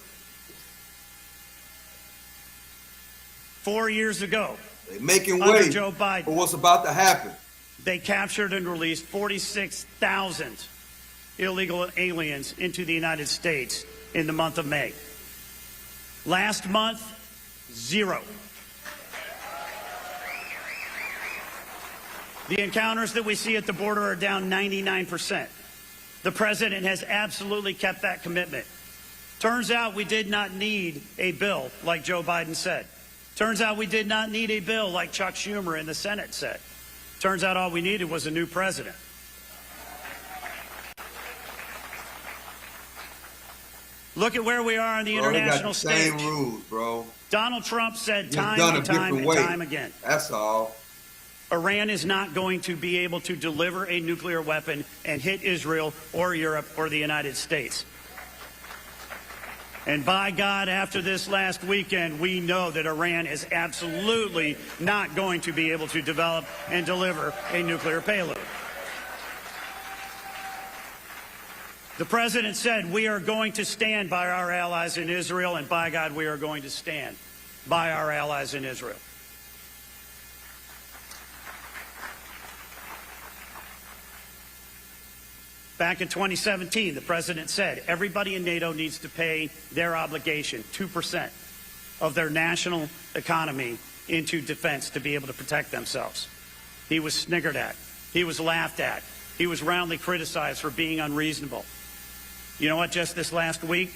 4 years ago, they're making under way Joe Biden, for what's about to happen. They captured and released 46,000 illegal aliens into the United States in the month of May. Last month, 0. The encounters that we see at the border are down 99%. The president has absolutely kept that commitment. Turns out we did not need a bill like Joe Biden said. Turns out we did not need a bill like Chuck Schumer in the Senate said. Turns out all we needed was a new president. Look at where we are on the international stage. Same rules, bro. Donald Trump said time and time again. That's all. Iran is not going to be able to deliver a nuclear weapon and hit Israel or Europe or the United States. And by God, after this last weekend, we know that Iran is absolutely not going to be able to develop and deliver a nuclear payload. The president said we are going to stand by our allies in Israel, and by God, we are going to stand by our allies in Israel. Back in 2017, the president said everybody in NATO needs to pay their obligation, 2% of their national economy, into defense to be able to protect themselves. He was sniggered at. He was laughed at. He was roundly criticized for being unreasonable. You know what? Just this last week,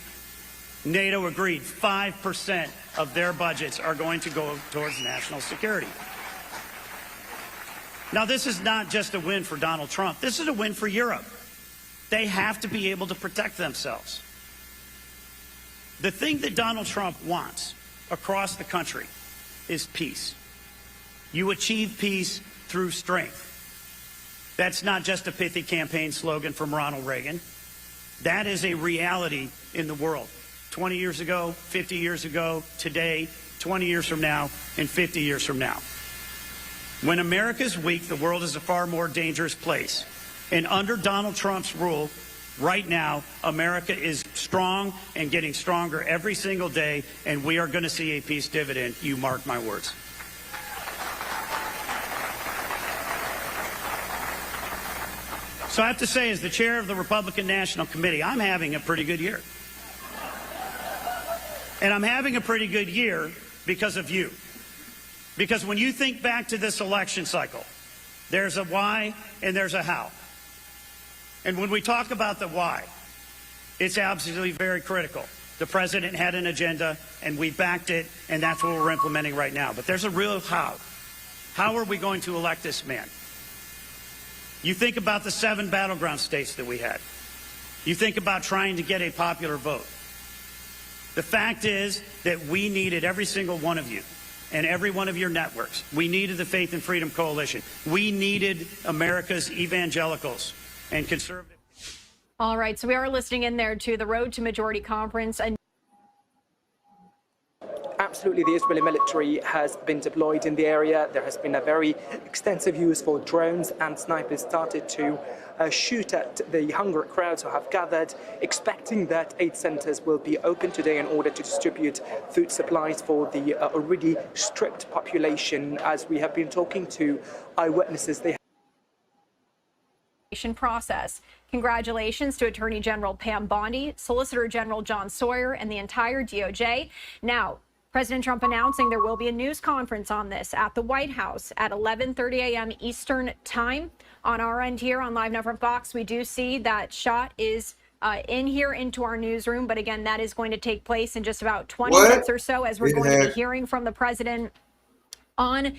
NATO agreed 5% of their budgets are going to go towards national security. Now, this is not just a win for Donald Trump. This is a win for Europe. They have to be able to protect themselves. The thing that Donald Trump wants across the country is peace. You achieve peace through strength. That's not just a pithy campaign slogan from Ronald Reagan. That is a reality in the world. 20 years ago, 50 years ago, today, 20 years from now, and 50 years from now. When America's weak, the world is a far more dangerous place. And under Donald Trump's rule, right now, America is strong and getting stronger every single day, and we are going to see a peace dividend. You mark my words. So I have to say, as the chair of the Republican National Committee, I'm having a pretty good year. And I'm having a pretty good year because of you. Because when you think back to this election cycle, there's a why and there's a how. And when we talk about the why, it's absolutely very critical. The president had an agenda, and we backed it, and that's what we're implementing right now. But there's a real how. How are we going to elect this man? You think about the 7 battleground states that we had. You think about trying to get a popular vote. The fact is that we needed every single one of you and every one of your networks. We needed the Faith and Freedom Coalition. We needed America's evangelicals and conservatives. All right, so we are listening in there to the Road to Majority Conference. Absolutely, the Israeli military has been deployed in the area. There has been a very extensive use for drones, and snipers started to shoot at the hungry crowds who have gathered, expecting that aid centers will be open today in order to distribute food supplies for the already stripped population. As we have been talking to eyewitnesses, they process. Congratulations to Attorney General Pam Bondi, Solicitor General John Sawyer, and the entire DOJ. Now, President Trump announcing there will be a news conference on this at the White House at 11:30 a.m. Eastern Time. On our end here on Live Now from Fox, we do see that shot is in here into our newsroom. But again, that is going to take place in just about 20 minutes or so, as we're going to be hearing from the president on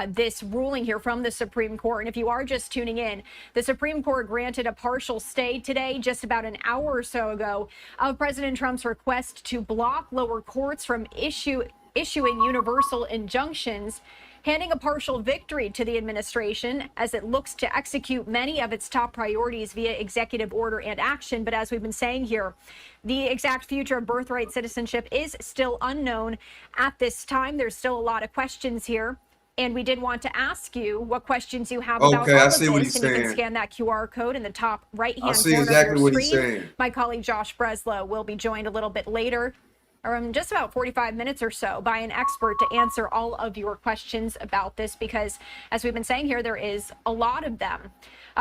this ruling here from the Supreme Court. And if you are just tuning in, the Supreme Court granted a partial stay today, just about an hour or so ago, of President Trump's request to block lower courts from issuing universal injunctions, handing a partial victory to the administration as it looks to execute many of its top priorities via executive order and action. But as we've been saying here, the exact future of birthright citizenship is still unknown at this time. There's still a lot of questions here, and we did want to ask you what questions you have about all of this. And you can scan that QR code in the top right-hand corner of your screen. My colleague Josh Breslow will be joined a little bit later, or in just about 45 minutes or so, by an expert to answer all of your questions about this, because as we've been saying here, there is a lot of them.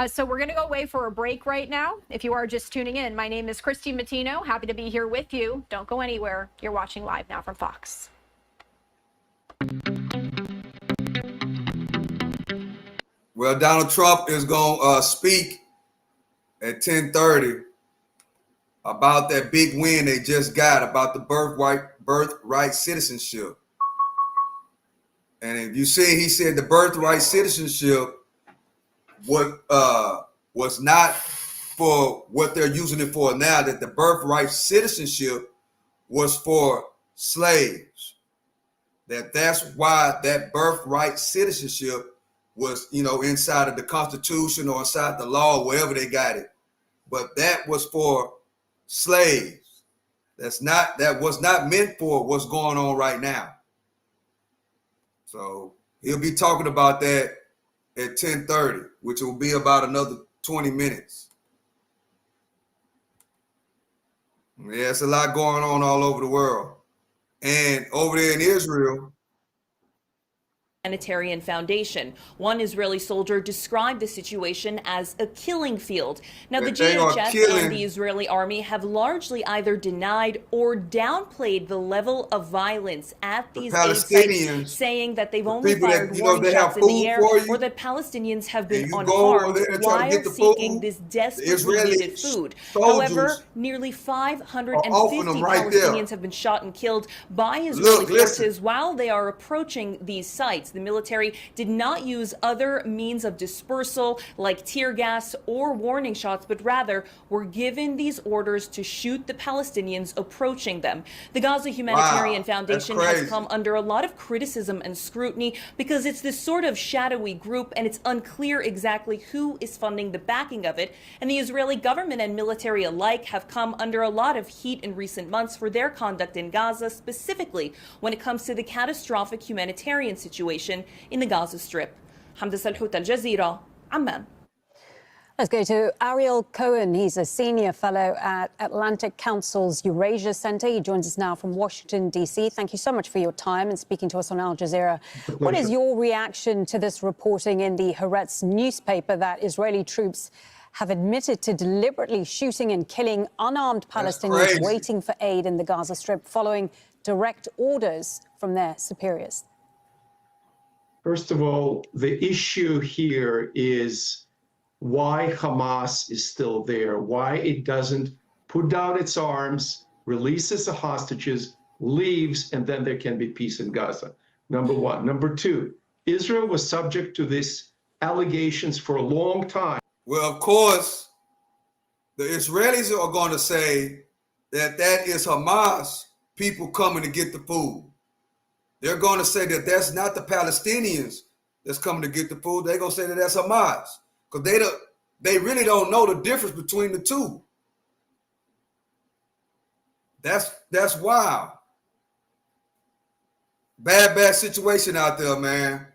So we're going to go away for a break right now. If you are just tuning in, my name is Christy Matino. Happy to be here with you. Don't go anywhere. You're watching Live Now from Fox. Well, Donald Trump is going to speak at 10:30 about that big win they just got about the birthright citizenship. And if you see, he said the birthright citizenship was not for what they're using it for now, that the birthright citizenship was for slaves. That's why that birthright citizenship was, inside of the Constitution or inside the law, wherever they got it. But that was for slaves. That was not meant for what's going on right now. So he'll be talking about that at 10:30, which will be about another 20 minutes. Yeah, it's a lot going on all over the world. And over there in Israel, Humanitarian Foundation. One Israeli soldier described the situation as a killing field. Now, the DHS and the Israeli army have largely either denied or downplayed the level of violence at these aid sites, saying that they've only fired warning shots in the air, or that Palestinians have been unharmed while seeking this desperately needed food. However, nearly 550 Palestinians have been shot and killed by Israeli forces while they are approaching these sites. the military did not use other means of dispersal like tear gas or warning shots, but rather were given these orders to shoot the Palestinians approaching them. The Gaza Humanitarian Foundation has come under a lot of criticism and scrutiny because it's this sort of shadowy group and it's unclear exactly who is funding the backing of it. And the Israeli government and military alike have come under a lot of heat in recent months for their conduct in Gaza, specifically when it comes to the catastrophic humanitarian situation in the Gaza Strip. Hamda Salhout, Al Jazeera, Amman. Let's go to Ariel Cohen. He's a senior fellow at Atlantic Council's Eurasia Center. He joins us now from Washington, D.C. Thank you so much for your time and speaking to us on Al Jazeera. What is your reaction to this reporting in the Haaretz newspaper that Israeli troops have admitted to deliberately shooting and killing unarmed Palestinians waiting for aid in the Gaza Strip following direct orders from their superiors? First of all, the issue here is why Hamas is still there, why it doesn't put down its arms, releases the hostages, leaves, and then there can be peace in Gaza. Number one. Number two, Israel was subject to these allegations for a long time. Well, of course, the Israelis are going to say that that is Hamas people coming to get the food. They're going to say that that's not the Palestinians that's coming to get the food. They're going to say that that's Hamas. Because they really don't know the difference between the two. That's wild. Bad situation out there, man.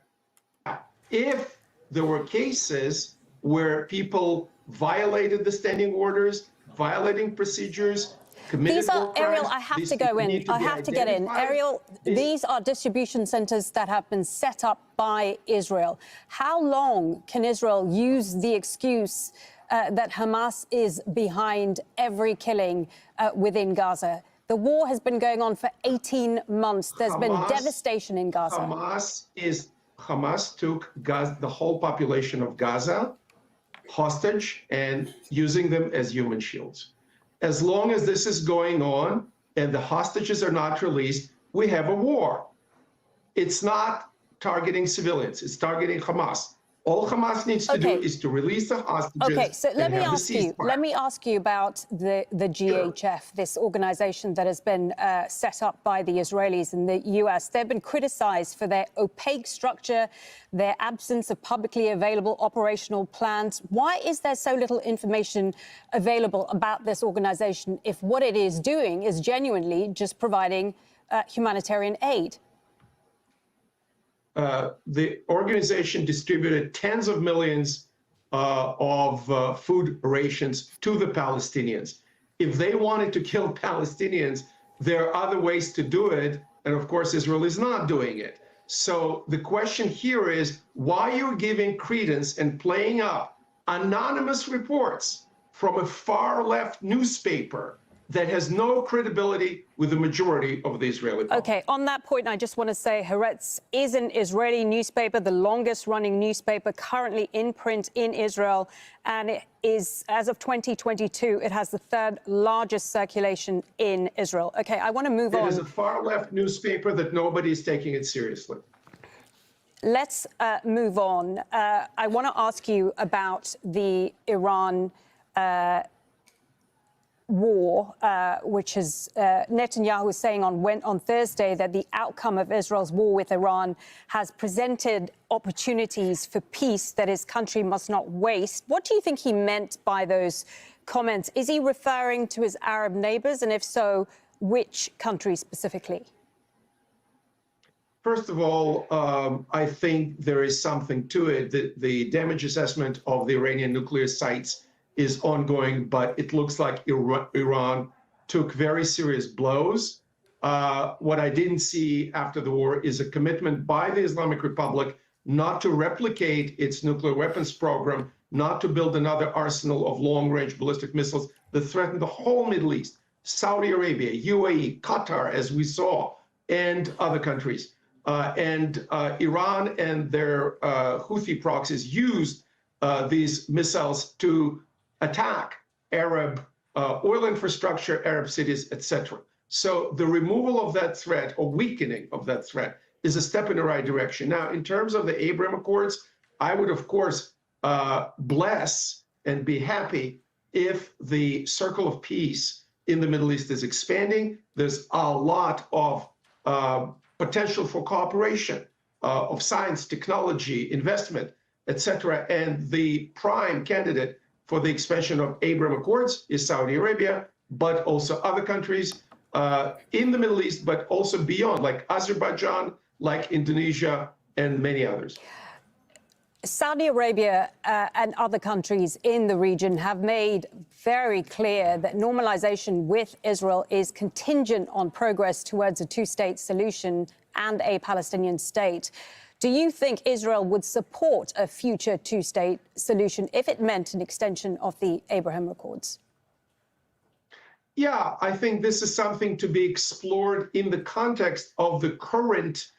If there were cases where people violated the standing orders, violating procedures, these are, Ariel, I have to go in. I have to get in. Ariel, these are distribution centers that have been set up by Israel. How long can Israel use the excuse that Hamas is behind every killing within Gaza? The war has been going on for 18 months. There's been devastation in Gaza. Hamas took the whole population of Gaza hostage and using them as human shields. As long as this is going on and the hostages are not released, we have a war. It's not targeting civilians, it's targeting Hamas. All Hamas needs to do is to release the hostages. Okay, so let me ask you about the GHF, this organization that has been set up by the Israelis and the US. They've been criticized for their opaque structure, their absence of publicly available operational plans. Why is there so little information available about this organization if what it is doing is genuinely just providing humanitarian aid? The organization distributed tens of millions of food rations to the Palestinians. If they wanted to kill Palestinians, there are other ways to do it. And of course, Israel is not doing it. So the question here is why you're giving credence and playing up anonymous reports from a far left newspaper that has no credibility with the majority of the Israeli public. Okay, on that point, I just want to say Haaretz is an Israeli newspaper, the longest running newspaper currently in print in Israel. And it is, as of 2022, it has the third largest circulation in Israel. Okay, I want to move on. It is a far left newspaper that nobody is taking it seriously. Let's move on. I want to ask you about the Iran war, which is Netanyahu saying on Thursday that the outcome of Israel's war with Iran has presented opportunities for peace that his country must not waste. What do you think he meant by those comments? Is he referring to his Arab neighbors? And if so, which countries specifically? First of all, I think there is something to it. The damage assessment of the Iranian nuclear sites is ongoing, but it looks like Iran took very serious blows. What I didn't see after the war is a commitment by the Islamic Republic not to replicate its nuclear weapons program, not to build another arsenal of long-range ballistic missiles that threaten the whole Middle East, Saudi Arabia, UAE, Qatar, as we saw, and other countries. Iran and their Houthi proxies used these missiles to attack Arab oil infrastructure, Arab cities, etc. So the removal of that threat or weakening of that threat is a step in the right direction. Now, in terms of the Abraham Accords, I would, of course, bless and be happy if the circle of peace in the Middle East is expanding. There's a lot of potential for cooperation of science, technology, investment, etc. And the prime candidate for the expansion of Abraham Accords is Saudi Arabia, but also other countries in the Middle East, but also beyond, like Azerbaijan, like Indonesia, and many others. Saudi Arabia and other countries in the region have made very clear that normalization with Israel is contingent on progress towards a two-state solution and a Palestinian state. Do you think Israel would support a future two-state solution if it meant an extension of the Abraham Accords? Yeah, I think this is something to be explored in the context of the current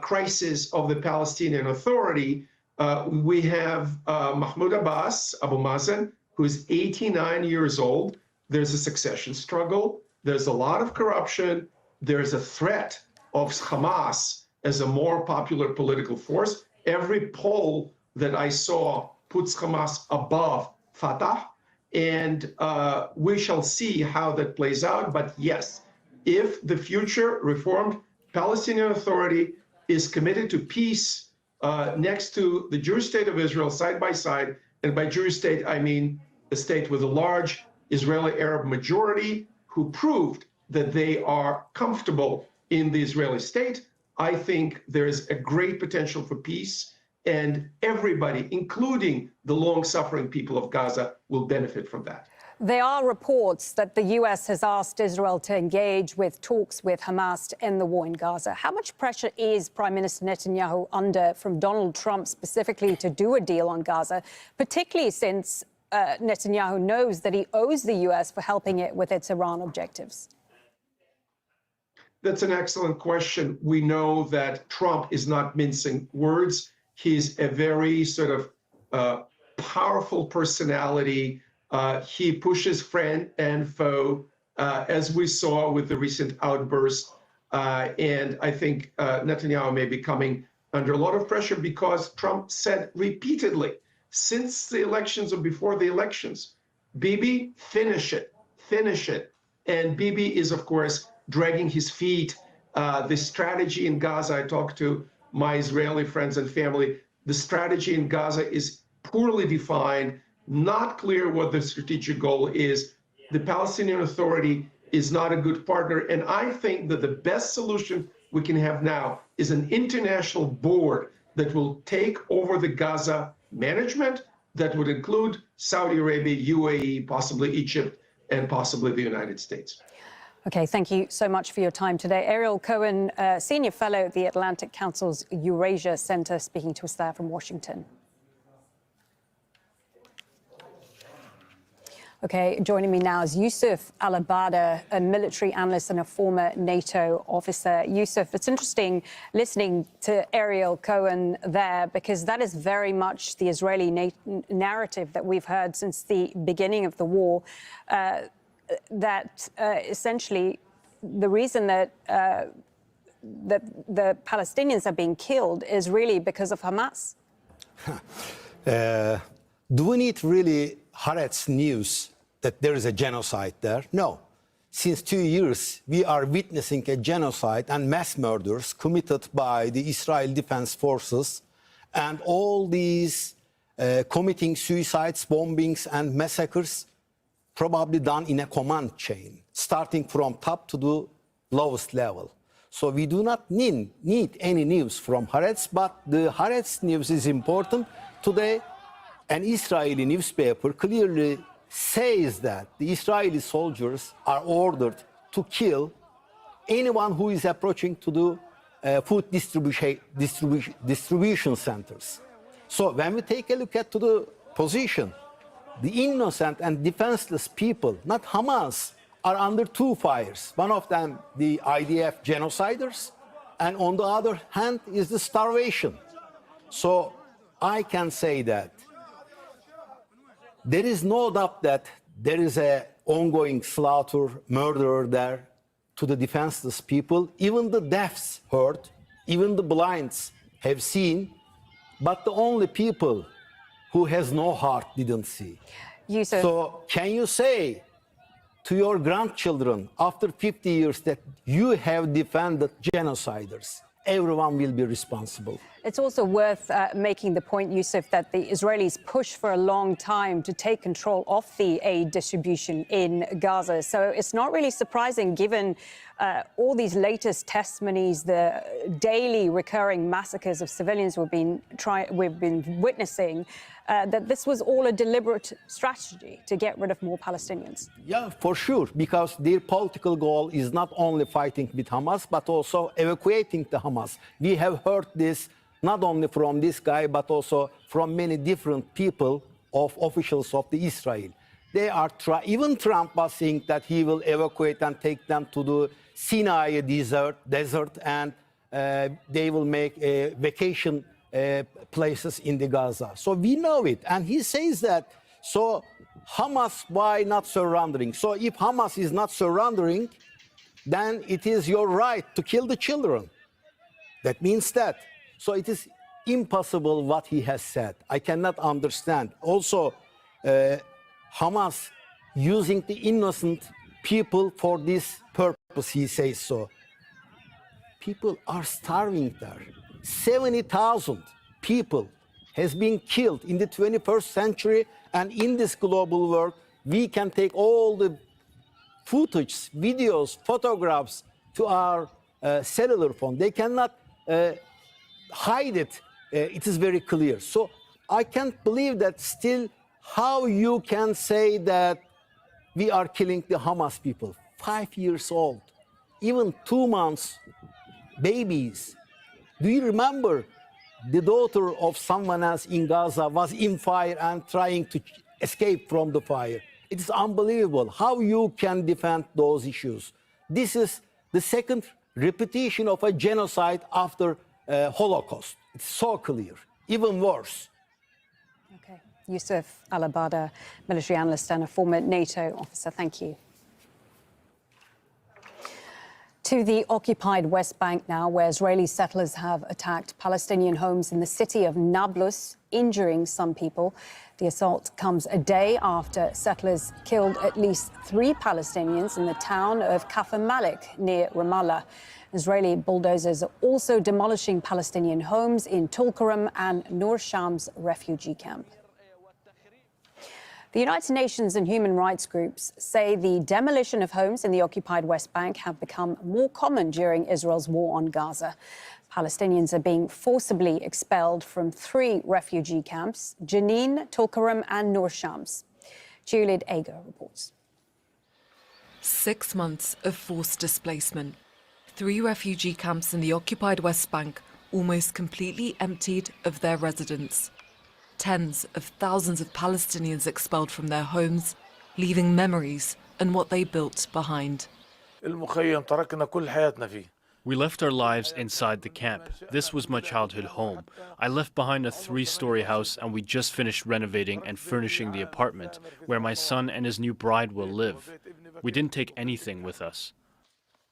crisis of the Palestinian Authority. We have Mahmoud Abbas, Abu Mazen, who is 89 years old. There's a succession struggle. There's a lot of corruption. There's a threat of Hamas as a more popular political force. Every poll that I saw puts Hamas above Fatah. And we shall see how that plays out. But yes, if the future reformed Palestinian Authority is committed to peace next to the Jewish state of Israel side by side, and by Jewish state, I mean a state with a large Israeli Arab majority who proved that they are comfortable in the Israeli state, I think there is a great potential for peace, and everybody, including the long-suffering people of Gaza, will benefit from that. There are reports that the U.S. has asked Israel to engage with talks with Hamas to end the war in Gaza. How much pressure is Prime Minister Netanyahu under from Donald Trump specifically to do a deal on Gaza, particularly since Netanyahu knows that he owes the U.S. for helping it with its Iran objectives? That's an excellent question. We know that Trump is not mincing words. He's a very sort of powerful personality. He pushes friend and foe, as we saw with the recent outburst. And I think Netanyahu may be coming under a lot of pressure because Trump said repeatedly, since the elections or before the elections, Bibi, finish it, finish it. And Bibi is, of course, dragging his feet. The strategy in Gaza, I talked to my Israeli friends and family, the strategy in Gaza is poorly defined, not clear what the strategic goal is. The Palestinian Authority is not a good partner. And I think that the best solution we can have now is an international board that will take over the Gaza management that would include Saudi Arabia, UAE, possibly Egypt, and possibly the United States. Okay, thank you so much for your time today. Ariel Cohen, Senior Fellow at the Atlantic Council's Eurasia Center, speaking to us there from Washington. Okay, joining me now is Yusuf Al-Abada, a military analyst and a former NATO officer. Yusuf, it's interesting listening to Ariel Cohen there because that is very much the Israeli narrative that we've heard since the beginning of the war. That essentially the reason that that the Palestinians are being killed is really because of Hamas. Do we need really Haaretz news that there is a genocide there? No. Since 2 years, we are witnessing a genocide and mass murders committed by the Israel Defense Forces, and all these committing suicides, bombings, and massacres probably done in a command chain, starting from top to the lowest level. So we do not need any news from Haaretz, but the Haaretz news is important. Today, an Israeli newspaper clearly says that the Israeli soldiers are ordered to kill anyone who is approaching to the food distribution centers. So when we take a look at the position, the innocent and defenseless people, not Hamas, are under two fires. One of them, the IDF genociders, and on the other hand is the starvation. So I can say that there is no doubt that there is an ongoing slaughter, murder there to the defenseless people. Even the deaths hurt even the blinds have seen, but the only people who has no heart didn't see. Yusuf. So can you say to your grandchildren after 50 years that you have defended genociders? Everyone will be responsible. It's also worth making the point, Yusuf, that the Israelis pushed for a long time to take control of the aid distribution in Gaza. So it's not really surprising, given all these latest testimonies, the daily recurring massacres of civilians we've been witnessing, that this was all a deliberate strategy to get rid of more Palestinians. Yeah, for sure, because their political goal is not only fighting with Hamas, but also evacuating the Hamas. We have heard this not only from this guy, but also from many different people, of officials of the Israel. They are even Trump was saying that he will evacuate and take them to the Sinai desert, and they will make vacation places in the Gaza. So we know it. And he says that, so Hamas, why not surrendering? So if Hamas is not surrendering, then it is your right to kill the children. That means that. So it is impossible what he has said. I cannot understand. Also, Hamas using the innocent people for this purpose, he says so. People are starving there. 70,000 people has been killed in the 21st century, and in this global world, we can take all the footage, videos, photographs to our cellular phone. They cannot hide it. It is very clear. So I can't believe that still how you can say that we are killing the Hamas people. 5 years old, even 2 months, babies. Do you remember the daughter of someone else in Gaza was in fire and trying to escape from the fire? It is unbelievable how you can defend those issues. This is the second repetition of a genocide after Holocaust. It's so clear, even worse. Okay. Yusuf Al-Abada, military analyst and a former NATO officer. Thank you. To the occupied West Bank now, where Israeli settlers have attacked Palestinian homes in the city of Nablus, injuring some people. The assault comes a day after settlers killed at least 3 Palestinians in the town of Kafr Malik near Ramallah. Israeli bulldozers are also demolishing Palestinian homes in Tulkarem and Nur Shams refugee camp. The United Nations and human rights groups say the demolition of homes in the occupied West Bank have become more common during Israel's war on Gaza. Palestinians are being forcibly expelled from 3 refugee camps, Jenin, Tulkarem and Nur Shams. Juliet Ager reports. 6 months of forced displacement. 3 refugee camps in the occupied West Bank almost completely emptied of their residents. Tens of thousands of Palestinians expelled from their homes, leaving memories and what they built behind. We left our lives inside the camp. This was my childhood home. I left behind a 3-story house, and we just finished renovating and furnishing the apartment where my son and his new bride will live. We didn't take anything with us.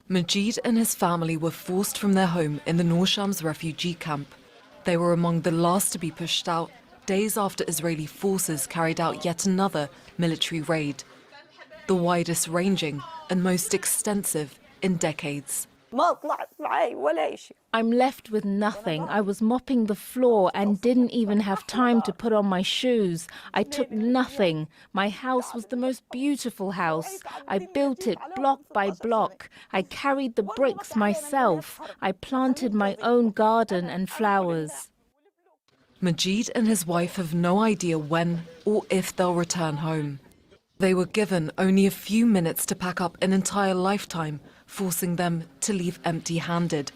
Majid and his family were forced from their home in the Nur Shams refugee camp. They were among the last to be pushed out, days after Israeli forces carried out yet another military raid, the widest ranging and most extensive in decades. I'm left with nothing. I was mopping the floor and didn't even have time to put on my shoes. I took nothing. My house was the most beautiful house. I built it block by block. I carried the bricks myself. I planted my own garden and flowers. Majid and his wife have no idea when or if they'll return home. They were given only a few minutes to pack up an entire lifetime, forcing them to leave empty-handed.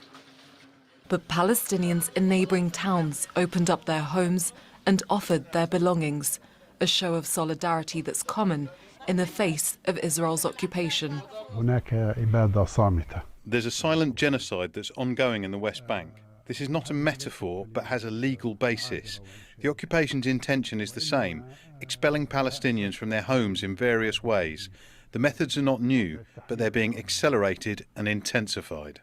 But Palestinians in neighboring towns opened up their homes and offered their belongings, a show of solidarity that's common in the face of Israel's occupation. There's a silent genocide that's ongoing in the West Bank. This is not a metaphor, but has a legal basis. The occupation's intention is the same, expelling Palestinians from their homes in various ways. The methods are not new, but they're being accelerated and intensified.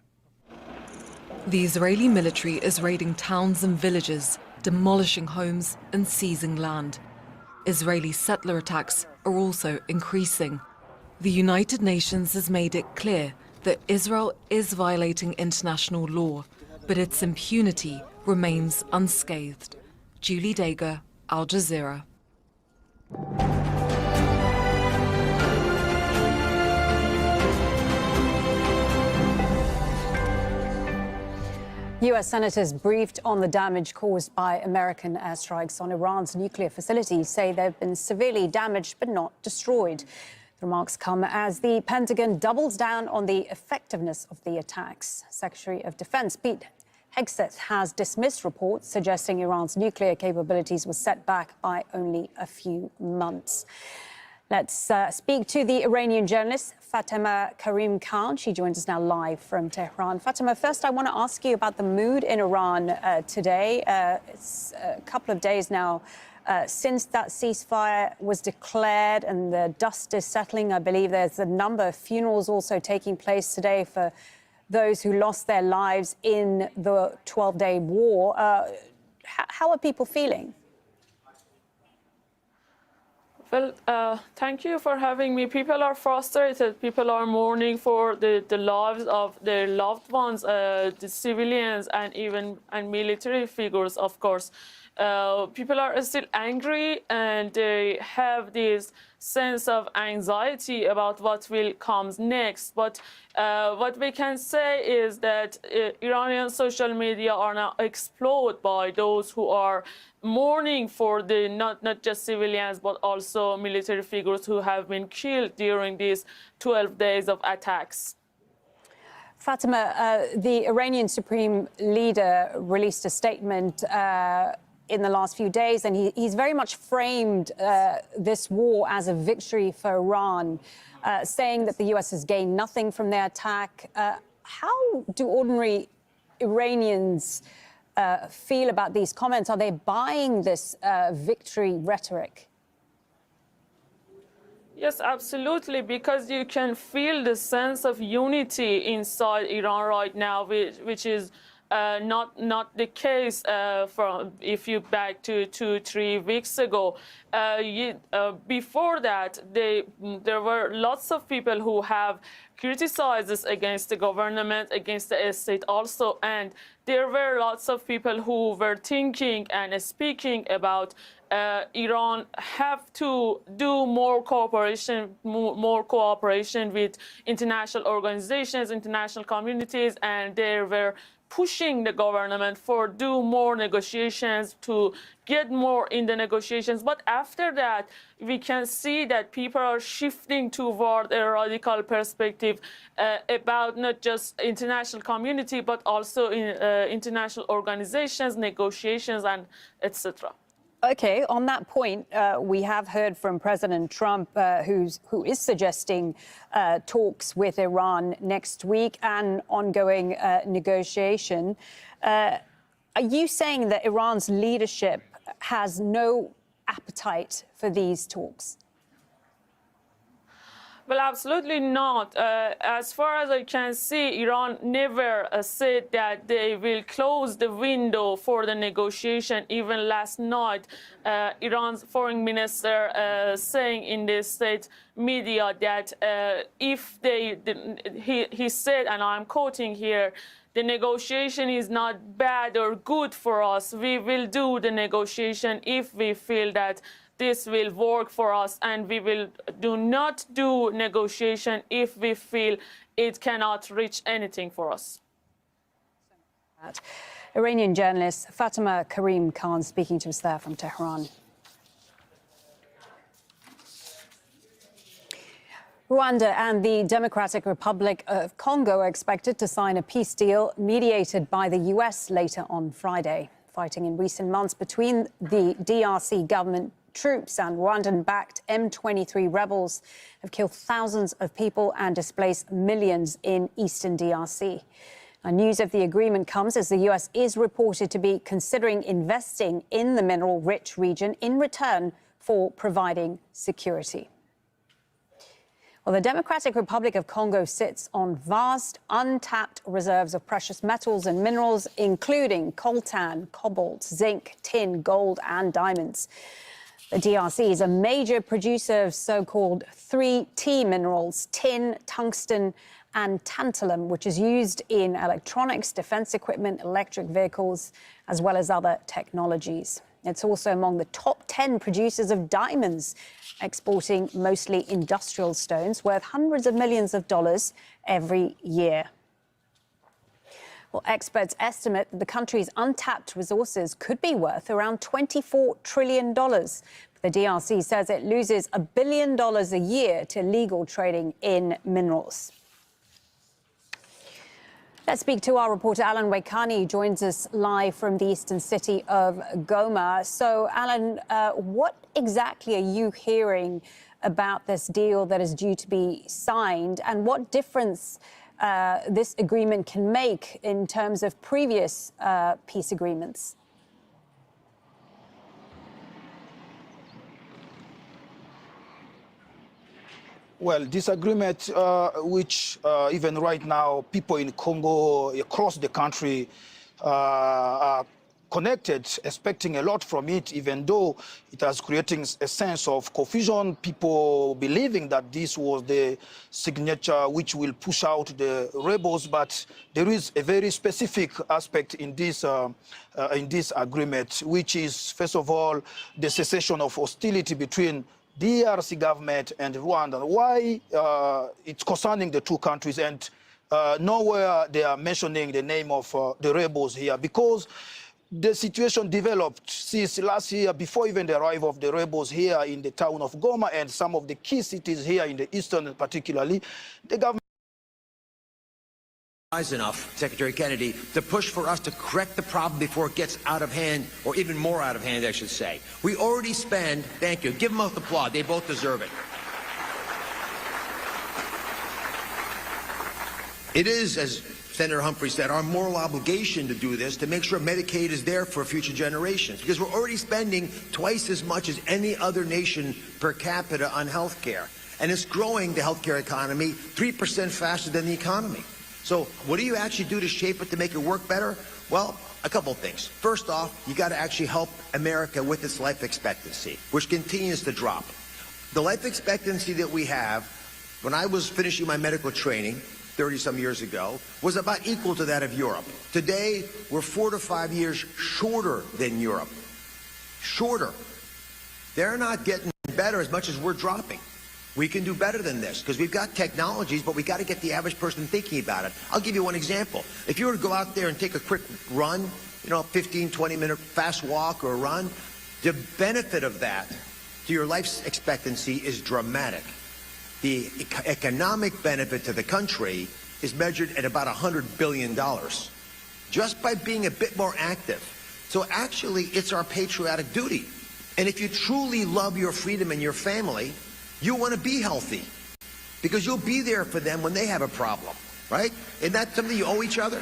The Israeli military is raiding towns and villages, demolishing homes and seizing land. Israeli settler attacks are also increasing. The United Nations has made it clear that Israel is violating international law, but its impunity remains unscathed. Julie Dager, Al Jazeera. U.S. senators briefed on the damage caused by American airstrikes on Iran's nuclear facilities say they've been severely damaged but not destroyed. The remarks come as the Pentagon doubles down on the effectiveness of the attacks. Secretary of Defense Pete Hegseth has dismissed reports suggesting Iran's nuclear capabilities were set back by only a few months. Let's speak to the Iranian journalist Fatima Karim Khan. She joins us now live from Tehran. Fatima, first I want to ask you about the mood in Iran today. It's a couple of days now since that ceasefire was declared and the dust is settling. I believe there's a number of funerals also taking place today for those who lost their lives in the 12-day war. How are people feeling? Well, thank you for having me. People are frustrated. People are mourning for the lives of their loved ones, the civilians, and military figures, of course. People are still angry, and they have this sense of anxiety about what will come next. But what we can say is that Iranian social media are now exploded by those who are mourning for the not just civilians but also military figures who have been killed during these 12 days of attacks. Fatima, the Iranian Supreme Leader released a statement in the last few days, and he's very much framed this war as a victory for Iran, saying that the U.S. has gained nothing from their attack. How do ordinary Iranians feel about these comments? Are they buying this victory rhetoric? Yes, absolutely, because you can feel the sense of unity inside Iran right now, which is not the case from if you back to 2-3 weeks ago. Before that, there were lots of people who have criticized against the government, against the state also, and there were lots of people who were thinking and speaking about Iran have to do more cooperation with international organizations, international communities, and they were pushing the government for do more negotiations, to get more in the negotiations. But after that, we can see that people are shifting toward a radical perspective about not just international community, but also in, international organizations, negotiations, and etc. Okay, on that point, we have heard from President Trump, who is suggesting talks with Iran next week and ongoing negotiation. Are you saying that Iran's leadership has no appetite for these talks? Well, absolutely not. As far as I can see, Iran never said that they will close the window for the negotiation. Even last night, Iran's foreign minister saying in the state media that if they, he said, and I'm quoting here, the negotiation is not bad or good for us. We will do the negotiation if we feel that this will work for us, and we will not do negotiation if we feel it cannot reach anything for us. Iranian journalist Fatima Karim Khan speaking to us there from Tehran. Rwanda and the Democratic Republic of Congo are expected to sign a peace deal mediated by the U.S. later on Friday. Fighting in recent months between the DRC government troops and Rwandan-backed M23 rebels have killed thousands of people and displaced millions in eastern DRC. Now, news of the agreement comes as the U.S. is reported to be considering investing in the mineral-rich region in return for providing security. Well, the Democratic Republic of Congo sits on vast, untapped reserves of precious metals and minerals, including coltan, cobalt, zinc, tin, gold, and diamonds. The DRC is a major producer of so-called 3T minerals, tin, tungsten, and tantalum, which is used in electronics, defense equipment, electric vehicles, as well as other technologies. It's also among the top 10 producers of diamonds, exporting mostly industrial stones worth hundreds of millions of dollars every year. Well, experts estimate that the country's untapped resources could be worth around $24 trillion. But the DRC says it loses $1 billion a year to illegal trading in minerals. Let's speak to our reporter, Alan Waikani, who joins us live from the eastern city of Goma. So, Alan, what exactly are you hearing about this deal that is due to be signed, and what difference this agreement can make in terms of previous peace agreements? Well, this agreement, which even right now, people in Congo, across the country, are connected, expecting a lot from it, even though it has creating a sense of confusion, people believing that this was the signature which will push out the rebels. But there is a very specific aspect in this agreement, which is, first of all, the cessation of hostility between DRC government and Rwanda. Why it's concerning the two countries, and nowhere they are mentioning the name of the rebels here, because the situation developed since last year, before even the arrival of the rebels here in the town of Goma and some of the key cities here in the eastern particularly. The government enough, Secretary Kennedy, to push for us to correct the problem before it gets out of hand, or even more out of hand, I should say. We already spend, thank you, give them both applaud, they both deserve it. It is, as Senator Humphrey said, our moral obligation to do this, to make sure Medicaid is there for future generations, because we're already spending twice as much as any other nation per capita on health care. And it's growing the healthcare economy 3% faster than the economy. So what do you actually do to shape it to make it work better? Well, a couple of things. First off, you got to actually help America with its life expectancy, which continues to drop. The life expectancy that we have, when I was finishing my medical training 30-some years ago, was about equal to that of Europe. Today, we're 4 to 5 years shorter than Europe. Shorter. They're not getting better as much as we're dropping. We can do better than this because we've got technologies, but we got to get the average person thinking about it. I'll give you one example. If you were to go out there and take a quick run, 15, 20-minute fast walk or a run, the benefit of that to your life expectancy is dramatic. The economic benefit to the country is measured at about $100 billion just by being a bit more active. So actually, it's our patriotic duty. And if you truly love your freedom and your family, you want to be healthy because you'll be there for them when they have a problem, right? Isn't that something you owe each other?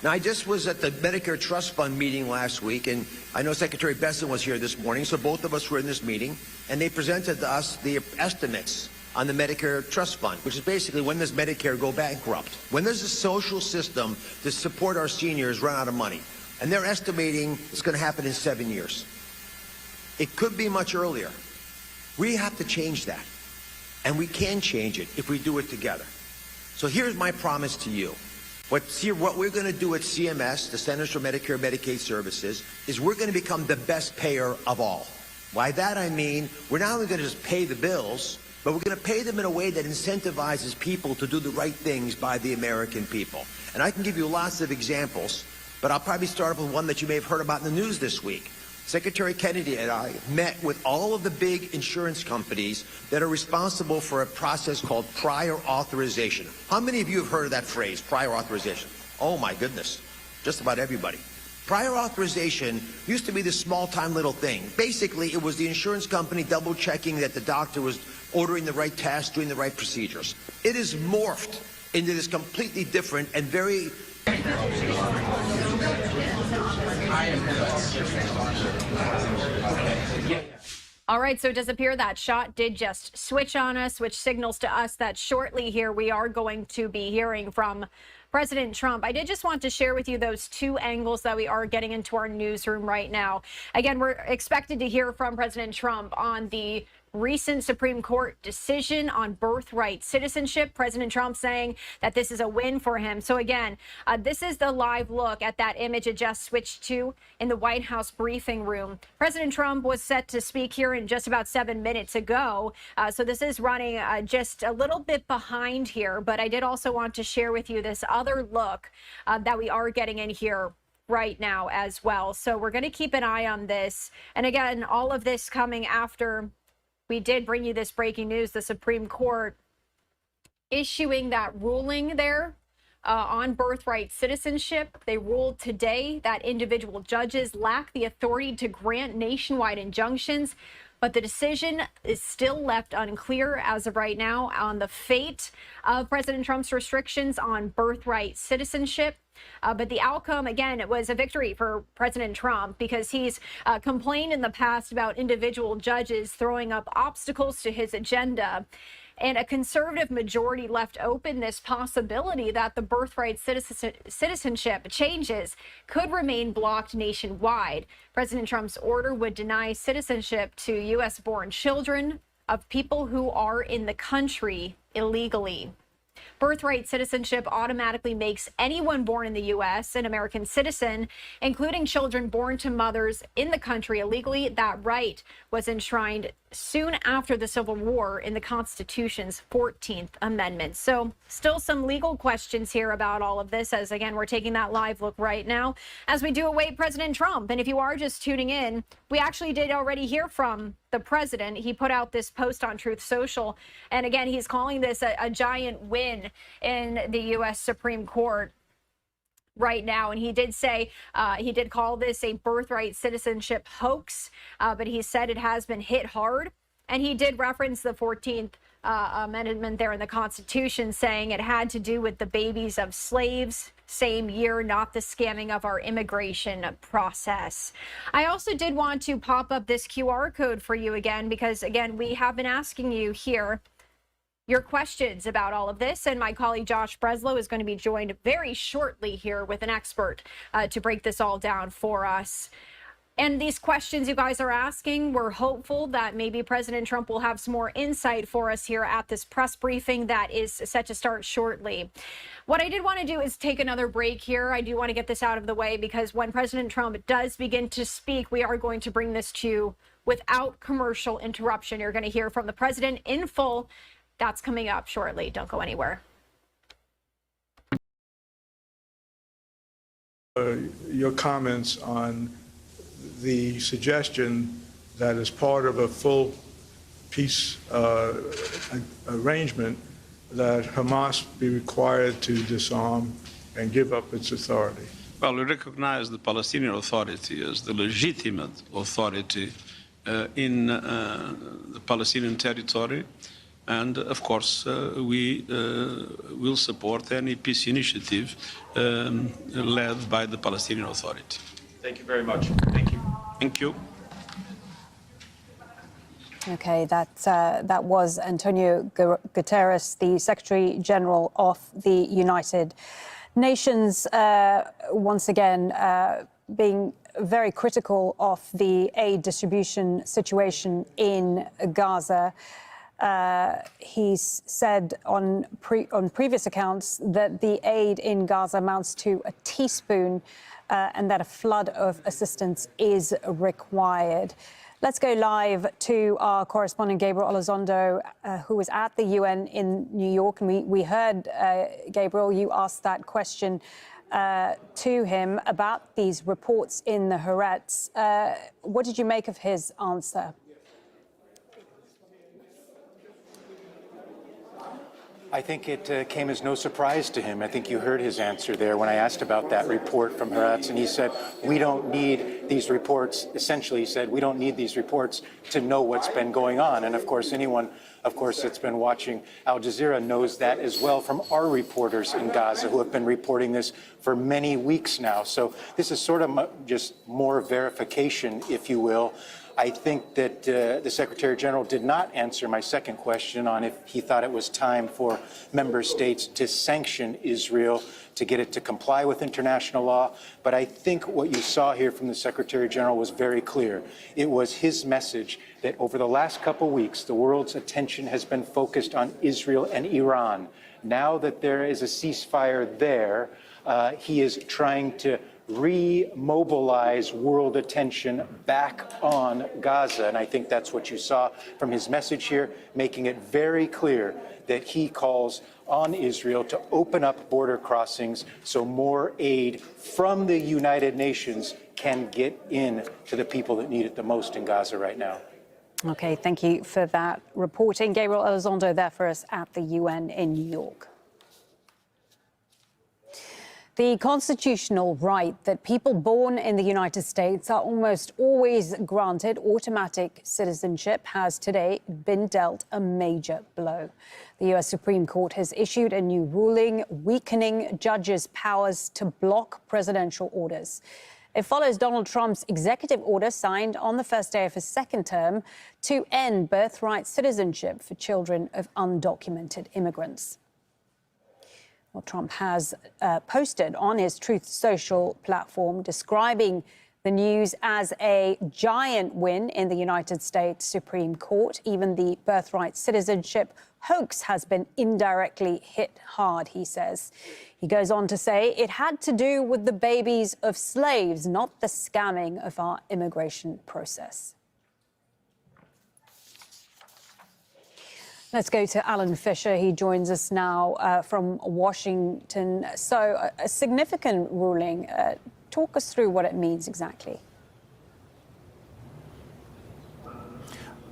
Now, I just was at the Medicare Trust Fund meeting last week, and I know Secretary Besson was here this morning, so both of us were in this meeting, and they presented to us the estimates on the Medicare Trust Fund, which is basically when does Medicare go bankrupt? When does the social system to support our seniors run out of money? And they're estimating it's going to happen in 7 years. It could be much earlier. We have to change that. And we can change it if we do it together. So here's my promise to you. What we're going to do at CMS, the Centers for Medicare and Medicaid Services, is we're going to become the best payer of all. By that I mean, we're not only going to just pay the bills, but we're going to pay them in a way that incentivizes people to do the right things by the American people. And I can give you lots of examples, but I'll probably start off with one that you may have heard about in the news this week. Secretary Kennedy and I met with all of the big insurance companies that are responsible for a process called prior authorization. How many of you have heard of that phrase, prior authorization? Oh my goodness, just about everybody. Prior authorization used to be this small-time little thing. Basically, it was the insurance company double-checking that the doctor was ordering the right tests, doing the right procedures. It has morphed into this completely different and very... All right, so it does appear that shot did just switch on us, which signals to us that shortly here we are going to be hearing from President Trump. I did just want to share with you those two angles that we are getting into our newsroom right now. Again, we're expected to hear from President Trump on the recent Supreme Court decision on birthright citizenship. President Trump saying that this is a win for him. So again, this is the live look at that image it just switched to in the White House briefing room. President Trump was set to speak here in just about 7 minutes ago. So this is running just a little bit behind here. But I did also want to share with you this other look that we are getting in here right now as well. So we're going to keep an eye on this. And again, all of this coming after we did bring you this breaking news, the Supreme Court issuing that ruling there on birthright citizenship. They ruled today that individual judges lack the authority to grant nationwide injunctions, but the decision is still left unclear as of right now on the fate of President Trump's restrictions on birthright citizenship. But the outcome, again, it was a victory for President Trump because he's complained in the past about individual judges throwing up obstacles to his agenda. And a conservative majority left open this possibility that the birthright citizenship changes could remain blocked nationwide. President Trump's order would deny citizenship to U.S.-born children of people who are in the country illegally. Birthright citizenship automatically makes anyone born in the U.S. an American citizen, including children born to mothers in the country illegally. That right was enshrined soon after the Civil War in the Constitution's 14th Amendment. So still some legal questions here about all of this, as again, we're taking that live look right now as we do await President Trump. And if you are just tuning in, we actually did already hear from the president. He put out this post on Truth Social. And again, he's calling this a giant win in the U.S. Supreme Court right now. And he did say, he did call this a birthright citizenship hoax, but he said it has been hit hard. And he did reference the 14th Amendment there in the Constitution, saying it had to do with the babies of slaves, same year, not the scamming of our immigration process. I also did want to pop up this QR code for you again, because again, we have been asking you here your questions about all of this, and my colleague Josh Breslow is going to be joined very shortly here with an expert to break this all down for us. And these questions you guys are asking, we're hopeful that maybe President Trump will have some more insight for us here at this press briefing that is set to start shortly. What I did want to do is take another break here. I do want to get this out of the way because when President Trump does begin to speak, we are going to bring this to you without commercial interruption. You're going to hear from the president in full. That's coming up shortly. Don't go anywhere. Your comments on the suggestion that as part of a full peace arrangement that Hamas be required to disarm and give up its authority. Well, we recognize the Palestinian Authority as the legitimate authority in the Palestinian territory. And of course, we will support any peace initiative led by the Palestinian Authority. Thank you very much. Thank you. Thank you. Okay, that was Antonio Guterres, the Secretary General of the United Nations, once again being very critical of the aid distribution situation in Gaza. He's said on previous accounts that the aid in Gaza amounts to a teaspoon and that a flood of assistance is required. Let's go live to our correspondent, Gabriel Elizondo, who was at the UN in New York. And we heard, Gabriel, you asked that question to him about these reports in the Haaretz. What did you make of his answer? I think it came as no surprise to him. I think you heard his answer there when I asked about that report from Haaretz, and he said, we don't need these reports. Essentially, he said, we don't need these reports to know what's been going on. And of course, anyone, that's been watching Al Jazeera knows that as well from our reporters in Gaza who have been reporting this for many weeks now. So this is sort of just more verification, if you will, I think that the Secretary General did not answer my second question on if he thought it was time for member states to sanction Israel to get it to comply with international law. But I think what you saw here from the Secretary General was very clear. It was his message that over the last couple weeks, the world's attention has been focused on Israel and Iran. Now that there is a ceasefire there, he is trying to remobilize world attention back on Gaza. And I think that's what you saw from his message here, making it very clear that he calls on Israel to open up border crossings so more aid from the United Nations can get in to the people that need it the most in Gaza right now. Okay, thank you for that reporting. Gabriel Elizondo there for us at the UN in New York. The constitutional right that people born in the United States are almost always granted automatic citizenship has today been dealt a major blow. The U.S. Supreme Court has issued a new ruling weakening judges' powers to block presidential orders. It follows Donald Trump's executive order signed on the first day of his second term to end birthright citizenship for children of undocumented immigrants. Well, Trump has posted on his Truth Social platform describing the news as a giant win in the United States Supreme Court. Even the birthright citizenship hoax has been indirectly hit hard, he says. He goes on to say it had to do with the babies of slaves, not the scamming of our immigration process. Let's go to Alan Fisher. He joins us now from Washington. So, a significant ruling. Talk us through what it means exactly.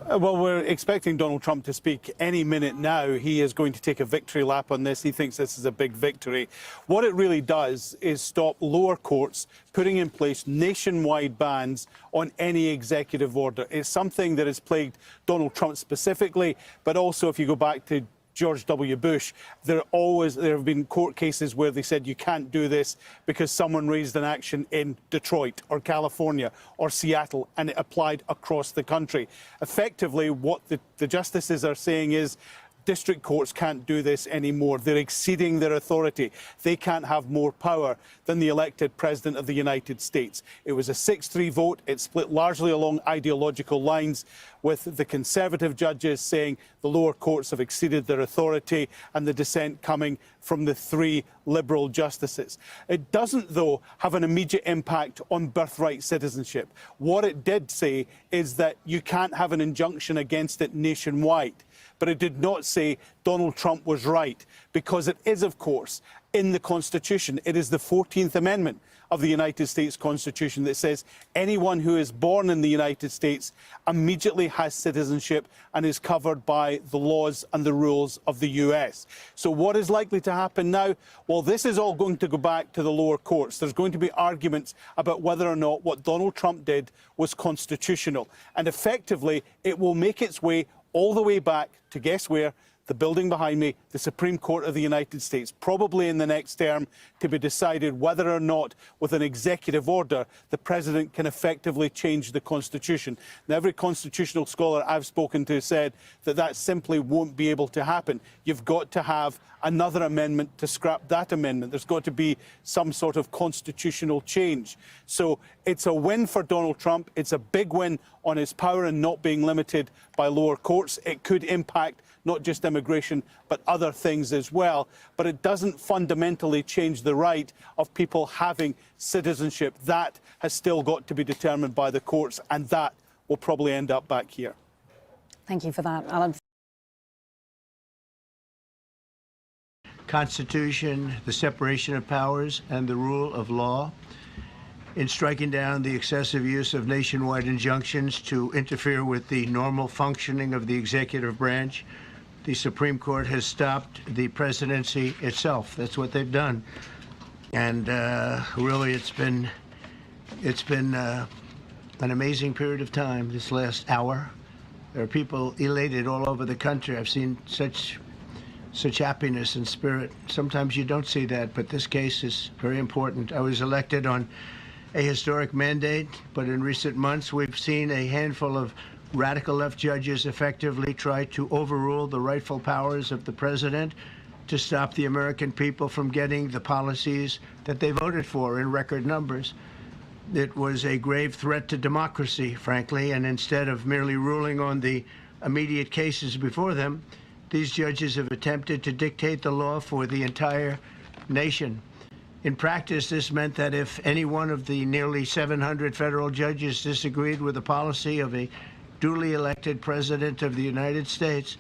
Well, we're expecting Donald Trump to speak any minute now. He is going to take a victory lap on this. He thinks this is a big victory. What it really does is stop lower courts putting in place nationwide bans on any executive order. It's something that has plagued Donald Trump specifically, but also if you go back to George W. Bush, there have been court cases where they said you can't do this because someone raised an action in Detroit or California or Seattle and it applied across the country. Effectively, what the justices are saying is district courts can't do this anymore. They're exceeding their authority. They can't have more power than the elected president of the United States. It was a 6-3 vote. It split largely along ideological lines, with the conservative judges saying the lower courts have exceeded their authority and the dissent coming from the 3 liberal justices. It doesn't, though, have an immediate impact on birthright citizenship. What it did say is that you can't have an injunction against it nationwide. But it did not say Donald Trump was right, because it is, of course, in the Constitution. It is the 14th Amendment of the United States Constitution that says anyone who is born in the United States immediately has citizenship and is covered by the laws and the rules of the US. So what is likely to happen now? Well, this is all going to go back to the lower courts. There's going to be arguments about whether or not what Donald Trump did was constitutional. And effectively, it will make its way all the way back to, guess where? The building behind me, the Supreme Court of the United States, probably in the next term, to be decided whether or not, with an executive order, the president can effectively change the Constitution. Now, every constitutional scholar I've spoken to said that that simply won't be able to happen. You've got to have another amendment to scrap that amendment. There's got to be some sort of constitutional change. So it's a win for Donald Trump. It's a big win on his power and not being limited by lower courts. It could impact not just immigration, but other things as well. But it doesn't fundamentally change the right of people having citizenship. That has still got to be determined by the courts, and that will probably end up back here. Thank you for that, Alan. Constitution, the separation of powers, and the rule of law. In striking down the excessive use of nationwide injunctions to interfere with the normal functioning of the executive branch, the Supreme Court has stopped the presidency itself. That's what they've done. And really, it's been an amazing period of time this last hour. There are people elated all over the country. I've seen such happiness and spirit. Sometimes you don't see that, but this case is very important. I was elected on a historic mandate, but in recent months we've seen a handful of radical left judges effectively try to overrule the rightful powers of the president to stop the American people from getting the policies that they voted for in record numbers. It was a grave threat to democracy, frankly, and instead of merely ruling on the immediate cases before them, these judges have attempted to dictate the law for the entire nation. In practice, this meant that if any one of the nearly 700 federal judges disagreed with the policy of a duly elected president of the United States,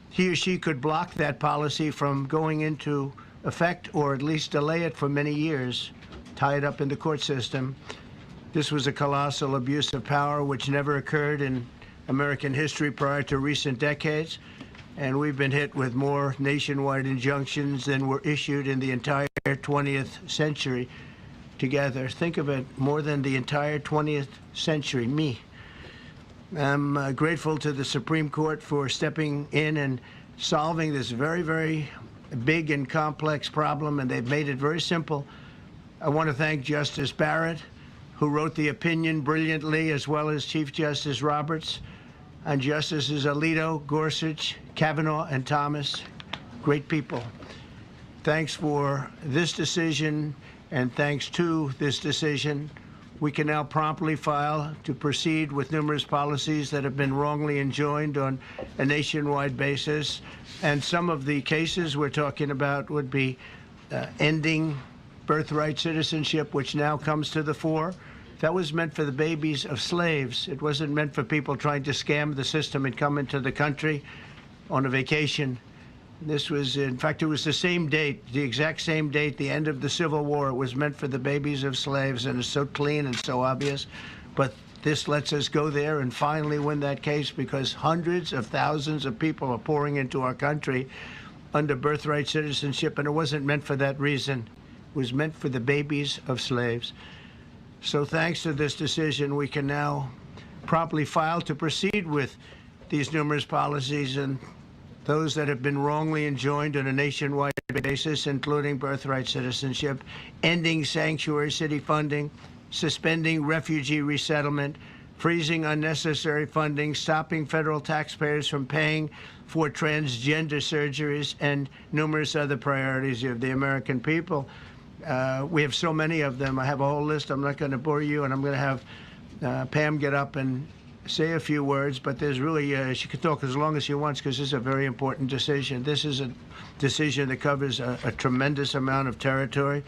he or she could block that policy from going into effect or at least delay it for many years, tie it up in the court system. This was a colossal abuse of power which never occurred in American history prior to recent decades, and we've been hit with more nationwide injunctions than were issued in the entire 20th century together. Think of it, more than the entire 20th century, me. I'm grateful to the Supreme Court for stepping in and solving this very, very big and complex problem, and they've made it very simple. I want to thank Justice Barrett, who wrote the opinion brilliantly, as well as Chief Justice Roberts, and Justices Alito, Gorsuch, Kavanaugh, and Thomas. Great people. Thanks for this decision, and thanks to this decision, we can now promptly file to proceed with numerous policies that have been wrongly enjoined on a nationwide basis. And some of the cases we're talking about would be ending birthright citizenship, which now comes to the fore. That was meant for the babies of slaves. It wasn't meant for people trying to scam the system and come into the country on a vacation. This was, in fact, it was the same date, the exact same date, the end of the Civil War. It was meant for the babies of slaves, and it's so clean and so obvious. But this lets us go there and finally win that case, because hundreds of thousands of people are pouring into our country under birthright citizenship, and it wasn't meant for that reason. It was meant for the babies of slaves. So thanks to this decision, we can now promptly file to proceed with these numerous policies and those that have been wrongly enjoined on a nationwide basis, including birthright citizenship, ending sanctuary city funding, suspending refugee resettlement, freezing unnecessary funding, stopping federal taxpayers from paying for transgender surgeries, and numerous other priorities of the American people. We have so many of them. I have a whole list. I'm not going to bore you, and I'm going to have Pam get up and say a few words, but there's really, she could talk as long as she wants, because this is a very important decision. This is a decision that covers a tremendous amount of territory.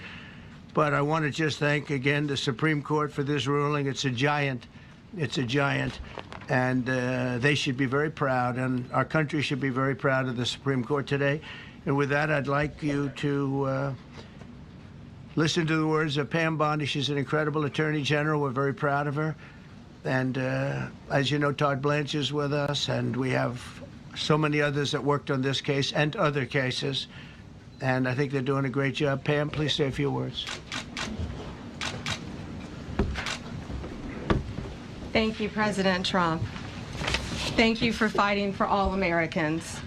But I want to just thank again the Supreme Court for this ruling. It's a giant. It's a giant. And they should be very proud, and our country should be very proud of the Supreme Court today. And with that, I'd like you to listen to the words of Pam Bondi. She's an incredible Attorney General. We're very proud of her. And as you know, Todd Blanche is with us, and we have so many others that worked on this case and other cases. And I think they're doing a great job. Pam, please say a few words. Thank you, President Trump. Thank you for fighting for all Americans.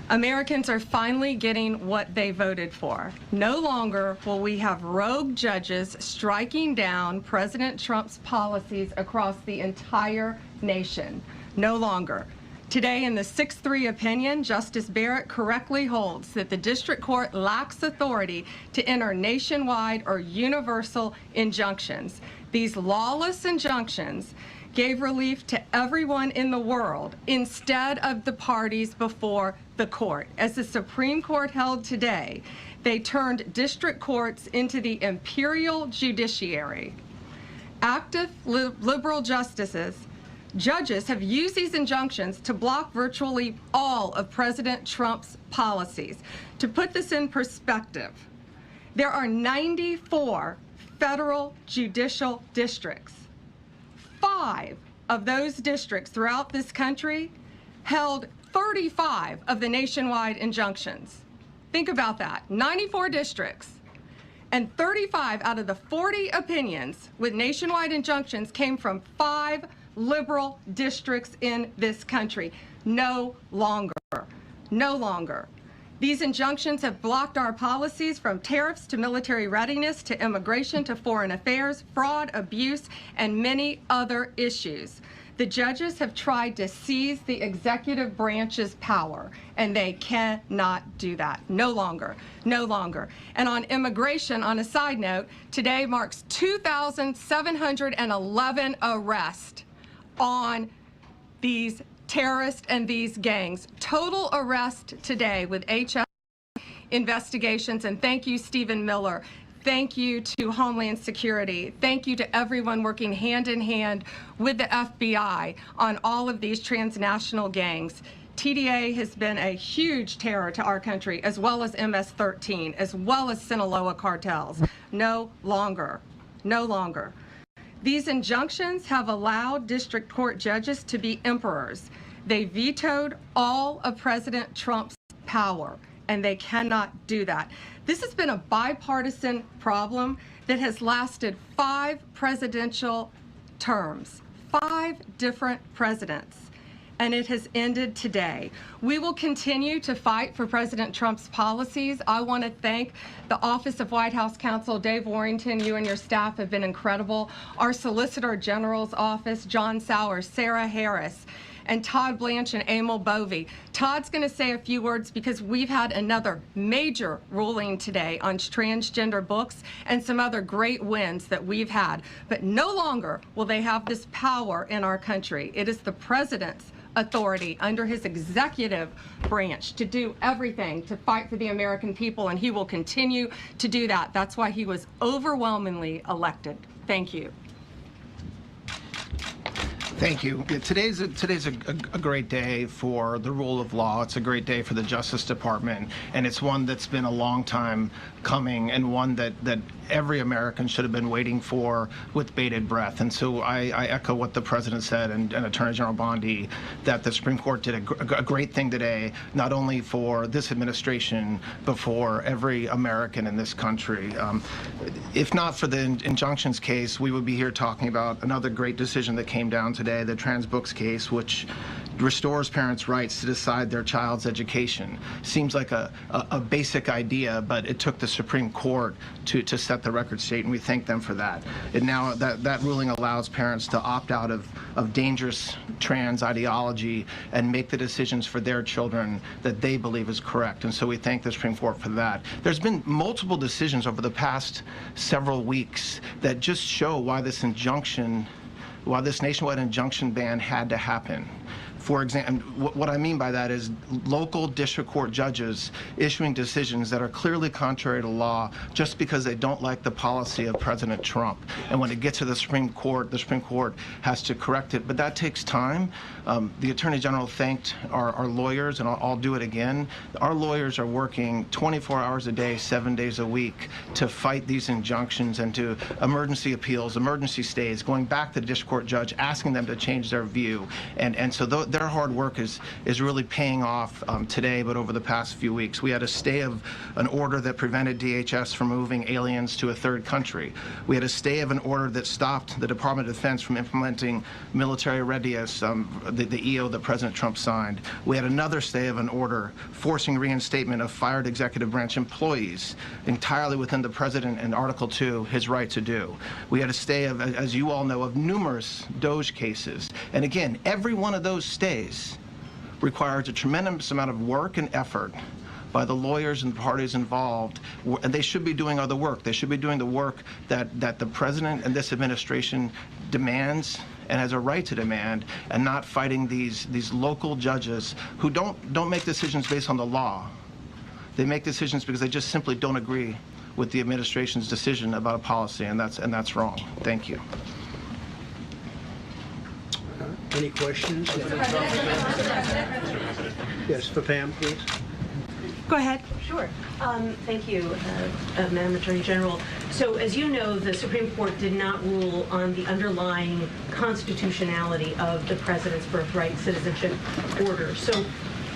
Americans are finally getting what they voted for. No longer will we have rogue judges striking down President Trump's policies across the entire nation. No longer. Today, in the 6-3 opinion, Justice Barrett correctly holds that the district court lacks authority to enter nationwide or universal injunctions. These lawless injunctions gave relief to everyone in the world instead of the parties before the court. As the Supreme Court held today, they turned district courts into the imperial judiciary. Active liberal judges have used these injunctions to block virtually all of President Trump's policies. To put this in perspective, there are 94 federal judicial districts. 5 of those districts throughout this country held 35 of the nationwide injunctions. Think about that, 94 districts, and 35 out of the 40 opinions with nationwide injunctions came from 5 liberal districts in this country. No longer. No longer. These injunctions have blocked our policies from tariffs to military readiness to immigration to foreign affairs, fraud, abuse, and many other issues. The judges have tried to seize the executive branch's power, and they cannot do that. No longer. No longer. And on immigration, on a side note, today marks 2,711 arrests on these terrorists and these gangs. Total arrest today with HS investigations. And thank you, Stephen Miller. Thank you to Homeland Security. Thank you to everyone working hand in hand with the FBI on all of these transnational gangs. TDA has been a huge terror to our country, as well as MS-13, as well as Sinaloa cartels. No longer. No longer. These injunctions have allowed district court judges to be emperors. They vetoed all of President Trump's power, and they cannot do that. This has been a bipartisan problem that has lasted 5 presidential terms, 5 different presidents, and it has ended today. We will continue to fight for President Trump's policies. I want to thank the Office of White House Counsel, Dave Warrington. You and your staff have been incredible. Our Solicitor General's office, John Sowers, Sarah Harris, and Todd Blanche and Emil Bovey. Todd's going to say a few words because we've had another major ruling today on transgender books and some other great wins that we've had. But no longer will they have this power in our country. It is the president's authority under his executive branch to do everything to fight for the American people, and he will continue to do that. That's why he was overwhelmingly elected. Thank you. Thank you. Today's a great day for the rule of law. It's a great day for the Justice Department, and it's one that's been a long time coming, and one that every American should have been waiting for with bated breath. And so I echo what the President said and Attorney General Bondi, that the Supreme Court did a great thing today, not only for this administration, but for every American in this country. If not for the injunctions case, we would be here talking about another great decision that came down today, the trans books case, which restores parents' rights to decide their child's education. Seems like a basic idea, but it took the Supreme Court to set the record straight, and we thank them for that. And now that ruling allows parents to opt out of dangerous trans ideology and make the decisions for their children that they believe is correct. And so we thank the Supreme Court for that. There's been multiple decisions over the past several weeks that just show why this nationwide injunction ban had to happen. For example, what I mean by that is local district court judges issuing decisions that are clearly contrary to law just because they don't like the policy of President Trump. And when it gets to the Supreme Court has to correct it. But that takes time. The Attorney General thanked our lawyers, and I'll do it again. Our lawyers are working 24 hours a day, 7 days a week to fight these injunctions and to emergency appeals, emergency stays, going back to the district court judge, asking them to change their view. And so their hard work is really paying off today, but over the past few weeks. We had a stay of an order that prevented DHS from moving aliens to a third country. We had a stay of an order that stopped the Department of Defense from implementing military readiness, the EO that President Trump signed. We had another stay of an order forcing reinstatement of fired executive branch employees entirely within the President in Article 2, his right to do. We had a stay of, as you all know, of numerous DOJ cases. And again, every one of those stays requires a tremendous amount of work and effort by the lawyers and parties involved, and they should be doing other work. They should be doing the work that the President and this administration demands and has a right to demand, and not fighting these local judges who don't make decisions based on the law. They make decisions because they just simply don't agree with the administration's decision about a policy, and that's wrong. Thank you. Any questions? Yes, for Pam, please. Go ahead. Sure. Thank you, Madam Attorney General. So, as you know, the Supreme Court did not rule on the underlying constitutionality of the President's birthright citizenship order. So,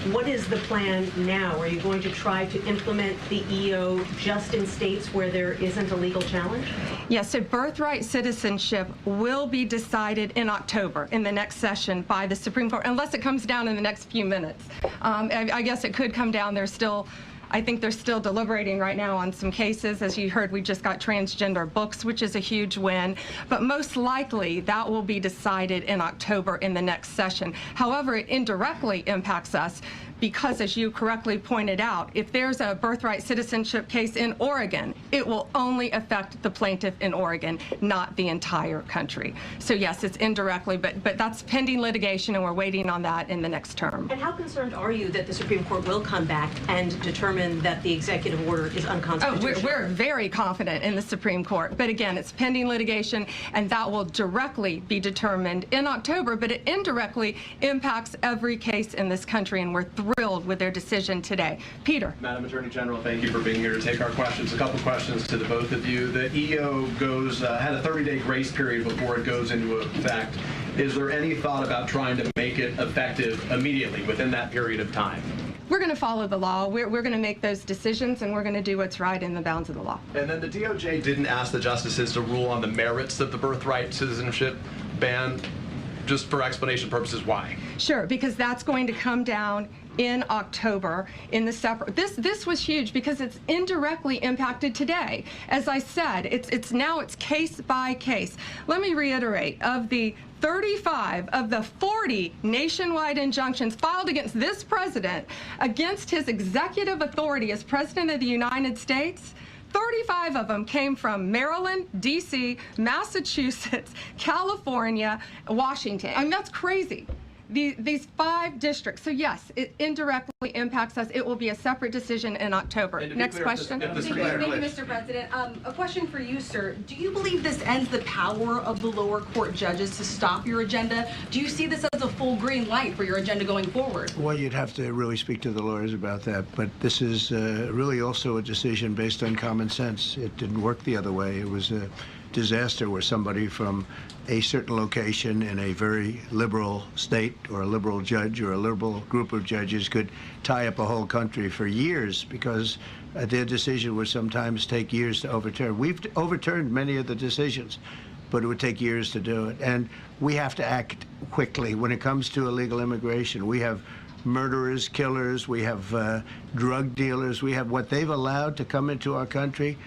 What is the plan now? Are you going to try to implement the EO just in states where there isn't a legal challenge? Yes, so birthright citizenship will be decided in October in the next session by the Supreme Court, unless it comes down in the next few minutes. I guess it could come down. I think they're still deliberating right now on some cases. As you heard, we just got transgender books, which is a huge win. But most likely, that will be decided in October in the next session. However, it indirectly impacts us because, as you correctly pointed out, if there's a birthright citizenship case in Oregon, it will only affect the plaintiff in Oregon, not the entire country. So yes, it's indirectly, but that's pending litigation, and we're waiting on that in the next term. And how concerned are you that the Supreme Court will come back and determine that the executive order is unconstitutional? Oh, we're very confident in the Supreme Court. But again, it's pending litigation, and that will directly be determined in October, but it indirectly impacts every case in this country, and we're thrilled with their decision today. Peter. Madam Attorney General, thank you for being here to take our questions. A couple questions to the both of you. The EO had a 30-day grace period before it goes into effect. Is there any thought about trying to make it effective immediately within that period of time? We're going to follow the law. We're going to make those decisions, and we're going to do what's right in the bounds of the law. And then the DOJ didn't ask the justices to rule on the merits of the birthright citizenship ban. Just for explanation purposes, why? Sure, because that's going to come down in October in the separate. This was huge because it's indirectly impacted today. As I said, it's case by case. Let me reiterate, of the 35 of the 40 nationwide injunctions filed against this president, against his executive authority as President of the United States, 35 of them came from Maryland, D.C., Massachusetts, California, Washington. I mean, that's crazy. These 5 districts. So yes, it indirectly impacts us. It will be a separate decision in October. Next question. Thank you, Mr. President. A question for you, sir. Do you believe this ends the power of the lower court judges to stop your agenda? Do you see this as a full green light for your agenda going forward? Well, you'd have to really speak to the lawyers about that. But this is really also a decision based on common sense. It didn't work the other way. It was a disaster where somebody from a certain location in a very liberal state or a liberal judge or a liberal group of judges could tie up a whole country for years because their decision would sometimes take years to overturn. We've overturned many of the decisions, but it would take years to do it. And we have to act quickly when it comes to illegal immigration. We have murderers, killers, we have drug dealers, we have what they've allowed to come into our country.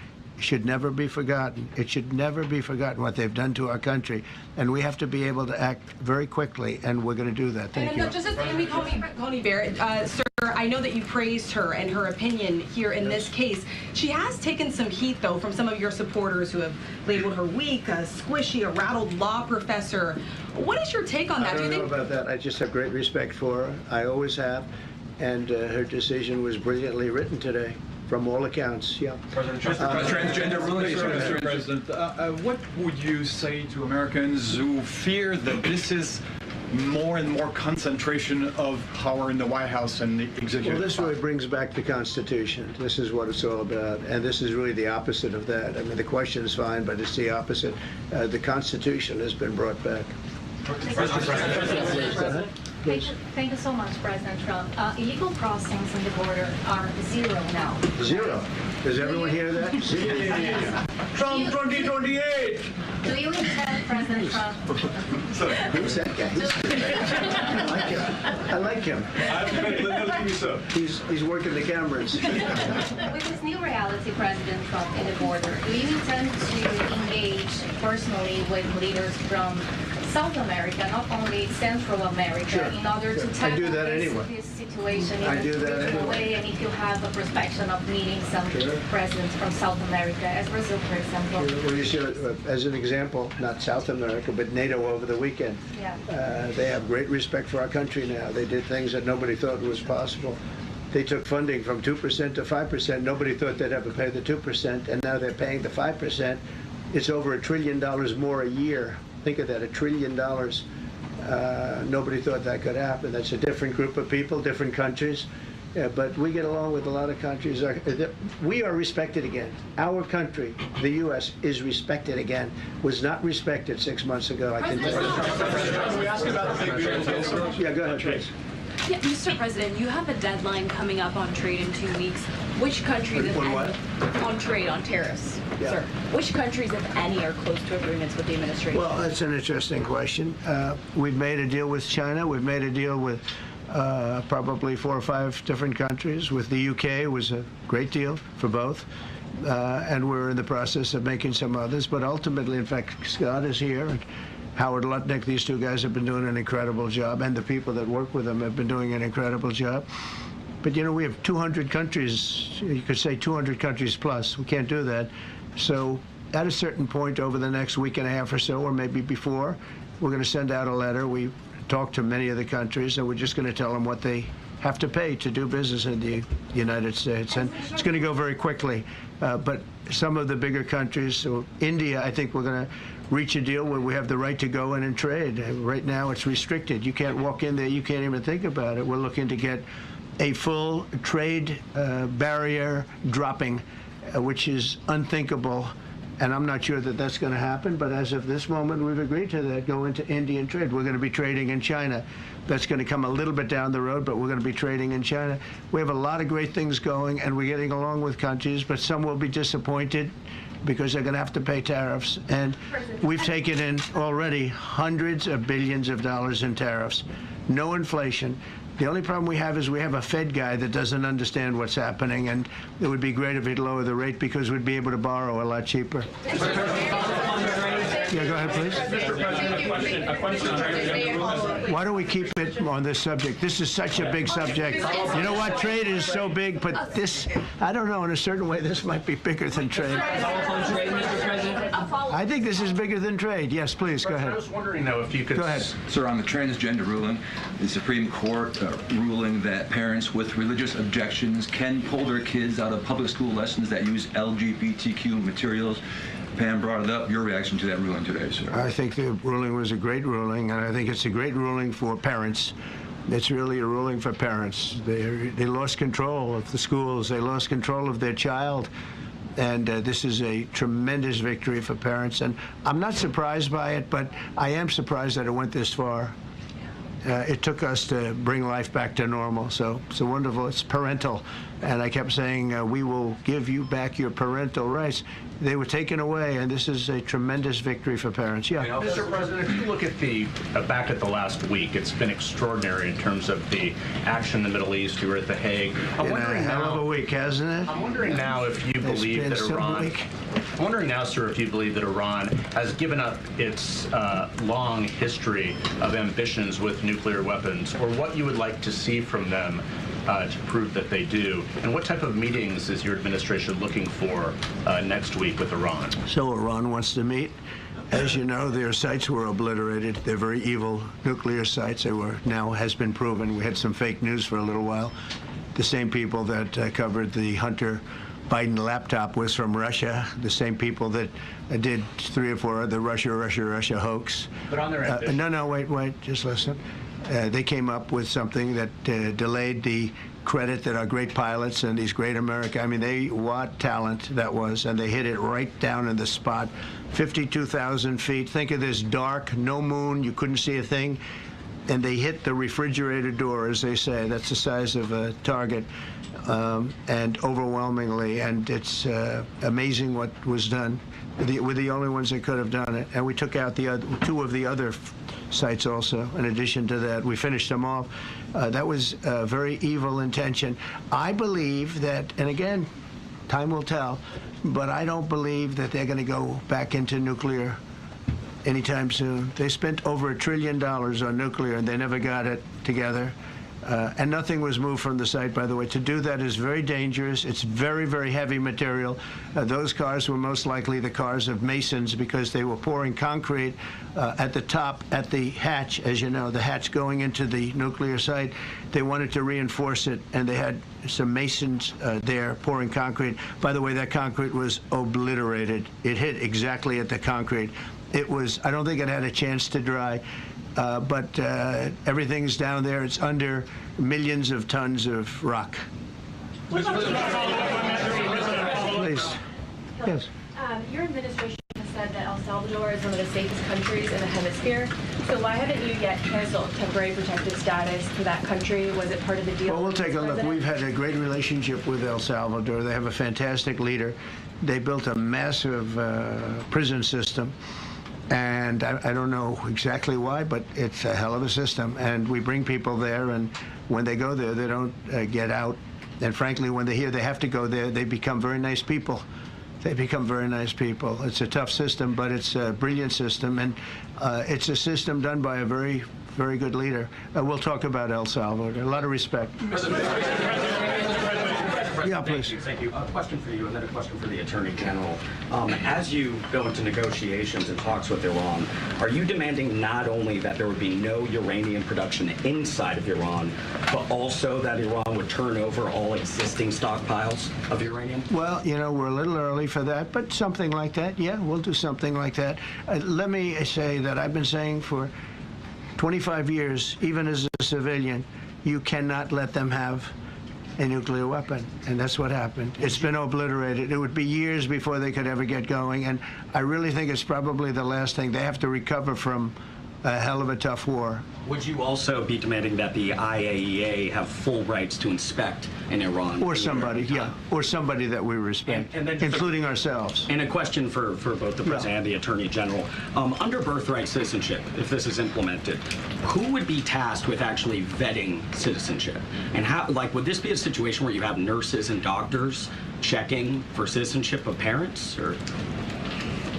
Should never be forgotten. It should never be forgotten what they've done to our country. And we have to be able to act very quickly, and we're going to do that. Thank you. Just as Amy Coney Barrett, sir, I know that you praised her and her opinion here in this case. She has taken some heat, though, from some of your supporters who have labeled her weak, a squishy, a rattled law professor. What is your take on that? I don't know about that. I just have great respect for her. I always have. And her decision was brilliantly written today. From all accounts, yeah. Transgender rulings, Mr. President. What would you say to Americans who fear that this is more and more concentration of power in the White House and the executive? Well, this really brings back the Constitution. This is what it's all about, and this is really the opposite of that. I mean, the question is fine, but it's the opposite. The Constitution has been brought back. Thank you so much, President Trump. Illegal crossings on the border are 0 now. 0. Does everyone hear that? 0. Trump 2028. Do you intend, President Trump? Who's that guy? I like him. He's working the cameras. With this new reality, President Trump, in the border, do you intend to engage personally with leaders from South America, not only Central America, sure, in order to tackle this situation in a different way, and if you have a prospection of meeting some presidents from South America, as Brazil, for example? Well, you see, as an example, not South America, but NATO over the weekend. Yeah. They have great respect for our country now. They did things that nobody thought was possible. They took funding from 2% to 5%. Nobody thought they'd ever pay the 2%, and now they're paying the 5%. It's over $1 trillion more a year. Think of that, $1 trillion. Nobody thought that could happen. That's a different group of people, different countries. But we get along with a lot of countries. We are respected again. Our country, the U.S., is respected again. Was not respected 6 months ago, I can tell you. Can we ask about the big beautiful bill? Yeah, go ahead, please. Yeah, Mr. President, you have a deadline coming up on trade in 2 weeks. Which countries, if any, on trade, on tariffs, sir, which countries, if any, are close to agreements with the administration? Well, that's an interesting question. We've made a deal with China. We've made a deal with probably 4 or 5 different countries. With the UK, it was a great deal for both. And we're in the process of making some others. But ultimately, in fact, Scott is here. And Howard Lutnick, these 2 guys have been doing an incredible job. And the people that work with them have been doing an incredible job. But, you know, we have 200 countries. You could say 200 countries plus. We can't do that. So at a certain point over the next week and a half or so, or maybe before, we're going to send out a letter. We talked to many of the countries, and we're just going to tell them what they have to pay to do business in the United States. And it's going to go very quickly. But some of the bigger countries, so India, I think we're going to reach a deal where we have the right to go in and trade. Right now it's restricted. You can't walk in there. You can't even think about it. We're looking to get a full trade barrier dropping, which is unthinkable. And I'm not sure that that's going to happen, but as of this moment, we've agreed to that, go into Indian trade. We're going to be trading in China. That's going to come a little bit down the road, but we're going to be trading in China. We have a lot of great things going, and we're getting along with countries, but some will be disappointed because they're going to have to pay tariffs. And we've taken in already hundreds of billions of dollars in tariffs. No inflation. The only problem we have is we have a Fed guy that doesn't understand what's happening, and it would be great if he'd lower the rate because we'd be able to borrow a lot cheaper. Yeah, go ahead, please. Mr. President, a question on trade. Why don't we keep it on this subject? This is such a big subject. You know what? Trade is so big, but this, I don't know, in a certain way, this might be bigger than trade. I think this is bigger than trade. Yes, please, go ahead. I was wondering, though, if you could... Go ahead. Sir, on the transgender ruling, the Supreme Court ruling that parents with religious objections can pull their kids out of public school lessons that use LGBTQ materials. Pam brought it up. Your reaction to that ruling today, sir? I think the ruling was a great ruling, and I think it's a great ruling for parents. It's really a ruling for parents. They lost control of the schools. They lost control of their child. And this is a tremendous victory for parents. And I'm not surprised by it, but I am surprised that it went this far. It took us to bring life back to normal. So it's wonderful. It's parental. And I kept saying, we will give you back your parental rights. They were taken away, and this is a tremendous victory for parents. Yeah. Mr. President, if you look at the back at the last week, it's been extraordinary in terms of the action in the Middle East. You were at The Hague. I'm wondering now, hell of a week, hasn't it? I'm wondering now if you believe that Iran. I'm wondering now, sir, if you believe that Iran has given up its long history of ambitions with nuclear weapons, or what you would like to see from them to prove that they do, and what type of meetings is your administration looking for next week with Iran? So Iran wants to meet. As you know, their sites were obliterated. They're very evil nuclear sites. They were, now has been proven. We had some fake news for a little while. The same people that covered the Hunter Biden laptop was from Russia. The same people that did 3 or 4 other Russia hoax. But on their ambition. No, wait, just listen. They came up with something that delayed the credit that our great pilots and these great what talent that was, and they hit it right down in the spot. 52,000 feet. Think of this dark, no moon, you couldn't see a thing, and they hit the refrigerator door, as they say. That's the size of a target, and overwhelmingly, and it's amazing what was done. We're the only ones that could have done it, and we took out the 2 of the other sites also. In addition to that, we finished them off. That was a very evil intention. I believe that, and again, time will tell, but I don't believe that they're going to go back into nuclear anytime soon. They spent over $1 trillion on nuclear, and they never got it together. And nothing was moved from the site, by the way. To do that is very dangerous. It's very, very heavy material. Those cars were most likely the cars of masons because they were pouring concrete at the top, at the hatch, as you know, the hatch going into the nuclear site. They wanted to reinforce it, and they had some masons there pouring concrete. By the way, that concrete was obliterated. It hit exactly at the concrete. It was, I don't think it had a chance to dry. But everything's down there. It's under millions of tons of rock. Please. Yes. Your administration has said said that El Salvador is one of the safest countries in the hemisphere. So why haven't you yet canceled temporary protected status for that country? Was it part of the deal? Well, we'll take a look. President? We've had a great relationship with El Salvador. They have a fantastic leader. They built a massive prison system. And I don't know exactly why, but it's a hell of a system. And we bring people there, and when they go there, they don't get out. And frankly, when they hear they have to go there, they become very nice people. They become very nice people. It's a tough system, but it's a brilliant system. And it's a system done by a very, very good leader. We'll talk about El Salvador. A lot of respect. Yeah, please. Thank you. A question for you and then a question for the Attorney General. As you go into negotiations and talks with Iran, are you demanding not only that there would be no uranium production inside of Iran, but also that Iran would turn over all existing stockpiles of uranium? Well, you know, we're a little early for that, but something like that, yeah, we'll do something like that. Let me say that I've been saying for 25 years, even as a civilian, you cannot let them have a nuclear weapon, and that's what happened. It's been obliterated. It would be years before they could ever get going, and I really think it's probably the last thing. They have to recover from a hell of a tough war. Would you also be demanding that the IAEA have full rights to inspect in Iran? Or somebody, yeah, or somebody that we respect, and then including ourselves. And a question for both the President and the Attorney General. Under birthright citizenship, if this is implemented, who would be tasked with actually vetting citizenship? And how, like, would this be a situation where you have nurses and doctors checking for citizenship of parents, or?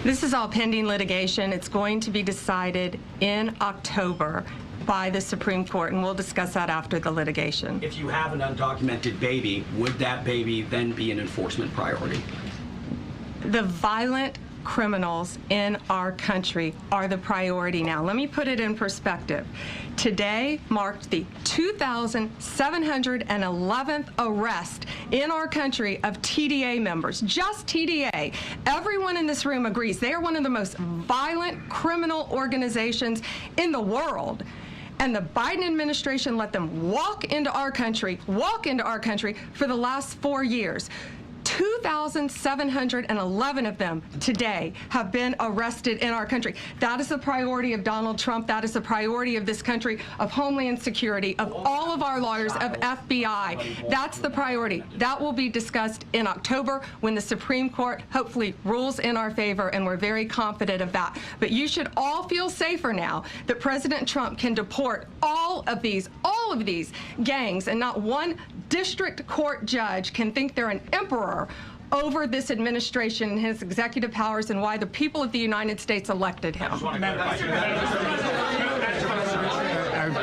This is all pending litigation. It's going to be decided in October by the Supreme Court, and we'll discuss that after the litigation. If you have an undocumented baby, would that baby then be an enforcement priority? The violent criminals in our country are the priority now. Let me put it in perspective. Today marked the 2,711th arrest in our country of TDA members, just TDA. Everyone in this room agrees they are one of the most violent criminal organizations in the world. And the Biden administration let them walk into our country for the last 4 years. 2,711 of them today have been arrested in our country. That is the priority of Donald Trump. That is the priority of this country, of Homeland Security, of all of our lawyers, of FBI. That's the priority. That will be discussed in October when the Supreme Court hopefully rules in our favor, and we're very confident of that. But you should all feel safer now that President Trump can deport all of these gangs, and not one district court judge can think they're an emperor over this administration and his executive powers, and why the people of the United States elected him. I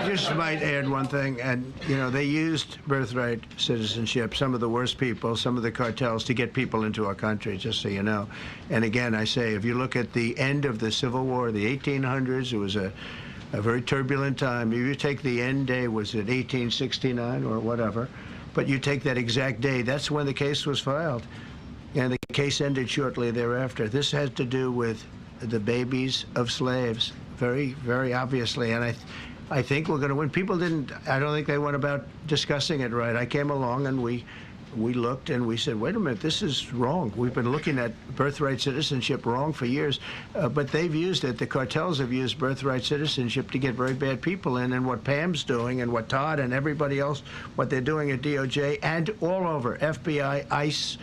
just might add one thing, and you know, they used birthright citizenship, some of the worst people, some of the cartels, to get people into our country, just so you know. And again, I say, if you look at the end of the Civil War, the 1800s, it was a very turbulent time. If you take the end day, was it 1869 or whatever, but you take that exact day, that's when the case was filed. And the case ended shortly thereafter. This had to do with the babies of slaves, very, very obviously. And I think we're going to win. People didn't, I don't think they went about discussing it right. I came along and we looked and we said, wait a minute, this is wrong. We've been looking at birthright citizenship wrong for years, but they've used it. The cartels have used birthright citizenship to get very bad people in, and what Pam's doing and what Todd and everybody else, what they're doing at DOJ and all over, FBI, ICE,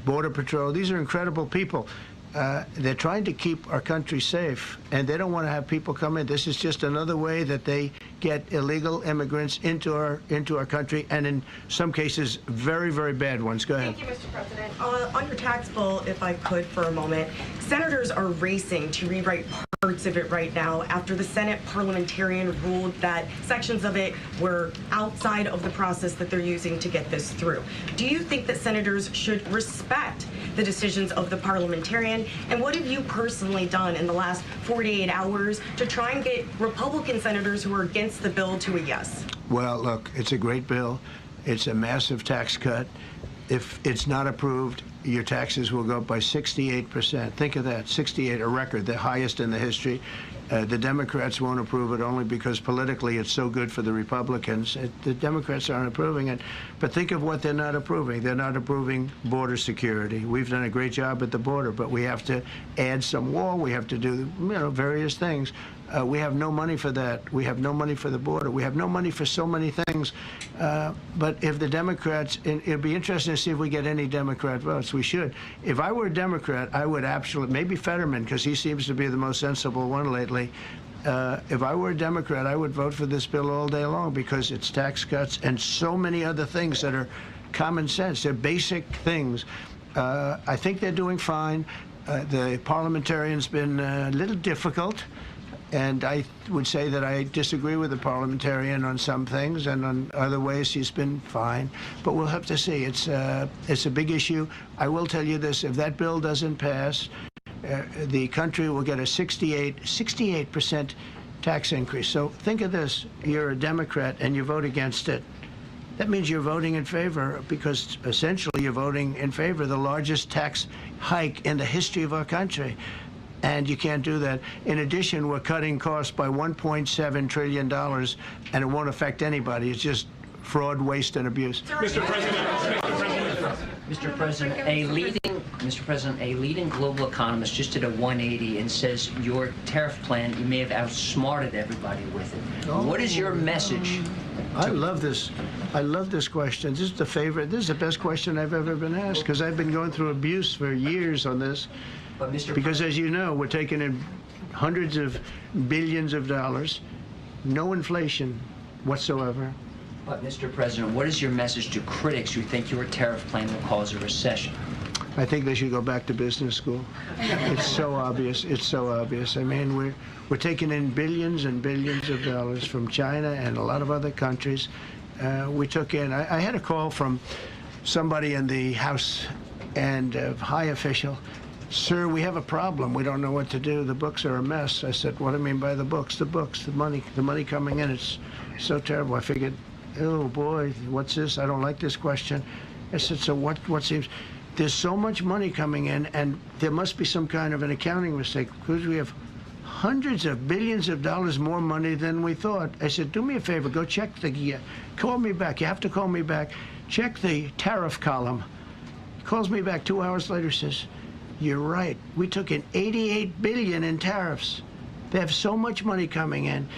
Border Patrol, these are incredible people. They're trying to keep our country safe, and they don't want to have people come in. This is just another way that they get illegal immigrants into our country, and in some cases, very, very bad ones. Go ahead. Thank you, Mr. President. On your tax bill, if I could for a moment, senators are racing to rewrite parts of it right now after the Senate parliamentarian ruled that sections of it were outside of the process that they're using to get this through. Do you think that senators should respect the decisions of the parliamentarian? And what have you personally done in the last 48 hours to try and get Republican senators who are against the bill to a yes? Well, look, it's a great bill. It's a massive tax cut. If it's not approved, your taxes will go up by 68%. Think of that, 68, a record, the highest in the history. The Democrats won't approve it only because politically it's so good for the Republicans. The Democrats aren't approving it. But think of what they're not approving. They're not approving border security. We've done a great job at the border, but we have to add some wall. We have to do, various things. We have no money for that. We have no money for the border. We have no money for so many things. But if the Democrats, it'd be interesting to see if we get any Democrat votes. We should. If I were a Democrat, I would absolutely, maybe Fetterman, because he seems to be the most sensible one lately. If I were a Democrat, I would vote for this bill all day long because it's tax cuts and so many other things that are common sense. They're basic things. I think they're doing fine. The parliamentarian's been a little difficult. And I would say that I disagree with the parliamentarian on some things, and on other ways he's been fine. But we'll have to see. It's a big issue. I will tell you this: if that bill doesn't pass, the country will get a 68% tax increase. So think of this: you're a Democrat and you vote against it. That means you're voting in favor, because essentially you're voting in favor of the largest tax hike in the history of our country. And you can't do that. In addition, we're cutting costs by $1.7 trillion, and it won't affect anybody. It's just fraud, waste, and abuse. Mr. President, a leading global economist just did a 180 and says your tariff plan, you may have outsmarted everybody with it. What is your message? I love this. I love this question. This is the favorite. This is the best question I've ever been asked, because I've been going through abuse for years on this. Because, as you know, we're taking in hundreds of billions of dollars, no inflation whatsoever. But, Mr. President, what is your message to critics who think your tariff plan will cause a recession? I think they should go back to business school. It's so obvious. It's so obvious. I mean, we're taking in billions and billions of dollars from China and a lot of other countries. We took in, I had a call from somebody in the House and a high official. Sir, we have a problem. We don't know what to do. The books are a mess. I said, what do I mean by the books? The books, the money coming in. It's so terrible. I figured, oh boy, what's this? I don't like this question. I said, so what seems? There's so much money coming in, and there must be some kind of an accounting mistake, because we have hundreds of billions of dollars more money than we thought. I said, do me a favor, go check call me back. You have to call me back. Check the tariff column. He calls me back 2 hours later, says, you're right. We took in $88 billion in tariffs. They have so much money coming in.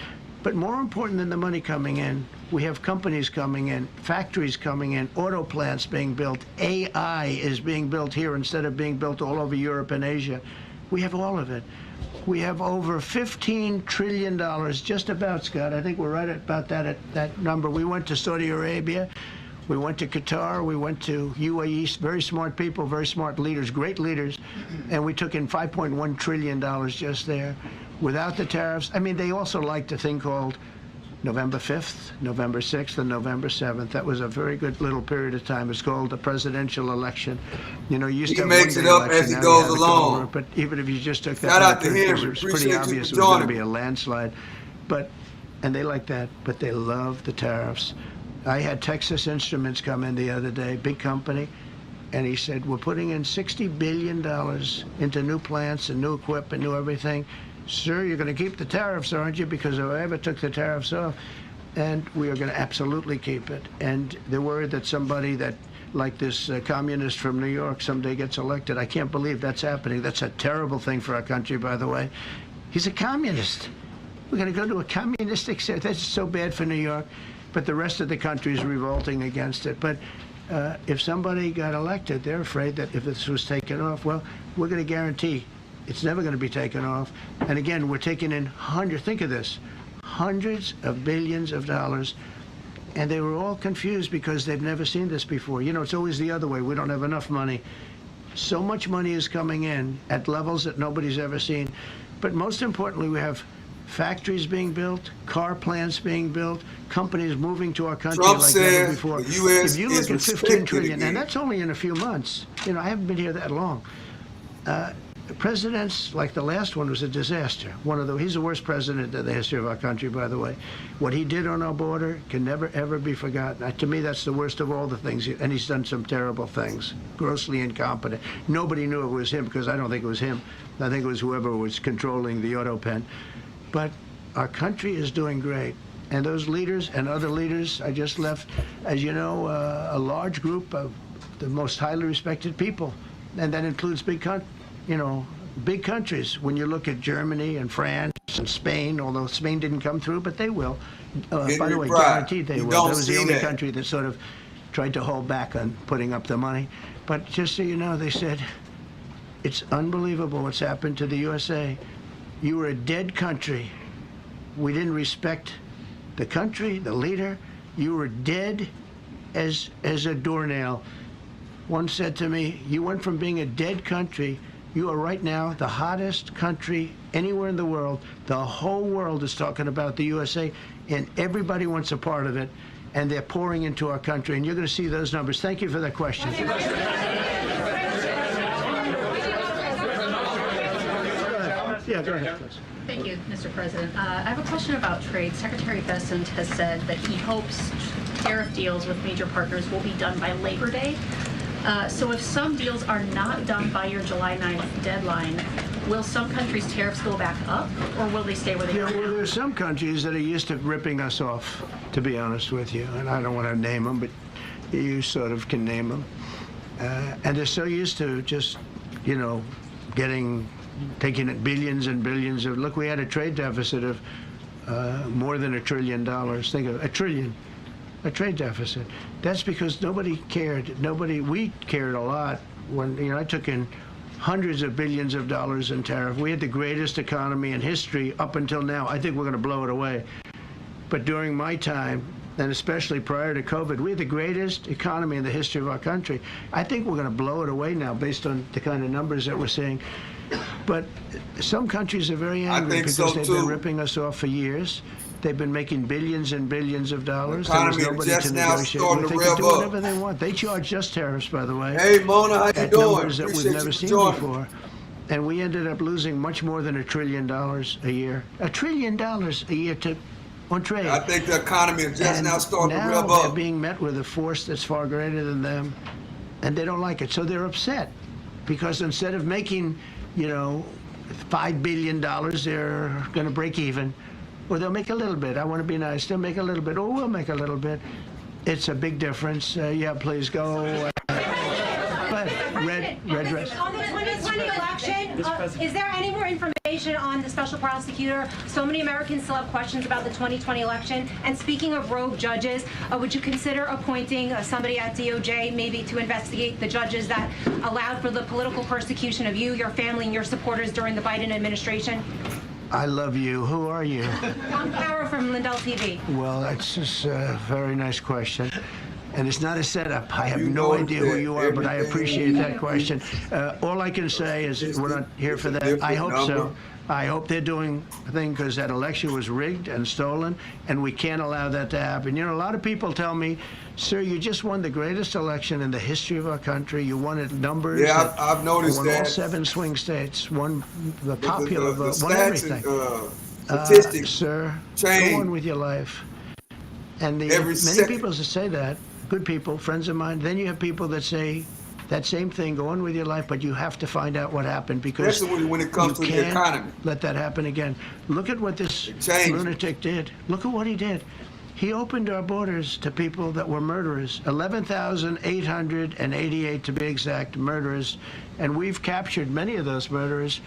But more important than the money coming in, we have companies coming in, factories coming in, auto plants being built. AI is being built here instead of being built all over Europe and Asia. We have all of it. We have over $15 trillion, just about, Scott. I think we're right about that number. We went to Saudi Arabia. We went to Qatar, we went to UAE, very smart people, very smart leaders, great leaders, and we took in $5.1 trillion just there without the tariffs. I mean, they also liked a thing called November 5th, November 6th, and November 7th. That was a very good little period of time. It's called the presidential election. You know, you used to have makes it up as he goes along. But even if you just took that, shout out to him. It was pretty obvious it was going to be a landslide. And they like that, but they love the tariffs. I had Texas Instruments come in the other day, big company, and he said, we're putting in $60 billion into new plants and new equipment, new everything. Sir, you're going to keep the tariffs, aren't you? Because if I ever took the tariffs off, and we are going to absolutely keep it. And they're worried that somebody that, like this communist from New York, someday gets elected. I can't believe that's happening. That's a terrible thing for our country, by the way. He's a communist. We're going to go to a communistic state. That's so bad for New York. But the rest of the country is revolting against it. But if somebody got elected, they're afraid that if this was taken off, well, we're going to guarantee it's never going to be taken off. And again, we're taking in think of this, hundreds of billions of dollars. And they were all confused because they've never seen this before. You know, it's always the other way. We don't have enough money. So much money is coming in at levels that nobody's ever seen. But most importantly, we have factories being built, car plants being built, companies moving to our country Trump like never says before. the U.S. If you is look at 15 trillion, and that's only in a few months. You know, I haven't been here that long. Presidents like the last one was a disaster. He's the worst president in the history of our country, by the way. What he did on our border can never, ever be forgotten. To me, that's the worst of all the things. And he's done some terrible things, grossly incompetent. Nobody knew it was him, because I don't think it was him. I think it was whoever was controlling the auto pen. But our country is doing great. And those leaders and other leaders I just left, as you know, a large group of the most highly respected people. And that includes big countries. When you look at Germany and France and Spain, although Spain didn't come through, but they will. By the way, guaranteed they will. That was the only country that sort of tried to hold back on putting up the money. But just so you know, they said, it's unbelievable what's happened to the USA. You were a dead country. We didn't respect the country, the leader. You were dead as a doornail. One said to me, you went from being a dead country, you are right now the hottest country anywhere in the world. The whole world is talking about the USA, and everybody wants a part of it, and they're pouring into our country, and you're going to see those numbers. Thank you for that question. Yeah, go ahead, please. Thank you, Mr. President. I have a question about trade. Secretary Bessent has said that he hopes tariff deals with major partners will be done by Labor Day. So if some deals are not done by your July 9th deadline, will some countries' tariffs go back up, or will they stay where they are now? Well, there are some countries that are used to ripping us off, to be honest with you. And I don't want to name them, but you sort of can name them. And they're so used to just, taking it billions and billions of, look, we had a trade deficit of more than $1 trillion. Think of $1 trillion, a trade deficit. That's because nobody cared. We cared a lot when, I took in hundreds of billions of dollars in tariff. We had the greatest economy in history up until now. I think we're going to blow it away. But during my time, and especially prior to COVID, we had the greatest economy in the history of our country. I think we're going to blow it away now based on the kind of numbers that we're seeing. But some countries are very angry because they've been ripping us off for years. They've been making billions and billions of dollars. There was nobody to negotiate with. They can do whatever they want. They charge us tariffs, by the way. Hey, Mona, how you doing? Numbers that we've never seen before. And we ended up losing much more than $1 trillion a year. $1 trillion a year on trade. I think the economy is just now starting to rev up. Now they're being met with a force that's far greater than them, and they don't like it. So they're upset because instead of making, $5 billion, they're going to break even. Or they'll make a little bit. I want to be nice. They'll make a little bit. Or we'll make a little bit. It's a big difference. Yeah, please go. But red dress. On the 2020 election, is there any more information on the special prosecutor? So many Americans still have questions about the 2020 election. And speaking of rogue judges, would you consider appointing somebody at DOJ maybe to investigate the judges that allowed for the political persecution of you, your family, and your supporters during the Biden administration? I love you. Who are you? I'm Cara from Lindell TV. Well, that's just a very nice question. And it's not a setup. I have no idea who you are, but I appreciate that question. All I can say is we're not here for that. I hope so. I hope they're doing a thing because that election was rigged and stolen, and we can't allow that to happen. A lot of people tell me, sir, you just won the greatest election in the history of our country. You won it numbers. Yeah, I've noticed won that. All 7 swing states, won the popular vote, won everything. Statistics, sir, change. go on with your life. And many people that say that, good people, friends of mine, then you have people that say that same thing, go on with your life, but you have to find out what happened because especially when it comes to the economy. Let that happen again. Look at what this lunatic did. Look at what he did. He opened our borders to people that were murderers, 11,888 to be exact, murderers, and we've captured many of those murderers,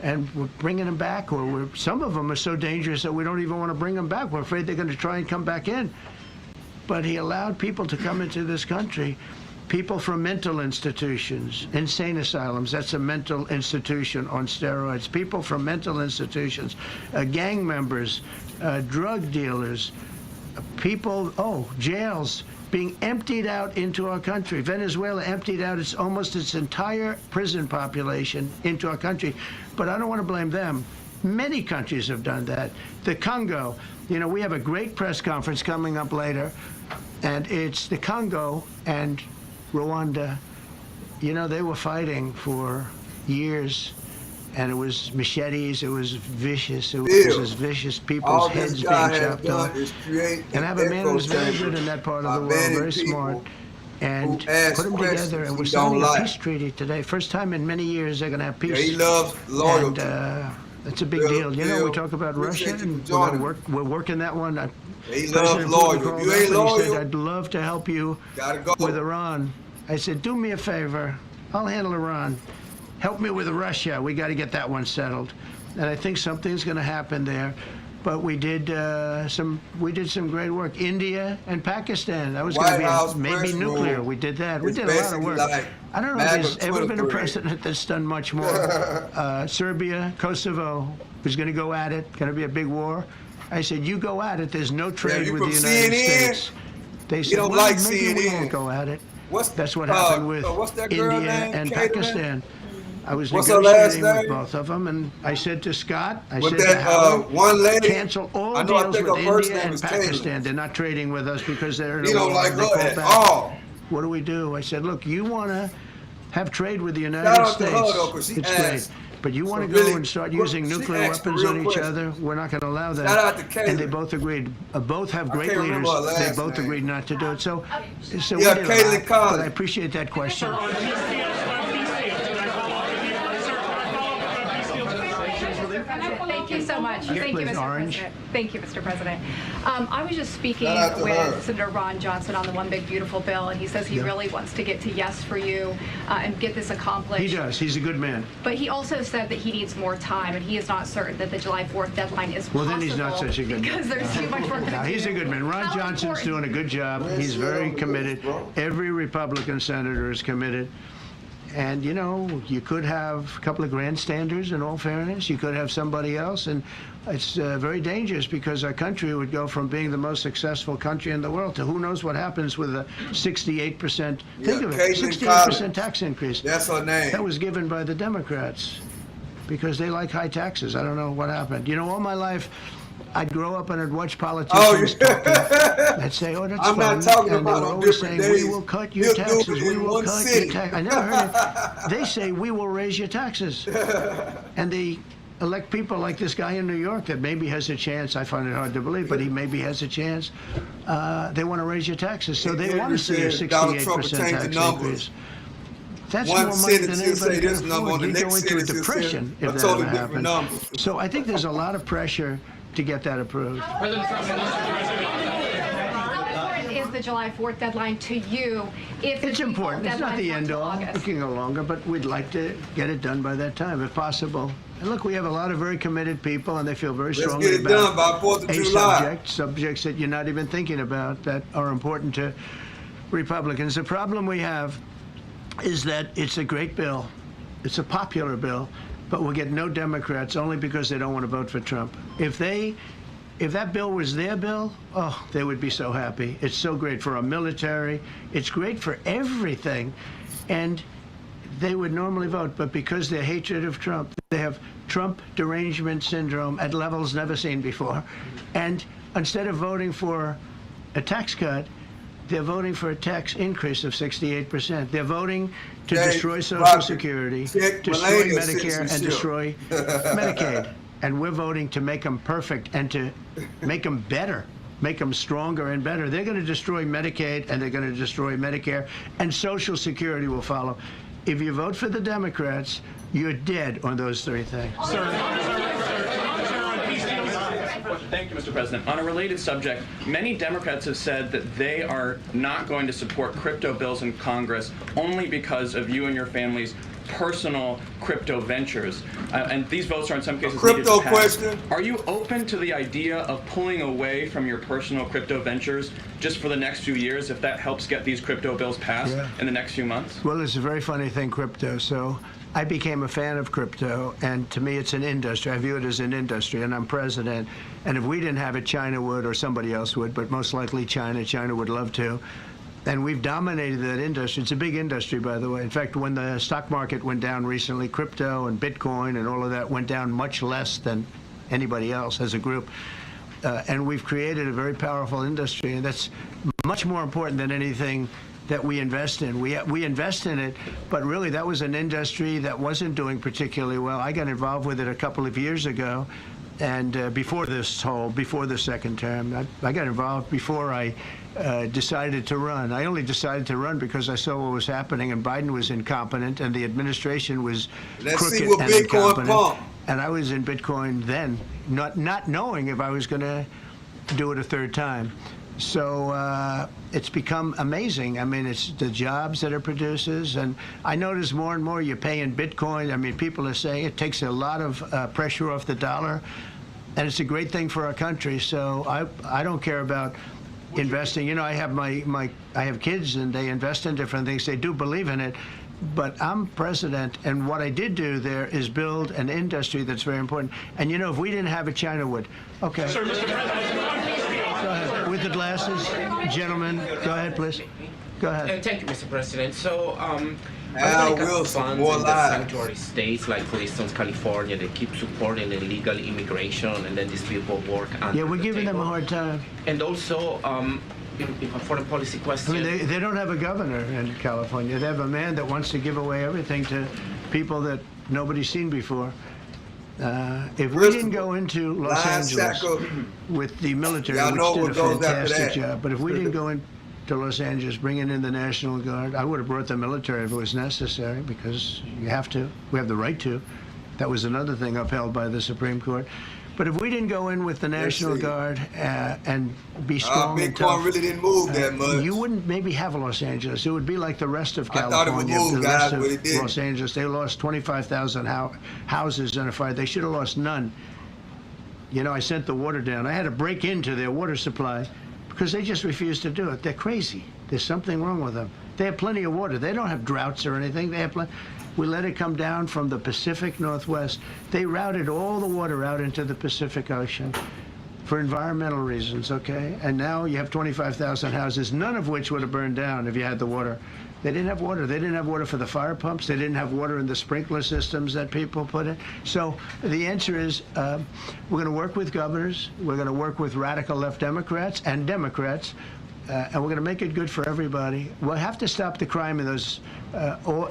and we're bringing them back, or some of them are so dangerous that we don't even want to bring them back. We're afraid they're going to try and come back in. But he allowed people to come into this country, people from mental institutions, insane asylums, that's a mental institution on steroids, people from mental institutions, gang members, drug dealers, people, jails being emptied out into our country. Venezuela emptied out almost its entire prison population into our country. But I don't want to blame them. Many countries have done that. The Congo, we have a great press conference coming up later, and it's the Congo and Rwanda. They were fighting for years, and it was machetes, it was vicious, it was as vicious, people's heads being chopped off. And I have a man who's very good in that part of the world, very smart, and put them together, and we're signing a peace treaty today. First time in many years they're going to have peace. Yeah, he loves loyalty. And That's a big deal. You know, we talk about Russia, and we're working that one. He President loves Putin loyal. called You up ain't and he said, loyal, I'd love to help you with Iran. I said, do me a favor. I'll handle Iran. Help me with Russia. We got to get that one settled. And I think something's going to happen there. But we did some great work. India and Pakistan. That was going to be maybe nuclear. We did that. We did a lot of work. I don't know if there's ever been a president that's done much more. Serbia, Kosovo was going to go at it. Going to be a big war. I said, you go at it. There's no trade with the United States. They said, well, like maybe we CNN. won't go at it. That's what happened with India and Pakistan. I was negotiating with both of them, and I said to Scott, I said to Howard, one lady, cancel all deals with India and Pakistan. They're not trading with us because they're in a war. Don't like They her pull at back. all. What do we do? I said, look, you want to have trade with the United States. It's great. But you want to go and start using nuclear weapons on each other? We're not going to allow that. Shout out to Caitlin. And they both agreed. Both have great leaders. They both agreed not to do it. So we did Caitlin but Collins. I appreciate that question. Thank you so much. Thank you, Mr. President. Thank you, Mr. President. I was just speaking with Senator Ron Johnson on the One Big Beautiful Bill, and he says he really wants to get to yes for you and get this accomplished. He does. He's a good man. But he also said that he needs more time, and he is not certain that the July 4th deadline is possible. Well, then he's not such a good man. Because there's too much work to do. No, he's a good man. Ron Johnson's doing a good job. He's very committed. Every Republican senator is committed. And, you know, you could have a couple of grandstanders, in all fairness. You could have somebody else. And it's very dangerous because our country would go from being the most successful country in the world to who knows what happens with a 68%, think of it, 68% tax increase. That's her name. That was given by the Democrats because they like high taxes. I don't know what happened. You know, all my life, I'd grow up and I'd watch politicians talking. I'd say, oh, that's I'm fun. not talking And they about were on always different saying, days. we will cut your taxes. We will cut city. your taxes. I never heard it. They say, we will raise your taxes. And they elect people like this guy in New York that maybe has a chance. I find it hard to believe, but he maybe has a chance. They want to raise your taxes. So they want to see a 68% tax increase. That's more money than anybody can afford. You go into a depression if that ever happens. So I think there's a lot of pressure to get that approved. How important is the July 4th deadline to you? If It's important. It's not the end all. It can go longer, but we'd like to get it done by that time, if possible. And look, we have a lot of very committed people, and they feel very strongly get it done by about 4th of a July. subjects that you're not even thinking about that are important to Republicans. The problem we have is that it's a great bill. It's a popular bill, but we'll get no Democrats only because they don't want to vote for Trump. If that bill was their bill, oh, they would be so happy. It's so great for our military. It's great for everything. And they would normally vote, but because their hatred of Trump, they have Trump derangement syndrome at levels never seen before. And instead of voting for a tax cut, they're voting for a tax increase of 68%. They're voting to destroy Social Security, destroy Medicare, and destroy Medicaid. And we're voting to make them perfect and to make them better, make them stronger and better. They're going to destroy Medicaid, and they're going to destroy Medicare, and Social Security will follow. If you vote for the Democrats, you're dead on those three things. Thank you, Mr. President. On a related subject, many Democrats have said that they are not going to support crypto bills in Congress only because of you and your family's personal crypto ventures. And these votes are in some cases needed to pass. Are you open to the idea of pulling away from your personal crypto ventures just for the next few years if that helps get these crypto bills passed in the next few months? Well, it's a very funny thing, crypto. So I became a fan of crypto, and to me it's an industry. I view it as an industry, and I'm president. And if we didn't have it, China would, or somebody else would, but most likely China. China would love to. And we've dominated that industry. It's a big industry, by the way. In fact, when the stock market went down recently, crypto and Bitcoin and all of that went down much less than anybody else as a group. And we've created a very powerful industry, and that's much more important than anything that we invest in. We invest in it, but really that was an industry that wasn't doing particularly well. I got involved with it a couple of years ago, and before the second term. I got involved before I decided to run. I only decided to run because I saw what was happening, and Biden was incompetent, and the administration was crooked and incompetent. And I was in Bitcoin then, not knowing if I was going to do it a third time. So it's become amazing. I mean, it's the jobs that it produces. And I notice more and more you pay in Bitcoin. I mean, people are saying it takes a lot of pressure off the dollar. And it's a great thing for our country. So I don't care about investing. You know, I have kids and they invest in different things. They do believe in it. But I'm president, and what I did do there is build an industry that's very important. And you know, if we didn't have it, China would. Okay. Sir, Mr. President. Go ahead. With the glasses, gentlemen. Go ahead, please. Go ahead. Thank you, Mr. President. So, Al Wilson, funds more in the lies. sanctuary states, like for instance California, they keep supporting illegal immigration, and then these people work under Yeah, we're the giving them a table. hard time. And also, in a foreign policy question. I mean, they don't have a governor in California. They have a man that wants to give away everything to people that nobody's seen before. If we didn't go into Los Angeles with the military, which did a fantastic job, but if we didn't go into Los Angeles, bringing in the National Guard, I would have brought the military if it was necessary, because you have to. We have the right to. That was another thing upheld by the Supreme Court. But if we didn't go in with the National Guard and be strong and tough, Bitcoin really didn't move that much. you wouldn't maybe have Los Angeles. It would be like the rest of I thought California, it would move, the rest guys, but it of didn't. Los Angeles. They lost 25,000 houses in a fire. They should have lost none. You know, I sent the water down. I had to break into their water supply because they just refused to do it. They're crazy. There's something wrong with them. They have plenty of water. They don't have droughts or anything. They have plenty. We let it come down from the Pacific Northwest. They routed all the water out into the Pacific Ocean for environmental reasons, okay? And now you have 25,000 houses, none of which would have burned down if you had the water. They didn't have water. They didn't have water for the fire pumps. They didn't have water in the sprinkler systems that people put in. So the answer is we're going to work with governors. We're going to work with radical left Democrats and Democrats. And we're going to make it good for everybody. We'll have to stop the crime in those.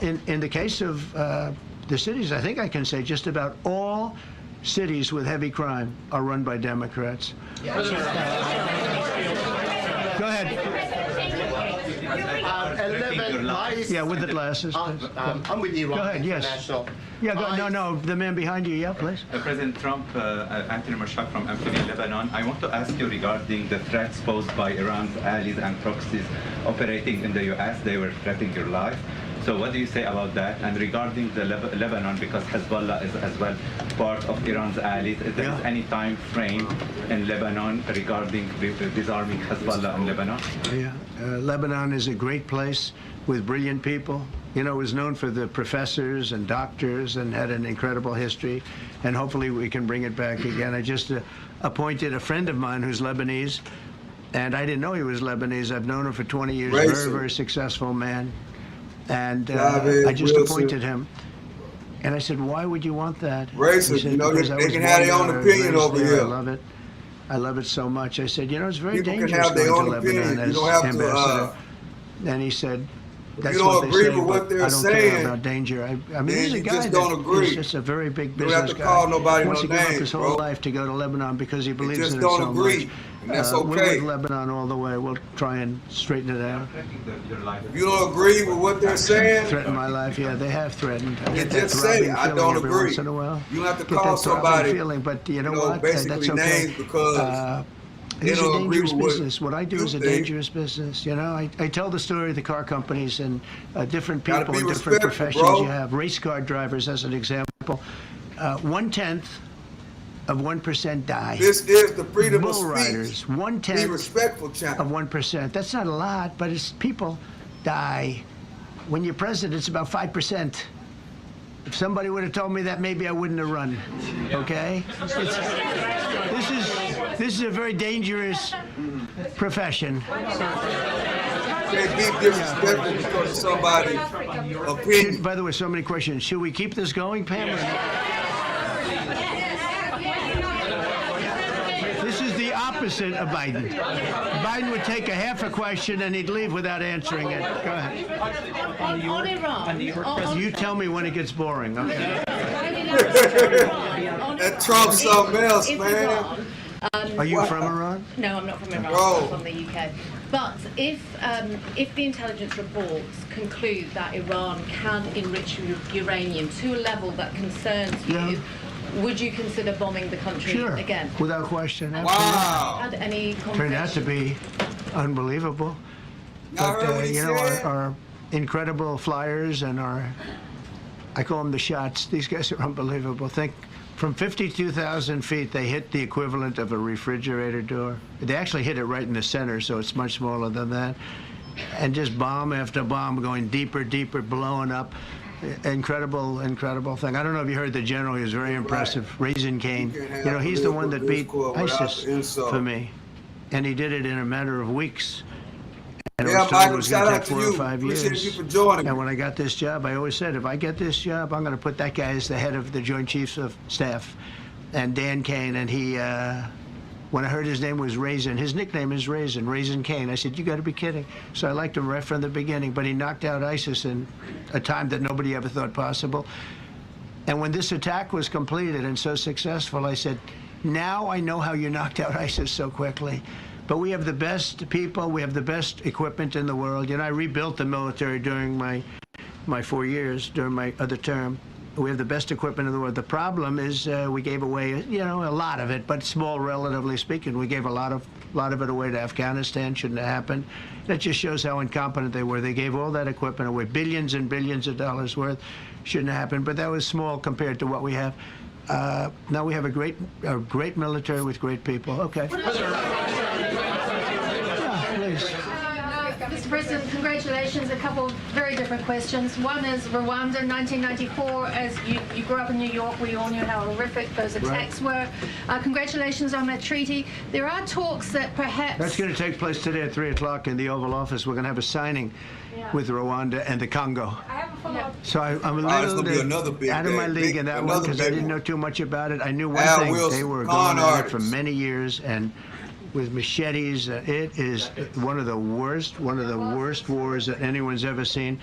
In the case of the cities, I think I can say just about all cities with heavy crime are run by Democrats. Go ahead. Yeah, with the glasses. I'm with Iran. Go ahead. Yes. Yeah. No. The man behind you. Yeah, please. President Trump, Anthony Marshak from Amphibia, Lebanon. I want to ask you regarding the threats posed by Iran's allies and proxies operating in the U.S. They were threatening your life. So what do you say about that? And regarding the Lebanon, because Hezbollah is as well part of Iran's allies, is there any time frame in Lebanon regarding disarming Hezbollah in Lebanon? Yeah, Lebanon is a great place with brilliant people. You know, it was known for the professors and doctors and had an incredible history. And hopefully we can bring it back again. I just appointed a friend of mine who's Lebanese, and I didn't know he was Lebanese. I've known him for 20 years, very, very successful man. And I just appointed him. And I said, why would you want that? Racist, Said, you know, "Because they I was can have their born own there, opinion raised over there. here. I love it. I love it so much." I said, you know, it's very People can dangerous have their going to own opinion. Lebanon You as don't have to, ambassador. And he said, that's you don't what they agree say, with what but they're I don't saying, care about danger. I mean, then he's a you guy just don't that agree. is just a very big You don't have business to guy. call nobody He wants no to give up names, his whole bro. life to go to Lebanon because he believes just in it don't so agree, much. and that's We're okay. with Lebanon all the way. We'll try and straighten it out. If you don't agree with what they're saying, Threaten my life, yeah, they have threatened. I get that just say, throbbing I feeling don't every agree. once in a while. You don't have to Get call that throbbing somebody, feeling, but you know what? basically That's okay. names because they It's a don't agree dangerous with what business. What I do you is a think. dangerous business. You know, I tell the story of the car companies and different Gotta people be in different respectful, professions. bro. You have race car drivers as an example. 1/10 of 1% die. This is the freedom of Bull speech. riders, 1/10 Be respectful, champ. of 1%. That's not a lot, but it's people die. When you're president, it's about 5%. If somebody would have told me that, maybe I wouldn't have run. Okay? This is a very dangerous profession. Can't be disrespectful because of somebody's opinion. By the way, so many questions. Should we keep this going, Pam? This is the opposite of Biden. Biden would take a half a question and he'd leave without answering it. Go ahead. On Iran. You tell me when it gets boring, okay? That Trump's something else, man. Are you from Iran? No, I'm not from Iran. Bro. I'm from the UK. But if the intelligence reports conclude that Iran can enrich uranium to a level that concerns you, would you consider bombing the country Sure, again? without question. Wow. Had any Turned out to be unbelievable. Y'all heard what he said? Our incredible flyers and I call them the shots. These guys are unbelievable. Think from 52,000 feet, they hit the equivalent of a refrigerator door. They actually hit it right in the center, so it's much smaller than that. And just bomb after bomb going deeper, deeper, blowing up. Incredible, incredible thing. I don't know if you heard the general. He was very impressive. Raisin Cane. You know, he's the one that beat ISIS for me. And he did it in a matter of weeks. And Yeah, it was told it Michael, was shout going to out take to 4 you. or 5 years. Appreciate you for joining me. And when I got this job, I always said, if I get this job, I'm going to put that guy as the head of the Joint Chiefs of Staff. And Dan Kane, and he, when I heard his name was Raisin, his nickname is Raisin, Raisin Kane. I said, you got to be kidding. So I liked him right from the beginning, but he knocked out ISIS in a time that nobody ever thought possible. And when this attack was completed and so successful, I said, now I know how you knocked out ISIS so quickly. But we have the best people, we have the best equipment in the world. You know, I rebuilt the military during my 4 years, during my other term. We have the best equipment in the world. The problem is we gave away, you know, a lot of it, but small, relatively speaking. We gave a lot of it away to Afghanistan. Shouldn't have happened. That just shows how incompetent they were. They gave all that equipment away, billions and billions of dollars worth. Shouldn't have happened, but that was small compared to what we have. Now we have a great military with great people. Okay. Yeah, please. Mr. President, congratulations. A couple of very different questions. One is Rwanda, 1994. As you grew up in New York, we all knew how horrific those attacks were. Congratulations on that treaty. There are talks that perhaps... That's going to take place today at 3 o'clock in the Oval Office. We're going to have a signing with Rwanda and the Congo. I have a follow-up. So I'm a It's little gonna be another big out of my day, league in that one another because I big didn't one. know too much about it. I knew one Al thing. Wilson, They were con going at it artist. for many years, and with machetes, it is one of the worst wars that anyone's ever seen.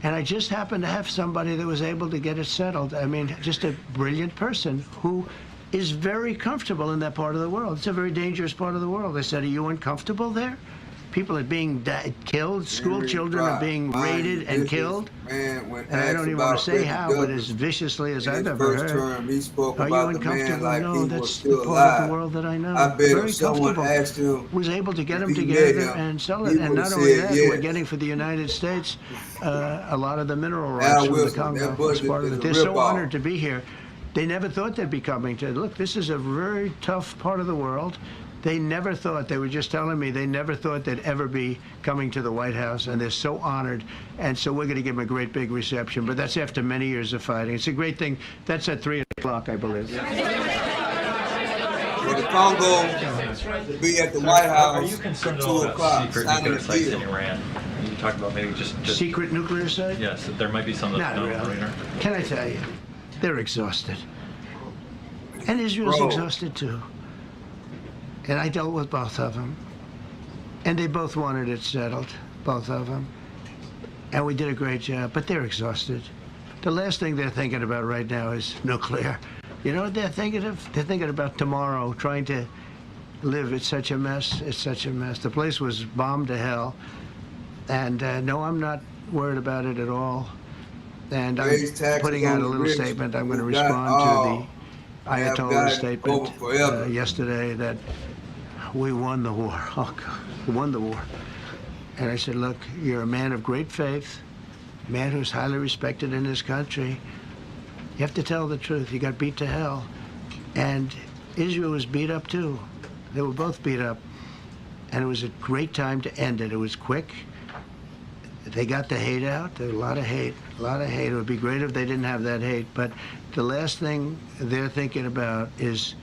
And I just happened to have somebody that was able to get it settled. I mean, just a brilliant person who is very comfortable in that part of the world. It's a very dangerous part of the world. I said, are you uncomfortable there? People are being killed. School children are being raided and killed. Man, when And I don't even want to say how, but as viciously as I've ever heard. Term, he spoke Are you about the man uncomfortable? like No, he was that's still the part alive. of the world that I know. I bet Very if someone comfortable. asked him, Was able to get them if he together met him, and sell he it. And would've not only said that, yes. we're getting for the United States a lot of the mineral Al rights from the Wilson, Congo. that It's budget part of is it. a They're so rip-off. honored to be here. They never thought they'd be coming to. Look, this is a very tough part of the world. They never thought, they were just telling me, they never thought they'd ever be coming to the White House, and they're so honored. And so we're going to give them a great big reception, but that's after many years of fighting. It's a great thing. That's at 3 o'clock, I believe. well, the Congo will be at the White Are you House concerned at at all 2 about o'clock, secret signing nuclear the sites in deal. Iran? You talked about maybe just Secret nuclear site? yes, that there might be some that's Not known really. later. Can I tell you? They're exhausted. And Israel's Bro. exhausted too. And I dealt with both of them. And they both wanted it settled, both of them. And we did a great job, but they're exhausted. The last thing they're thinking about right now is nuclear. You know what they're thinking of? They're thinking about tomorrow, trying to live. It's such a mess. It's such a mess. The place was bombed to hell. And no, I'm not worried about it at all. And I'm Raise taxes putting out on a the little rich. statement. I'm going to We got respond all. to the Have Ayatollah's got it statement over forever. yesterday that we won the war. Oh, God, we won the war. And I said, look, you're a man of great faith, a man who's highly respected in this country. You have to tell the truth. You got beat to hell. And Israel was beat up, too. They were both beat up. And it was a great time to end it. It was quick. They got the hate out. There was a lot of hate, a lot of hate. It would be great if they didn't have that hate. But the last thing they're thinking about is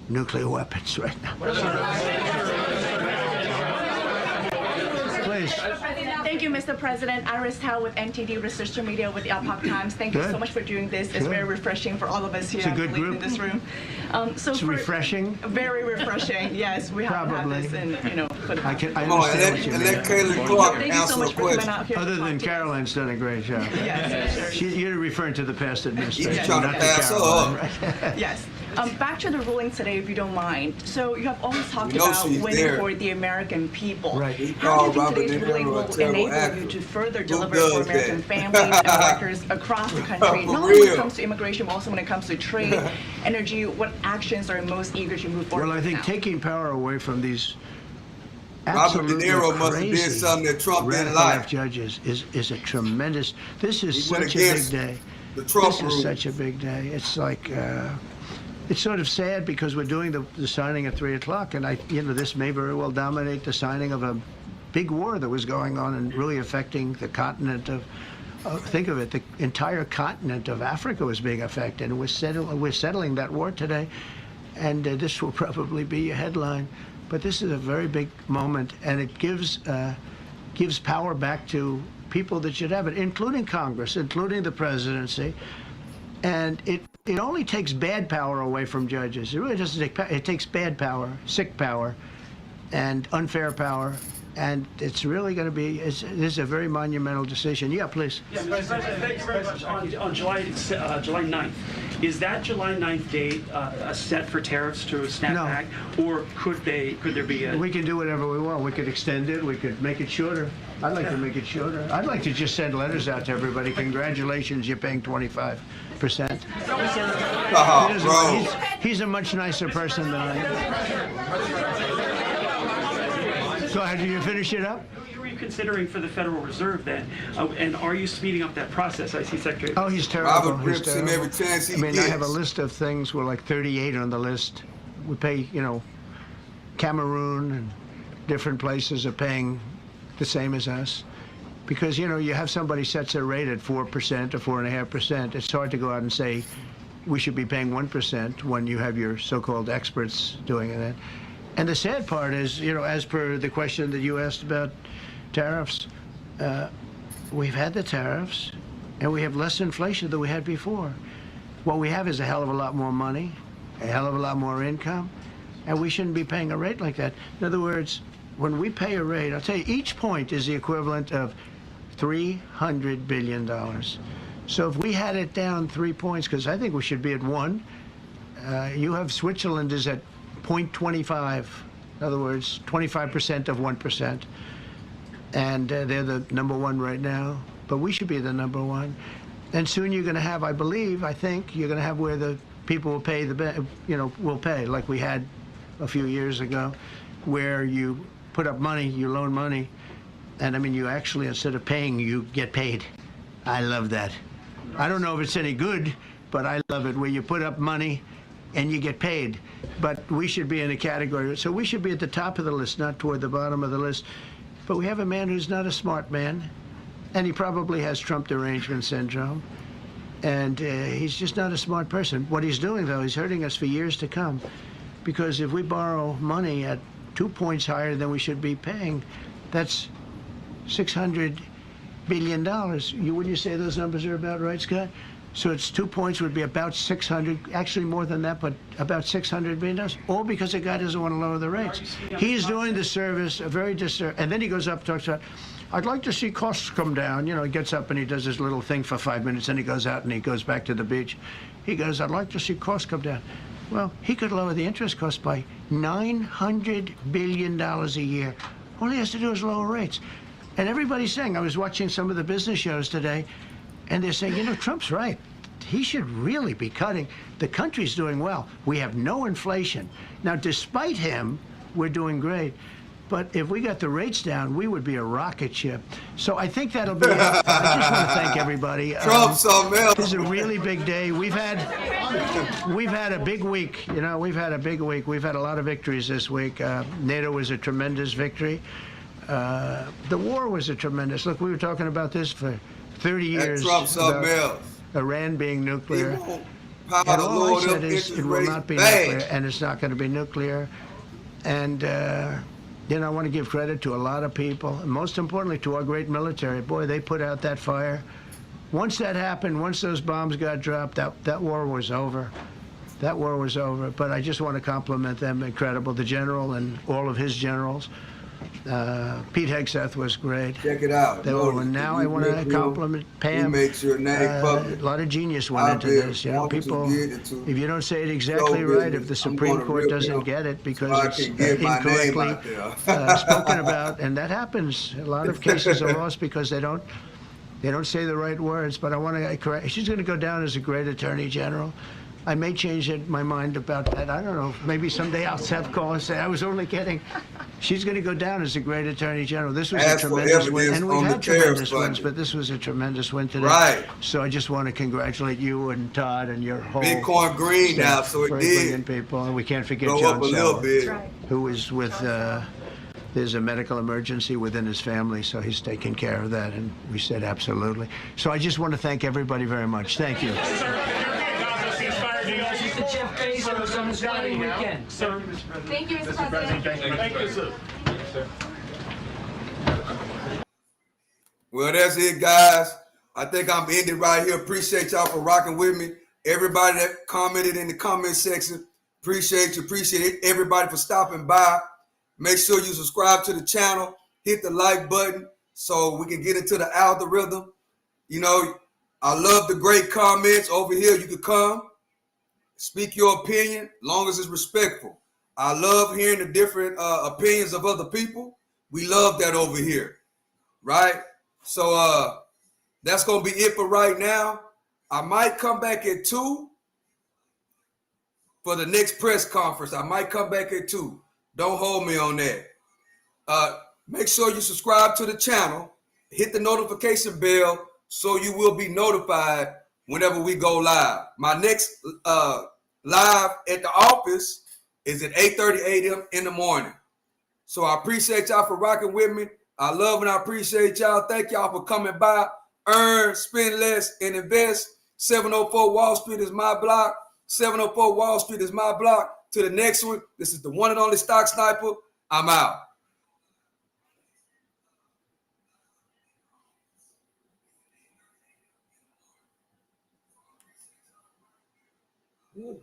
nuclear weapons right now. Please. Thank you, Mr. President. Iris Tao with NTD Research Media with the Epoch Times. Thank you Good. so much for doing this. It's Good. very refreshing for all of us here, It's a I good believe, group. in this room. It's refreshing. Very refreshing. Yes, we have Probably. this, and for the I past- understand what you mean. let Caleb Clark Thank you so answer much the for coming question. out here. Other than Caroline's done a great job. Yes, sure. You're referring to the past administration, He's trying to not pass her Caroline, up. right? Yes. Back to the ruling today, if you don't mind. So you have always talked You know about she's winning there. for the American people. Right. How do you think Robert today's De ruling Niro a will terrible enable actor. you to further Who deliver does for American that? families and workers across the country? For Not only when real. it comes to immigration, but also when it comes to trade, energy. What actions are you most eager to move forward Well, I with think now? taking power away from these Robert De absolutely Niro must have did crazy something that Trump didn't radical like. left judges is a tremendous. This is He went such a big against day. the Trump This is rules. such a big day. It's like it's sort of sad because we're doing the signing at 3 o'clock, and this may very well dominate the signing of a big war that was going on and really affecting the continent of. Think of it, the entire continent of Africa was being affected, and we're settling that war today, and this will probably be a headline. But this is a very big moment, and it gives power back to people that should have it, including Congress, including the presidency. And it only takes bad power away from judges. It really doesn't take power. It takes bad power, sick power, and unfair power. And it's really going to be, this is a very monumental decision. Yeah, please. Yes, Mr. President, thank you very much. On July 9th, is that July 9th date set for tariffs to snap back, or could there be a... We can do whatever we want. We could extend it. We could make it shorter. I'd like to make it shorter. I'd like to just send letters out to everybody. Congratulations, you're paying 25%. He's a much nicer person than I am. Go ahead, do you finish it up? Who are you considering for the Federal Reserve then? And are you speeding up that process? I see Secretary... Oh, he's terrible. Robert rips him every chance he I have a gets. list of things. We're like 38 on the list. We pay, Cameroon and different places are paying the same as us. Because, you have somebody sets a rate at 4% or 4.5%. It's hard to go out and say we should be paying 1% when you have your so-called experts doing it. And the sad part is, as per the question that you asked about tariffs, we've had the tariffs, and we have less inflation than we had before. What we have is a hell of a lot more money, a hell of a lot more income, and we shouldn't be paying a rate like that. In other words, when we pay a rate, I'll tell you, each point is the equivalent of $300 billion. So if we had it down 3 points, because I think we should be at 1, you have Switzerland is at 0.25, in other words, 25% of 1%. And they're the number 1 right now, but we should be the number 1. And soon you're going to have, I think, you're going to have where the people will pay will pay, like we had a few years ago, where you put up money, you loan money, and you actually, instead of paying, you get paid. I love that. I don't know if it's any good, but I love it, where you put up money and you get paid. But we should be in a category. So we should be at the top of the list, not toward the bottom of the list. But we have a man who's not a smart man, and he probably has Trump derangement syndrome. And he's just not a smart person. What he's doing, though, he's hurting us for years to come. Because if we borrow money at 2 points higher than we should be paying, that's $600 billion. Wouldn't you say those numbers are about right, Scott? So it's 2 points would be about 600, actually more than that, but about $600 billion, all because the guy doesn't want to lower the rates. He's doing the service, a very and then he goes up and talks about, I'd like to see costs come down. He gets up and he does his little thing for 5 minutes, and he goes out and he goes back to the beach. He goes, I'd like to see costs come down. Well, he could lower the interest cost by $900 billion a year. All he has to do is lower rates. And everybody's saying, I was watching some of the business shows today, and they're saying, Trump's right. He should really be cutting. The country's doing well. We have no inflation. Now, despite him, we're doing great. But if we got the rates down, we would be a rocket ship. So I think that'll be it. I just want to thank everybody. This is a really big day. We've had a big week. We've had a big week. We've had a lot of victories this week. NATO was a tremendous victory. The war was a tremendous. Look, we were talking about this for 30 years. Trump something else. Iran being nuclear. And all I said is it will not be nuclear, and it's not going to be nuclear. And I want to give credit to a lot of people, and most importantly to our great military. Boy, they put out that fire. Once that happened, once those bombs got dropped, that war was over. That war was over. But I just want to compliment them. Incredible. The general and all of his generals. Pete Hegseth was great. Check it out. Now I want to compliment Pam. He makes your name public. A lot of genius went into this. You know, people, if you don't say it exactly right, if the Supreme Court doesn't get it because it's incorrectly spoken about, and that happens. A lot of cases are lost because they don't say the right words. But I want to correct. She's going to go down as a great attorney general. I may change my mind about that. I don't know. Maybe someday I'll have call and say I was only kidding. She's going to go down as a great attorney general. This was a tremendous win, and we've had tremendous wins, but this was a tremendous win today. Right. So I just want to congratulate you and Todd and your whole Bitcoin green now, so it for did bringing people, and we can't forget go John up a little bit. Sauer, who is with. There's a medical emergency within his family, so he's taking care of that, and we said absolutely. So I just want to thank everybody very much. Thank you. Jeff Bezos on his wedding weekend. Sir. Thank you, Mr. President. Thank you, sir. Well, that's it, guys. I think I'm ending right here. Appreciate y'all for rocking with me. Everybody that commented in the comment section, appreciate you. Appreciate it. Everybody for stopping by. Make sure you subscribe to the channel. Hit the like button so we can get into the algorithm. You know, I love the great comments over here. You can come. Speak your opinion, long as it's respectful. I love hearing the different opinions of other people. We love that over here, right? So that's going to be it for right now. I might come back at 2 for the next press conference. I might come back at 2. Don't hold me on that. Make sure you subscribe to the channel. Hit the notification bell so you will be notified whenever we go live. My next live at the office is at 8:30 a.m. in the morning. So I appreciate y'all for rocking with me. I love and I appreciate y'all. Thank y'all for coming by. Earn, spend less, and invest. 704 Wall Street is my block. 704 Wall Street is my block. To the next one, this is the one and only Stock Sniper. I'm out. Ooh.